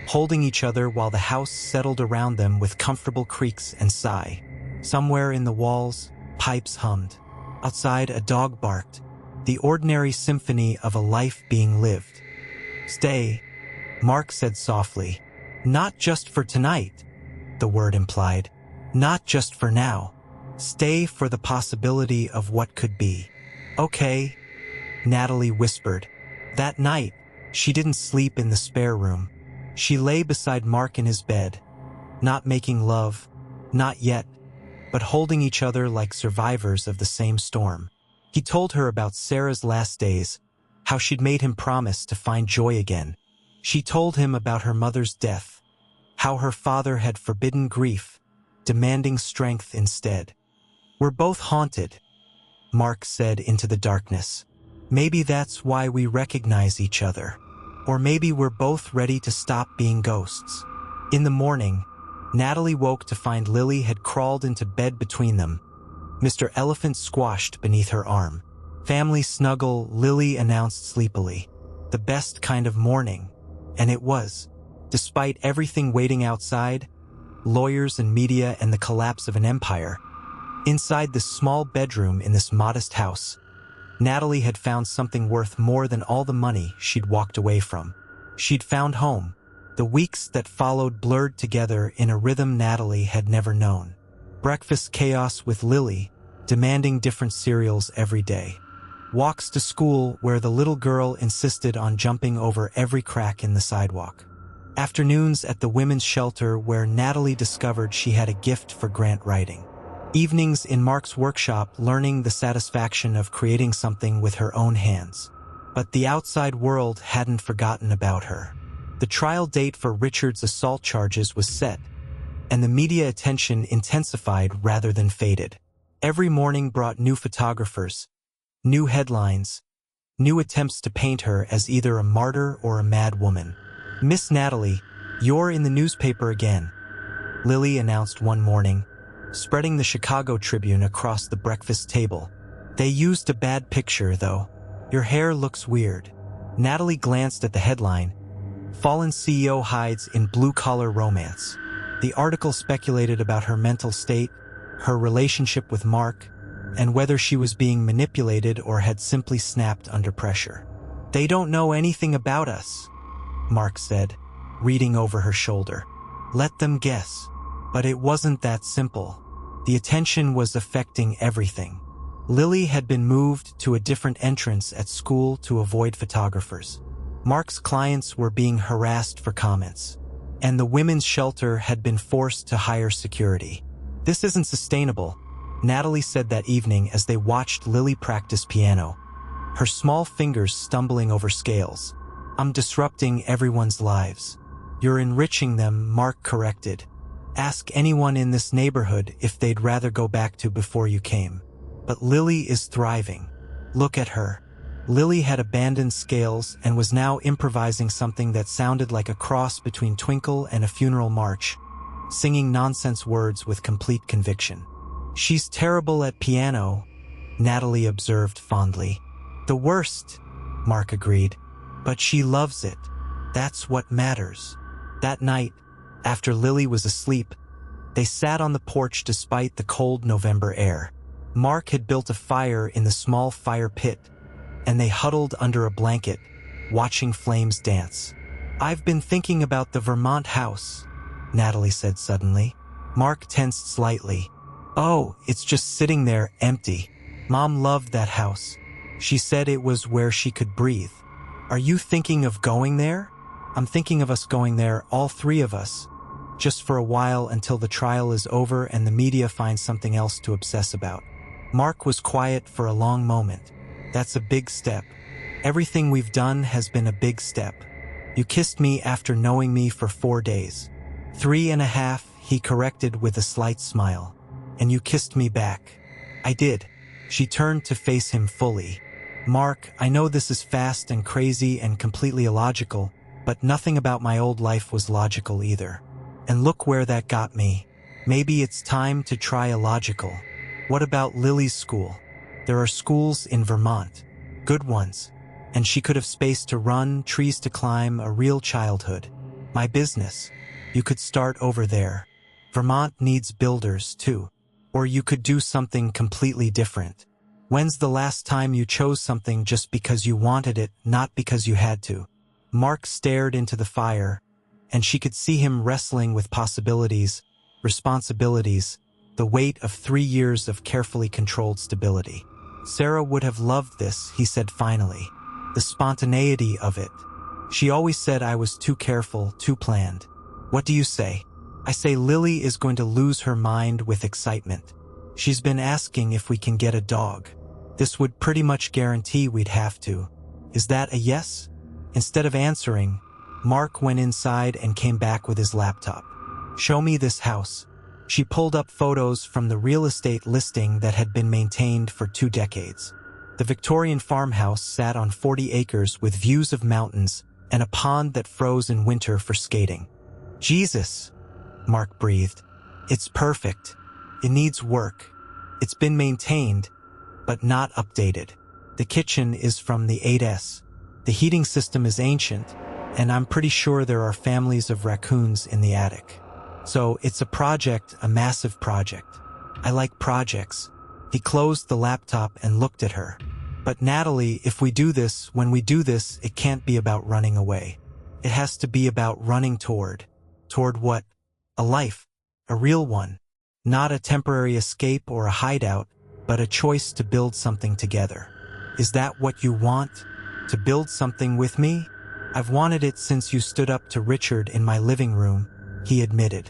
holding each other while the house settled around them with comfortable creaks and sigh. Somewhere in the walls, pipes hummed. Outside, a dog barked, the ordinary symphony of a life being lived. "Stay," Mark said softly. "Not just for tonight," the word implied. "Not just for now. Stay for the possibility of what could be." "Okay," Natalie whispered. That night, she didn't sleep in the spare room. She lay beside Mark in his bed, not making love, not yet, but holding each other like survivors of the same storm. He told her about Sarah's last days, how she'd made him promise to find joy again. She told him about her mother's death, how her father had forbidden grief, demanding strength instead. "We're both haunted," Mark said into the darkness. "Maybe that's why we recognize each other. Or maybe we're both ready to stop being ghosts." In the morning, Natalie woke to find Lily had crawled into bed between them, Mr. Elephant squashed beneath her arm. "Family snuggle," Lily announced sleepily. "The best kind of morning." And it was. Despite everything waiting outside, lawyers and media and the collapse of an empire, inside this small bedroom in this modest house, Natalie had found something worth more than all the money she'd walked away from. She'd found home. The weeks that followed blurred together in a rhythm Natalie had never known. Breakfast chaos with Lily, demanding different cereals every day. Walks to school where the little girl insisted on jumping over every crack in the sidewalk. Afternoons at the women's shelter where Natalie discovered she had a gift for grant writing. Evenings in Mark's workshop learning the satisfaction of creating something with her own hands. But the outside world hadn't forgotten about her. The trial date for Richard's assault charges was set, and the media attention intensified rather than faded. Every morning brought new photographers, new headlines, new attempts to paint her as either a martyr or a mad woman. "Miss Natalie, you're in the newspaper again," Lily announced one morning, spreading the Chicago Tribune across the breakfast table. "They used a bad picture, though. Your hair looks weird." Natalie glanced at the headline, "Fallen CEO hides in blue-collar romance." The article speculated about her mental state, her relationship with Mark, and whether she was being manipulated or had simply snapped under pressure. "They don't know anything about us," Mark said, reading over her shoulder. "Let them guess." But it wasn't that simple. The attention was affecting everything. Lily had been moved to a different entrance at school to avoid photographers. Mark's clients were being harassed for comments, and the women's shelter had been forced to hire security. "This isn't sustainable," Natalie said that evening as they watched Lily practice piano, her small fingers stumbling over scales. "I'm disrupting everyone's lives." "You're enriching them," Mark corrected. "Ask anyone in this neighborhood if they'd rather go back to before you came. But Lily is thriving. Look at her." Lily had abandoned scales and was now improvising something that sounded like a cross between Twinkle and a funeral march, singing nonsense words with complete conviction. "She's terrible at piano," Natalie observed fondly. "The worst," Mark agreed. "But she loves it. That's what matters." That night, after Lily was asleep, they sat on the porch despite the cold November air. Mark had built a fire in the small fire pit, and they huddled under a blanket, watching flames dance. "I've been thinking about the Vermont house," Natalie said suddenly. Mark tensed slightly. "Oh, it's just sitting there, empty. Mom loved that house. She said it was where she could breathe." "Are you thinking of going there?" "I'm thinking of us going there, all three of us, just for a while until the trial is over and the media finds something else to obsess about." Mark was quiet for a long moment. "That's a big step. Everything we've done has been a big step. You kissed me after knowing me for 4 days. 3.5, he corrected with a slight smile. "And you kissed me back." "I did." She turned to face him fully. "Mark, I know this is fast and crazy and completely illogical, but nothing about my old life was logical either. And look where that got me. Maybe it's time to try illogical. What about Lily's school? There are schools in Vermont. Good ones. And she could have space to run, trees to climb, a real childhood. My business. You could start over there. Vermont needs builders, too. Or you could do something completely different. When's the last time you chose something just because you wanted it, not because you had to?" Mark stared into the fire, and she could see him wrestling with possibilities, responsibilities, the weight of 3 years of carefully controlled stability. "Sarah would have loved this," he said finally. "The spontaneity of it. She always said I was too careful, too planned. What do you say?" "I say Lily is going to lose her mind with excitement. She's been asking if we can get a dog. This would pretty much guarantee we'd have to. Is that a yes?" Instead of answering, Mark went inside and came back with his laptop. "Show me this house." She pulled up photos from the real estate listing that had been maintained for 2 decades. The Victorian farmhouse sat on 40 acres with views of mountains and a pond that froze in winter for skating. "Jesus," Mark breathed. "It's perfect. It needs work. It's been maintained, but not updated. The kitchen is from the 8s. The heating system is ancient, and I'm pretty sure there are families of raccoons in the attic. So it's a project, a massive project. I like projects." He closed the laptop and looked at her. "But Natalie, if we do this, when we do this, it can't be about running away. It has to be about running toward what? A life, a real one. Not a temporary escape or a hideout, but a choice to build something together. Is that what you want? To build something with me? I've wanted it since you stood up to Richard in my living room," he admitted.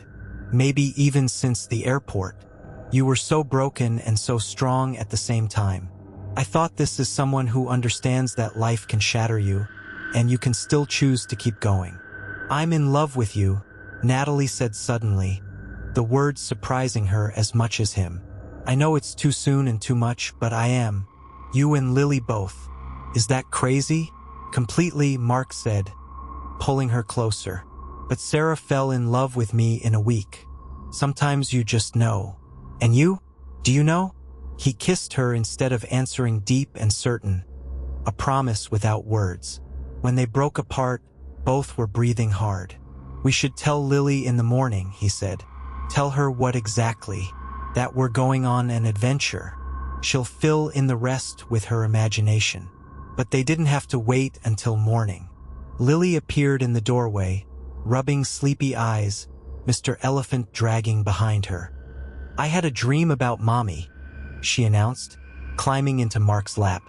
"Maybe even since the airport. You were so broken and so strong at the same time. I thought this is someone who understands that life can shatter you, and you can still choose to keep going." "I'm in love with you," Natalie said suddenly, the words surprising her as much as him. "I know it's too soon and too much, but I am. You and Lily both." "Is that crazy?" "Completely," Mark said, pulling her closer. "But Sarah fell in love with me in a week. Sometimes you just know. And you? Do you know?" He kissed her instead of answering, deep and certain. A promise without words. When they broke apart, both were breathing hard. "We should tell Lily in the morning," he said. "Tell her what exactly?" "That we're going on an adventure." She'll fill in the rest with her imagination. But they didn't have to wait until morning. Lily appeared in the doorway, rubbing sleepy eyes, Mr. Elephant dragging behind her. "I had a dream about Mommy," she announced, climbing into Mark's lap.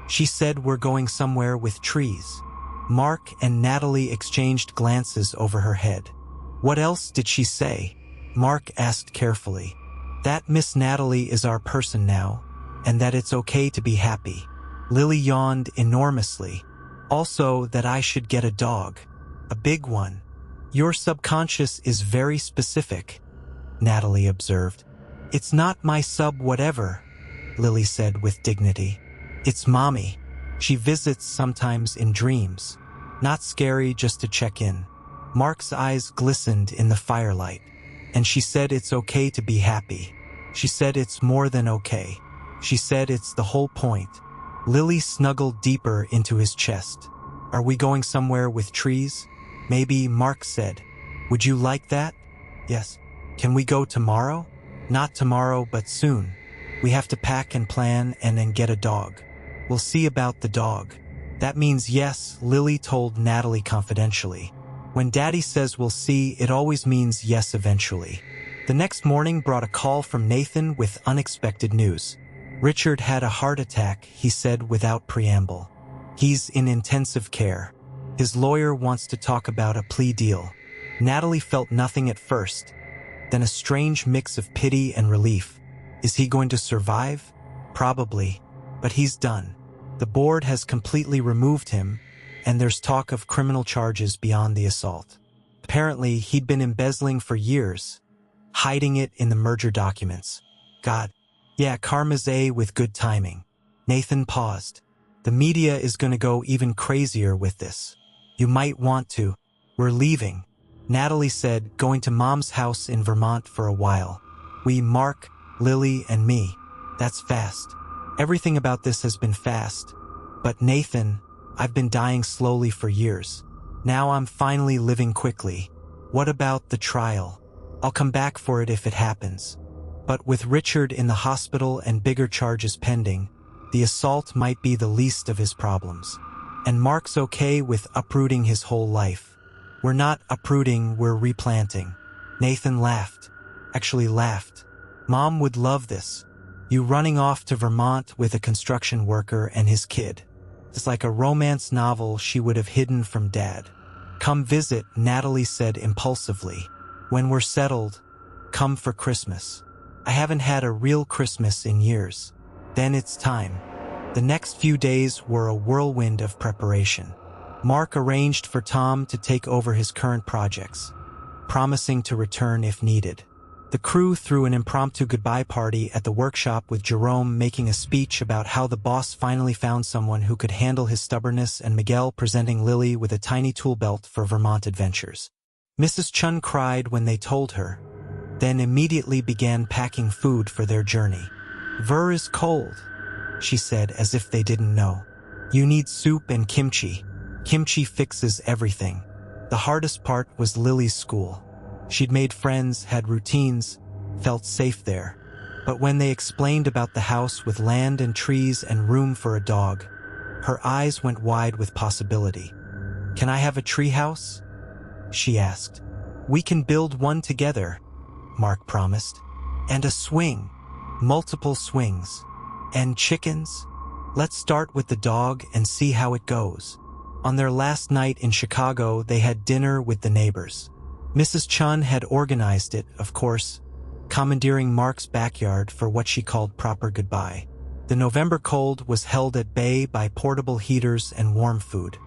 "She said we're going somewhere with trees." Mark and Natalie exchanged glances over her head. "What else did she say?" Mark asked carefully. "That Miss Natalie is our person now, and that it's okay to be happy." Lily yawned enormously. "Also that I should get a dog. A big one." "Your subconscious is very specific," Natalie observed. "It's not my sub-whatever," Lily said with dignity. "It's Mommy. She visits sometimes in dreams. Not scary, just to check in." Mark's eyes glistened in the firelight. "And she said it's okay to be happy. She said it's more than okay. She said it's the whole point." Lily snuggled deeper into his chest. "Are we going somewhere with trees?" "Maybe," Mark said. "Would you like that?" "Yes." "Can we go tomorrow?" "Not tomorrow, but soon. We have to pack and plan and then get a dog." "We'll see about the dog." "That means yes," Lily told Natalie confidentially. "When Daddy says we'll see, it always means yes eventually." The next morning brought a call from Nathan with unexpected news. "Richard had a heart attack," he said without preamble. "He's in intensive care. His lawyer wants to talk about a plea deal." Natalie felt nothing at first, then a strange mix of pity and relief. Is he going to survive? Probably, but he's done. The board has completely removed him, and there's talk of criminal charges beyond the assault. Apparently, he'd been embezzling for years, hiding it in the merger documents. God. Yeah, karma's A with good timing. Nathan paused. "The media is going to go even crazier with this. You might want to." "We're leaving," Natalie said, "going to Mom's house in Vermont for a while. We, Mark, Lily, and me. That's fast. Everything about this has been fast. But Nathan, I've been dying slowly for years. Now I'm finally living quickly. What about the trial? I'll come back for it if it happens. But with Richard in the hospital and bigger charges pending, the assault might be the least of his problems. And Mark's okay with uprooting his whole life." "We're not uprooting, we're replanting." Nathan laughed. Actually laughed. "Mom would love this. You running off to Vermont with a construction worker and his kid. It's like a romance novel she would have hidden from Dad." "Come visit," Natalie said impulsively. "When we're settled, come for Christmas. I haven't had a real Christmas in years." Then it's time. The next few days were a whirlwind of preparation. Mark arranged for Tom to take over his current projects, promising to return if needed. The crew threw an impromptu goodbye party at the workshop with Jerome making a speech about how the boss finally found someone who could handle his stubbornness and Miguel presenting Lily with a tiny tool belt for Vermont adventures. Mrs. Chun cried when they told her, then immediately began packing food for their journey. "Ver is cold," she said as if they didn't know. "You need soup and kimchi. Kimchi fixes everything." The hardest part was Lily's school. She'd made friends, had routines, felt safe there. But when they explained about the house with land and trees and room for a dog, her eyes went wide with possibility. "Can I have a tree house?" she asked. "We can build one together," Mark promised. "And a swing. Multiple swings. And chickens? Let's start with the dog and see how it goes." On their last night in Chicago, they had dinner with the neighbors. Mrs. Chun had organized it, of course, commandeering Mark's backyard for what she called proper goodbye. The November cold was held at bay by portable heaters and warm food.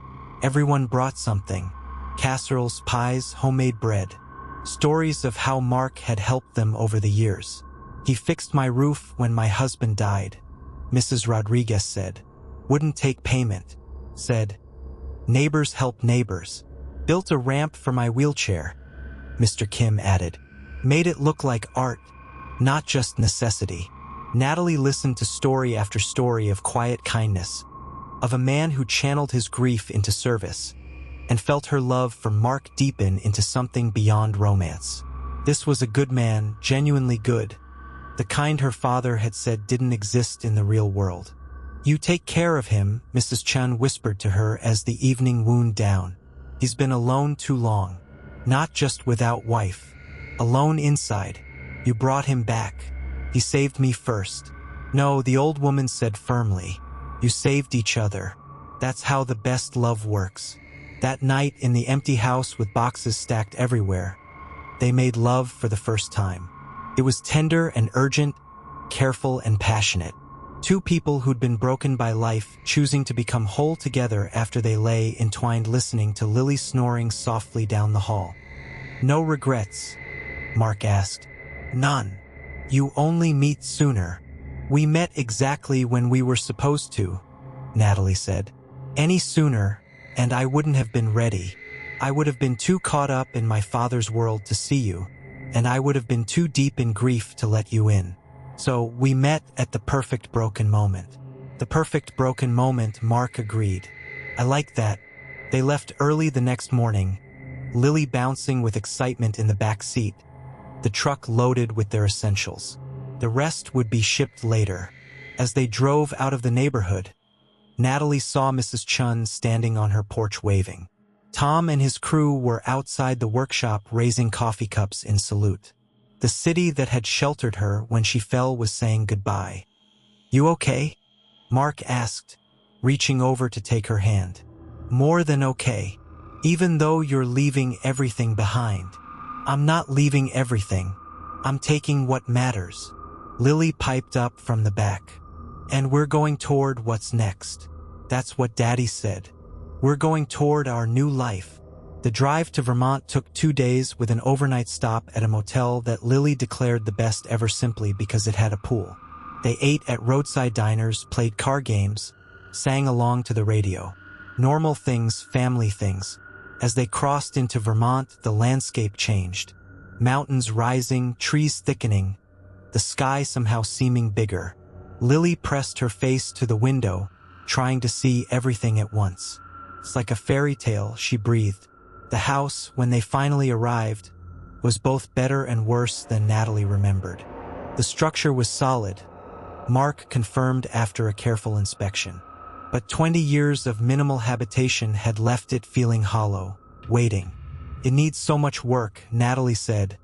Everyone brought something: casseroles, pies, homemade bread. Stories of how Mark had helped them over the years. "He fixed my roof when my husband died," Mrs. Rodriguez said. "Wouldn't take payment," said. "Neighbors help neighbors. Built a ramp for my wheelchair," Mr. Kim added. "Made it look like art, not just necessity." Natalie listened to story after story of quiet kindness, of a man who channeled his grief into service, and felt her love for Mark deepen into something beyond romance. This was a good man, genuinely good, the kind her father had said didn't exist in the real world. "You take care of him," Mrs. Chun whispered to her as the evening wound down. "He's been alone too long. Not just without wife. Alone inside. You brought him back. He saved me first." "No," the old woman said firmly. "You saved each other. That's how the best love works." That night in the empty house with boxes stacked everywhere, they made love for the first time. It was tender and urgent, careful and passionate. Two people who'd been broken by life choosing to become whole together after they lay entwined listening to Lily snoring softly down the hall. "No regrets?" Mark asked. "None. You only meet sooner. We met exactly when we were supposed to," Natalie said. "Any sooner, and I wouldn't have been ready. I would have been too caught up in my father's world to see you, and I would have been too deep in grief to let you in. So we met at the perfect broken moment." "The perfect broken moment," Mark agreed. "I like that." They left early the next morning, Lily bouncing with excitement in the back seat, the truck loaded with their essentials. The rest would be shipped later. As they drove out of the neighborhood, Natalie saw Mrs. Chun standing on her porch waving. Tom and his crew were outside the workshop raising coffee cups in salute. The city that had sheltered her when she fell was saying goodbye. "You okay?" Mark asked, reaching over to take her hand. "More than okay. Even though you're leaving everything behind." "I'm not leaving everything. I'm taking what matters," Lily piped up from the back. "And we're going toward what's next." "That's what Daddy said. We're going toward our new life." The drive to Vermont took 2 days with an overnight stop at a motel that Lily declared the best ever simply because it had a pool. They ate at roadside diners, played card games, sang along to the radio. Normal things, family things. As they crossed into Vermont, the landscape changed. Mountains rising, trees thickening, the sky somehow seeming bigger. Lily pressed her face to the window, trying to see everything at once. "It's like a fairy tale," she breathed. The house, when they finally arrived, was both better and worse than Natalie remembered. The structure was solid, Mark confirmed after a careful inspection. But 20 years of minimal habitation had left it feeling hollow, waiting. "It needs so much work," Natalie said,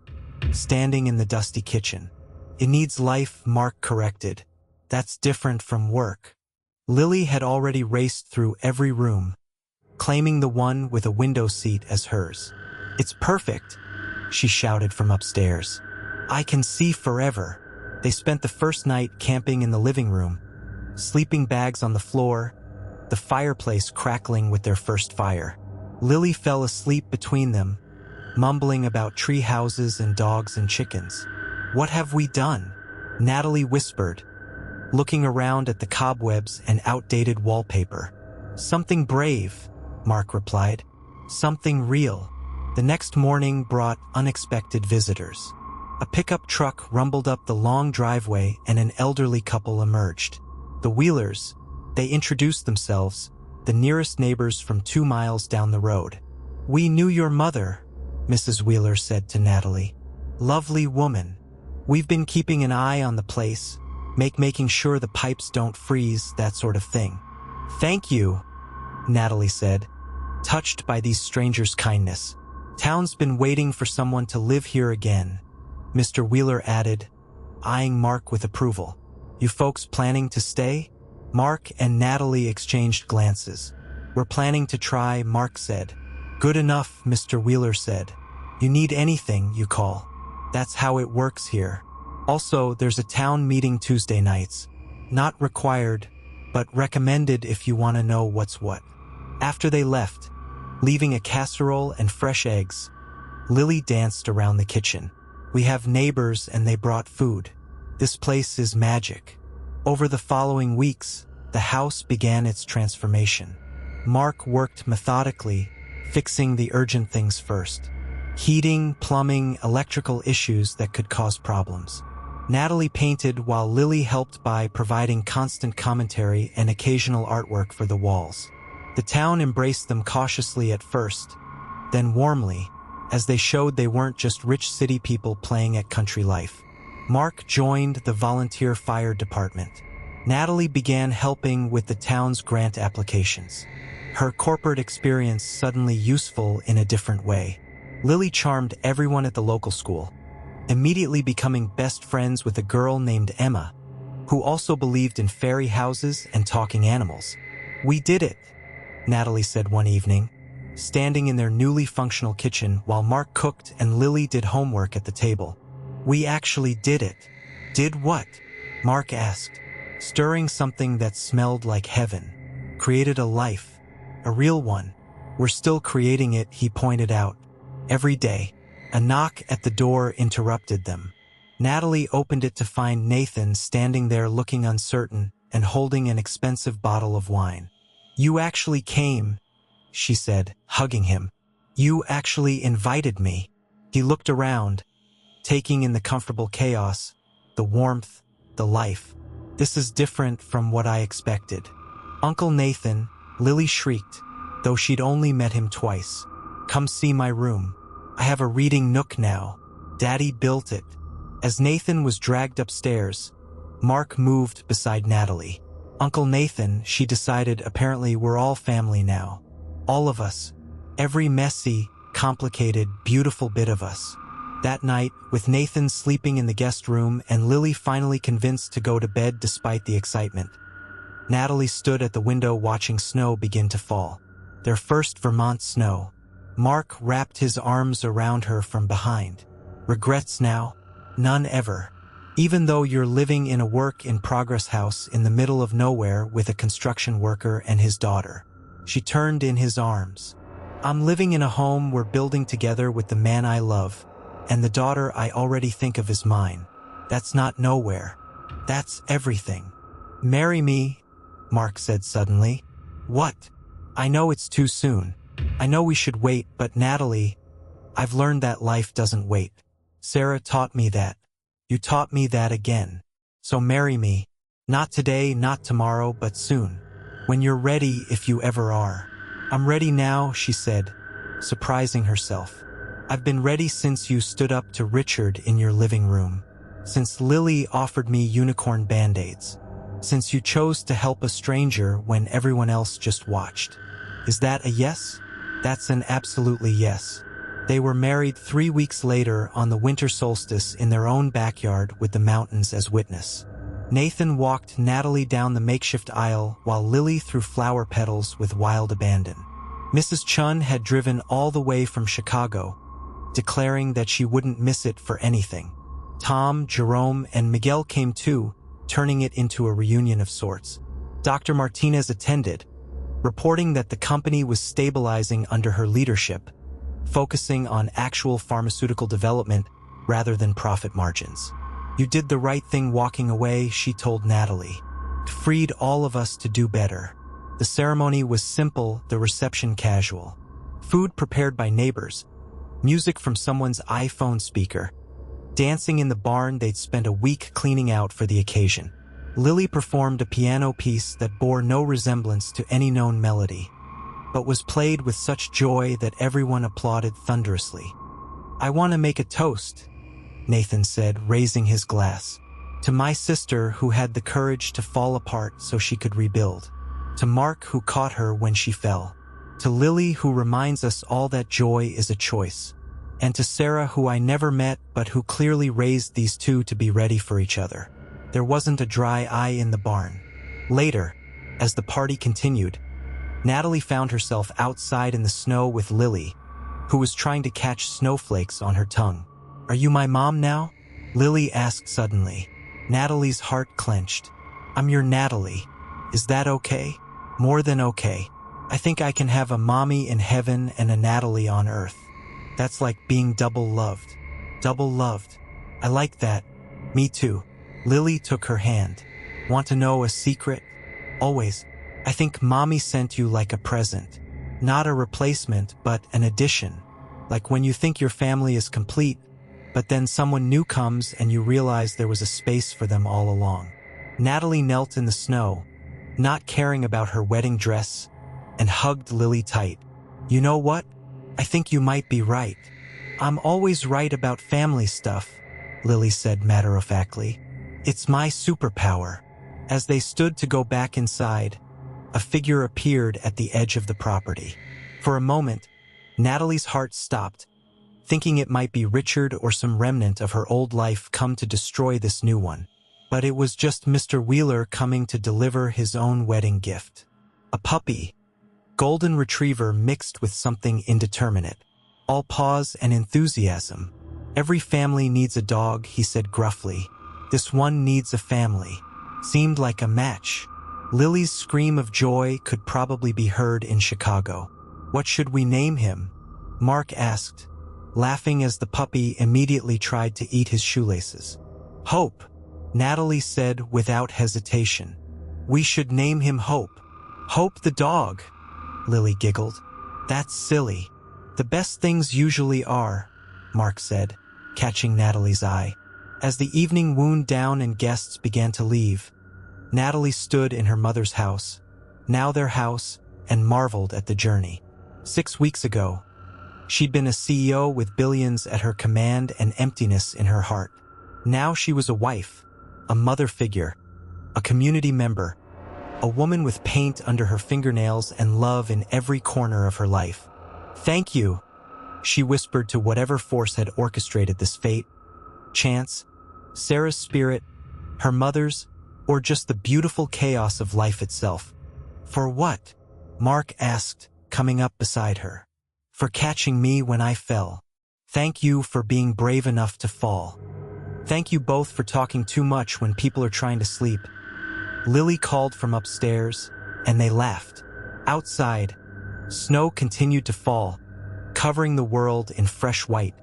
standing in the dusty kitchen. "It needs life," Mark corrected. "That's different from work." Lily had already raced through every room, claiming the one with a window seat as hers. "It's perfect," she shouted from upstairs. "I can see forever." They spent the first night camping in the living room, sleeping bags on the floor, the fireplace crackling with their first fire. Lily fell asleep between them, mumbling about tree houses and dogs and chickens. "What have we done?" Natalie whispered, looking around at the cobwebs and outdated wallpaper. "Something brave," Mark replied. "Something real." The next morning brought unexpected visitors. A pickup truck rumbled up the long driveway and an elderly couple emerged. The Wheelers, they introduced themselves, the nearest neighbors from 2 miles down the road. "We knew your mother," Mrs. Wheeler said to Natalie. "Lovely woman. We've been keeping an eye on the place, making sure the pipes don't freeze, that sort of thing." "Thank you," Natalie said, touched by these strangers' kindness. "Town's been waiting for someone to live here again," Mr. Wheeler added, eyeing Mark with approval. "You folks planning to stay?" Mark and Natalie exchanged glances. "We're planning to try," Mark said. "Good enough," Mr. Wheeler said. "You need anything, you call. That's how it works here. Also, there's a town meeting Tuesday nights. Not required, but recommended if you want to know what's what." After they left, leaving a casserole and fresh eggs, Lily danced around the kitchen. "We have neighbors and they brought food. This place is magic." Over the following weeks, the house began its transformation. Mark worked methodically, fixing the urgent things first. Heating, plumbing, electrical issues that could cause problems. Natalie painted while Lily helped by providing constant commentary and occasional artwork for the walls. The town embraced them cautiously at first, then warmly, as they showed they weren't just rich city people playing at country life. Mark joined the volunteer fire department. Natalie began helping with the town's grant applications. Her corporate experience suddenly useful in a different way. Lily charmed everyone at the local school, immediately becoming best friends with a girl named Emma, who also believed in fairy houses and talking animals. "We did it," Natalie said one evening, standing in their newly functional kitchen while Mark cooked and Lily did homework at the table. "We actually did it." "Did what?" Mark asked, stirring something that smelled like heaven. "Created a life. A real one. We're still creating it," he pointed out. Every day. A knock at the door interrupted them. Natalie opened it to find Nathan standing there looking uncertain and holding an expensive bottle of wine. "You actually came," she said, hugging him. "You actually invited me." He looked around, taking in the comfortable chaos, the warmth, the life. "This is different from what I expected." "Uncle Nathan," Lily shrieked, though she'd only met him twice. "Come see my room. I have a reading nook now. Daddy built it." As Nathan was dragged upstairs, Mark moved beside Natalie. "Uncle Nathan," she decided, apparently we're all family now. All of us. Every messy, complicated, beautiful bit of us. That night, with Nathan sleeping in the guest room and Lily finally convinced to go to bed despite the excitement, Natalie stood at the window watching snow begin to fall. Their first Vermont snow. Mark wrapped his arms around her from behind. "Regrets now? None ever. Even though you're living in a work-in-progress house in the middle of nowhere with a construction worker and his daughter." She turned in his arms. "I'm living in a home we're building together with the man I love, and the daughter I already think of as mine. That's not nowhere. That's everything." "Marry me," Mark said suddenly. "What?" "I know it's too soon. I know we should wait, but Natalie, I've learned that life doesn't wait. Sarah taught me that. You taught me that again. So marry me. Not today, not tomorrow, but soon. When you're ready, if you ever are." "I'm ready now," she said, surprising herself. "I've been ready since you stood up to Richard in your living room. Since Lily offered me unicorn band-aids. Since you chose to help a stranger when everyone else just watched." "Is that a yes?" "That's an absolutely yes." They were married 3 weeks later on the winter solstice in their own backyard with the mountains as witness. Nathan walked Natalie down the makeshift aisle while Lily threw flower petals with wild abandon. Mrs. Chun had driven all the way from Chicago, declaring that she wouldn't miss it for anything. Tom, Jerome, and Miguel came too, turning it into a reunion of sorts. Dr. Martinez attended, reporting that the company was stabilizing under her leadership, focusing on actual pharmaceutical development rather than profit margins. "You did the right thing walking away," she told Natalie. "It freed all of us to do better." The ceremony was simple, the reception casual. Food prepared by neighbors, music from someone's iPhone speaker, dancing in the barn they'd spent a week cleaning out for the occasion. Lily performed a piano piece that bore no resemblance to any known melody, but was played with such joy that everyone applauded thunderously. "I want to make a toast," Nathan said, raising his glass. "To my sister who had the courage to fall apart so she could rebuild. To Mark who caught her when she fell. To Lily who reminds us all that joy is a choice. And to Sarah who I never met but who clearly raised these two to be ready for each other." There wasn't a dry eye in the barn. Later, as the party continued, Natalie found herself outside in the snow with Lily, who was trying to catch snowflakes on her tongue. "Are you my mom now?" Lily asked suddenly. Natalie's heart clenched. "I'm your Natalie. Is that okay?" "More than okay. I think I can have a mommy in heaven and a Natalie on earth. That's like being double loved." "Double loved. I like that." "Me too." Lily took her hand. "Want to know a secret?" "Always. I think mommy sent you like a present. Not a replacement, but an addition. Like when you think your family is complete, but then someone new comes and you realize there was a space for them all along." Natalie knelt in the snow, not caring about her wedding dress, and hugged Lily tight. "You know what? I think you might be right. I'm always right about family stuff, Lily said matter-of-factly. "It's my superpower." As they stood to go back inside, a figure appeared at the edge of the property. For a moment, Natalie's heart stopped, thinking it might be Richard or some remnant of her old life come to destroy this new one. But it was just Mr. Wheeler coming to deliver his own wedding gift. A puppy, golden retriever mixed with something indeterminate. All pause and enthusiasm. "Every family needs a dog," he said gruffly. "This one needs a family." Seemed like a match. Lily's scream of joy could probably be heard in Chicago. "What should we name him?" Mark asked, laughing as the puppy immediately tried to eat his shoelaces. "Hope," Natalie said without hesitation. "We should name him Hope." "Hope the dog," Lily giggled. "That's silly." "The best things usually are," Mark said, catching Natalie's eye. As the evening wound down and guests began to leave, Natalie stood in her mother's house, now their house, and marveled at the journey. 6 weeks ago, she'd been a CEO with billions at her command and emptiness in her heart. Now she was a wife, a mother figure, a community member, a woman with paint under her fingernails and love in every corner of her life. "Thank you," she whispered to whatever force had orchestrated this fate. Chance, Sarah's spirit, her mother's, or just the beautiful chaos of life itself. "For what?" Mark asked, coming up beside her. "For catching me when I fell. Thank you for being brave enough to fall. Thank you both for talking too much when people are trying to sleep." Lily called from upstairs, and they laughed. Outside, snow continued to fall, covering the world in fresh white,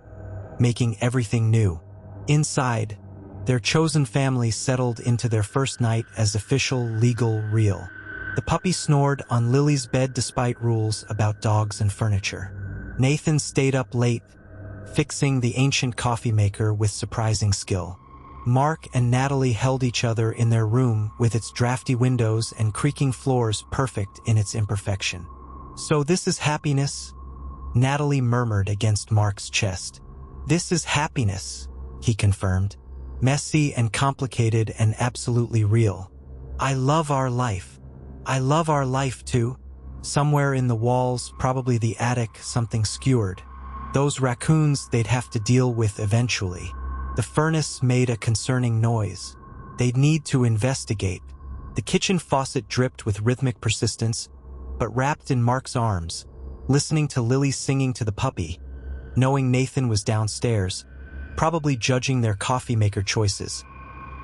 making everything new. Inside, their chosen family settled into their first night as official legal real. The puppy snored on Lily's bed despite rules about dogs and furniture. Nathan stayed up late, fixing the ancient coffee maker with surprising skill. Mark and Natalie held each other in their room with its drafty windows and creaking floors perfect in its imperfection. "So this is happiness?" Natalie murmured against Mark's chest. "This is happiness," he confirmed. "Messy and complicated and absolutely real. I love our life. I love our life too." Somewhere in the walls, probably the attic, something skewered. Those raccoons they'd have to deal with eventually. The furnace made a concerning noise. They'd need to investigate. The kitchen faucet dripped with rhythmic persistence, but wrapped in Mark's arms, listening to Lily singing to the puppy, knowing Nathan was downstairs, probably judging their coffee maker choices.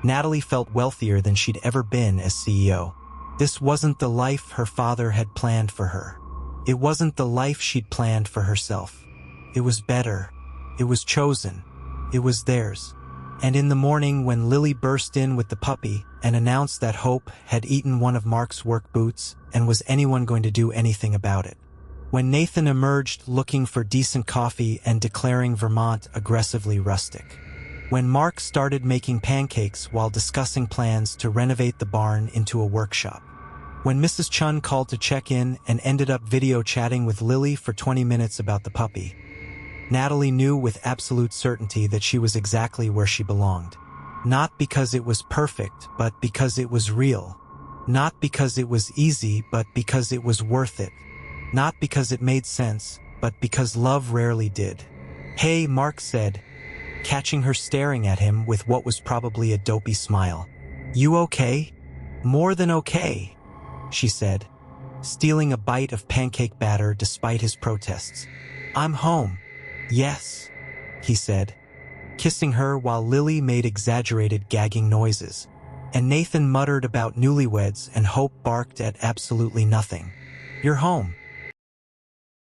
Natalie felt wealthier than she'd ever been as CEO. This wasn't the life her father had planned for her. It wasn't the life she'd planned for herself. It was better. It was chosen. It was theirs. And in the morning when Lily burst in with the puppy and announced that Hope had eaten one of Mark's work boots, and was anyone going to do anything about it? When Nathan emerged looking for decent coffee and declaring Vermont aggressively rustic. When Mark started making pancakes while discussing plans to renovate the barn into a workshop. When Mrs. Chun called to check in and ended up video chatting with Lily for 20 minutes about the puppy. Natalie knew with absolute certainty that she was exactly where she belonged. Not because it was perfect, but because it was real. Not because it was easy, but because it was worth it. Not because it made sense, but because love rarely did. "Hey," Mark said, catching her staring at him with what was probably a dopey smile. "You okay?" "More than okay," she said, stealing a bite of pancake batter despite his protests. "I'm home." "Yes," he said, kissing her while Lily made exaggerated gagging noises. And Nathan muttered about newlyweds and Hope barked at absolutely nothing. "You're home."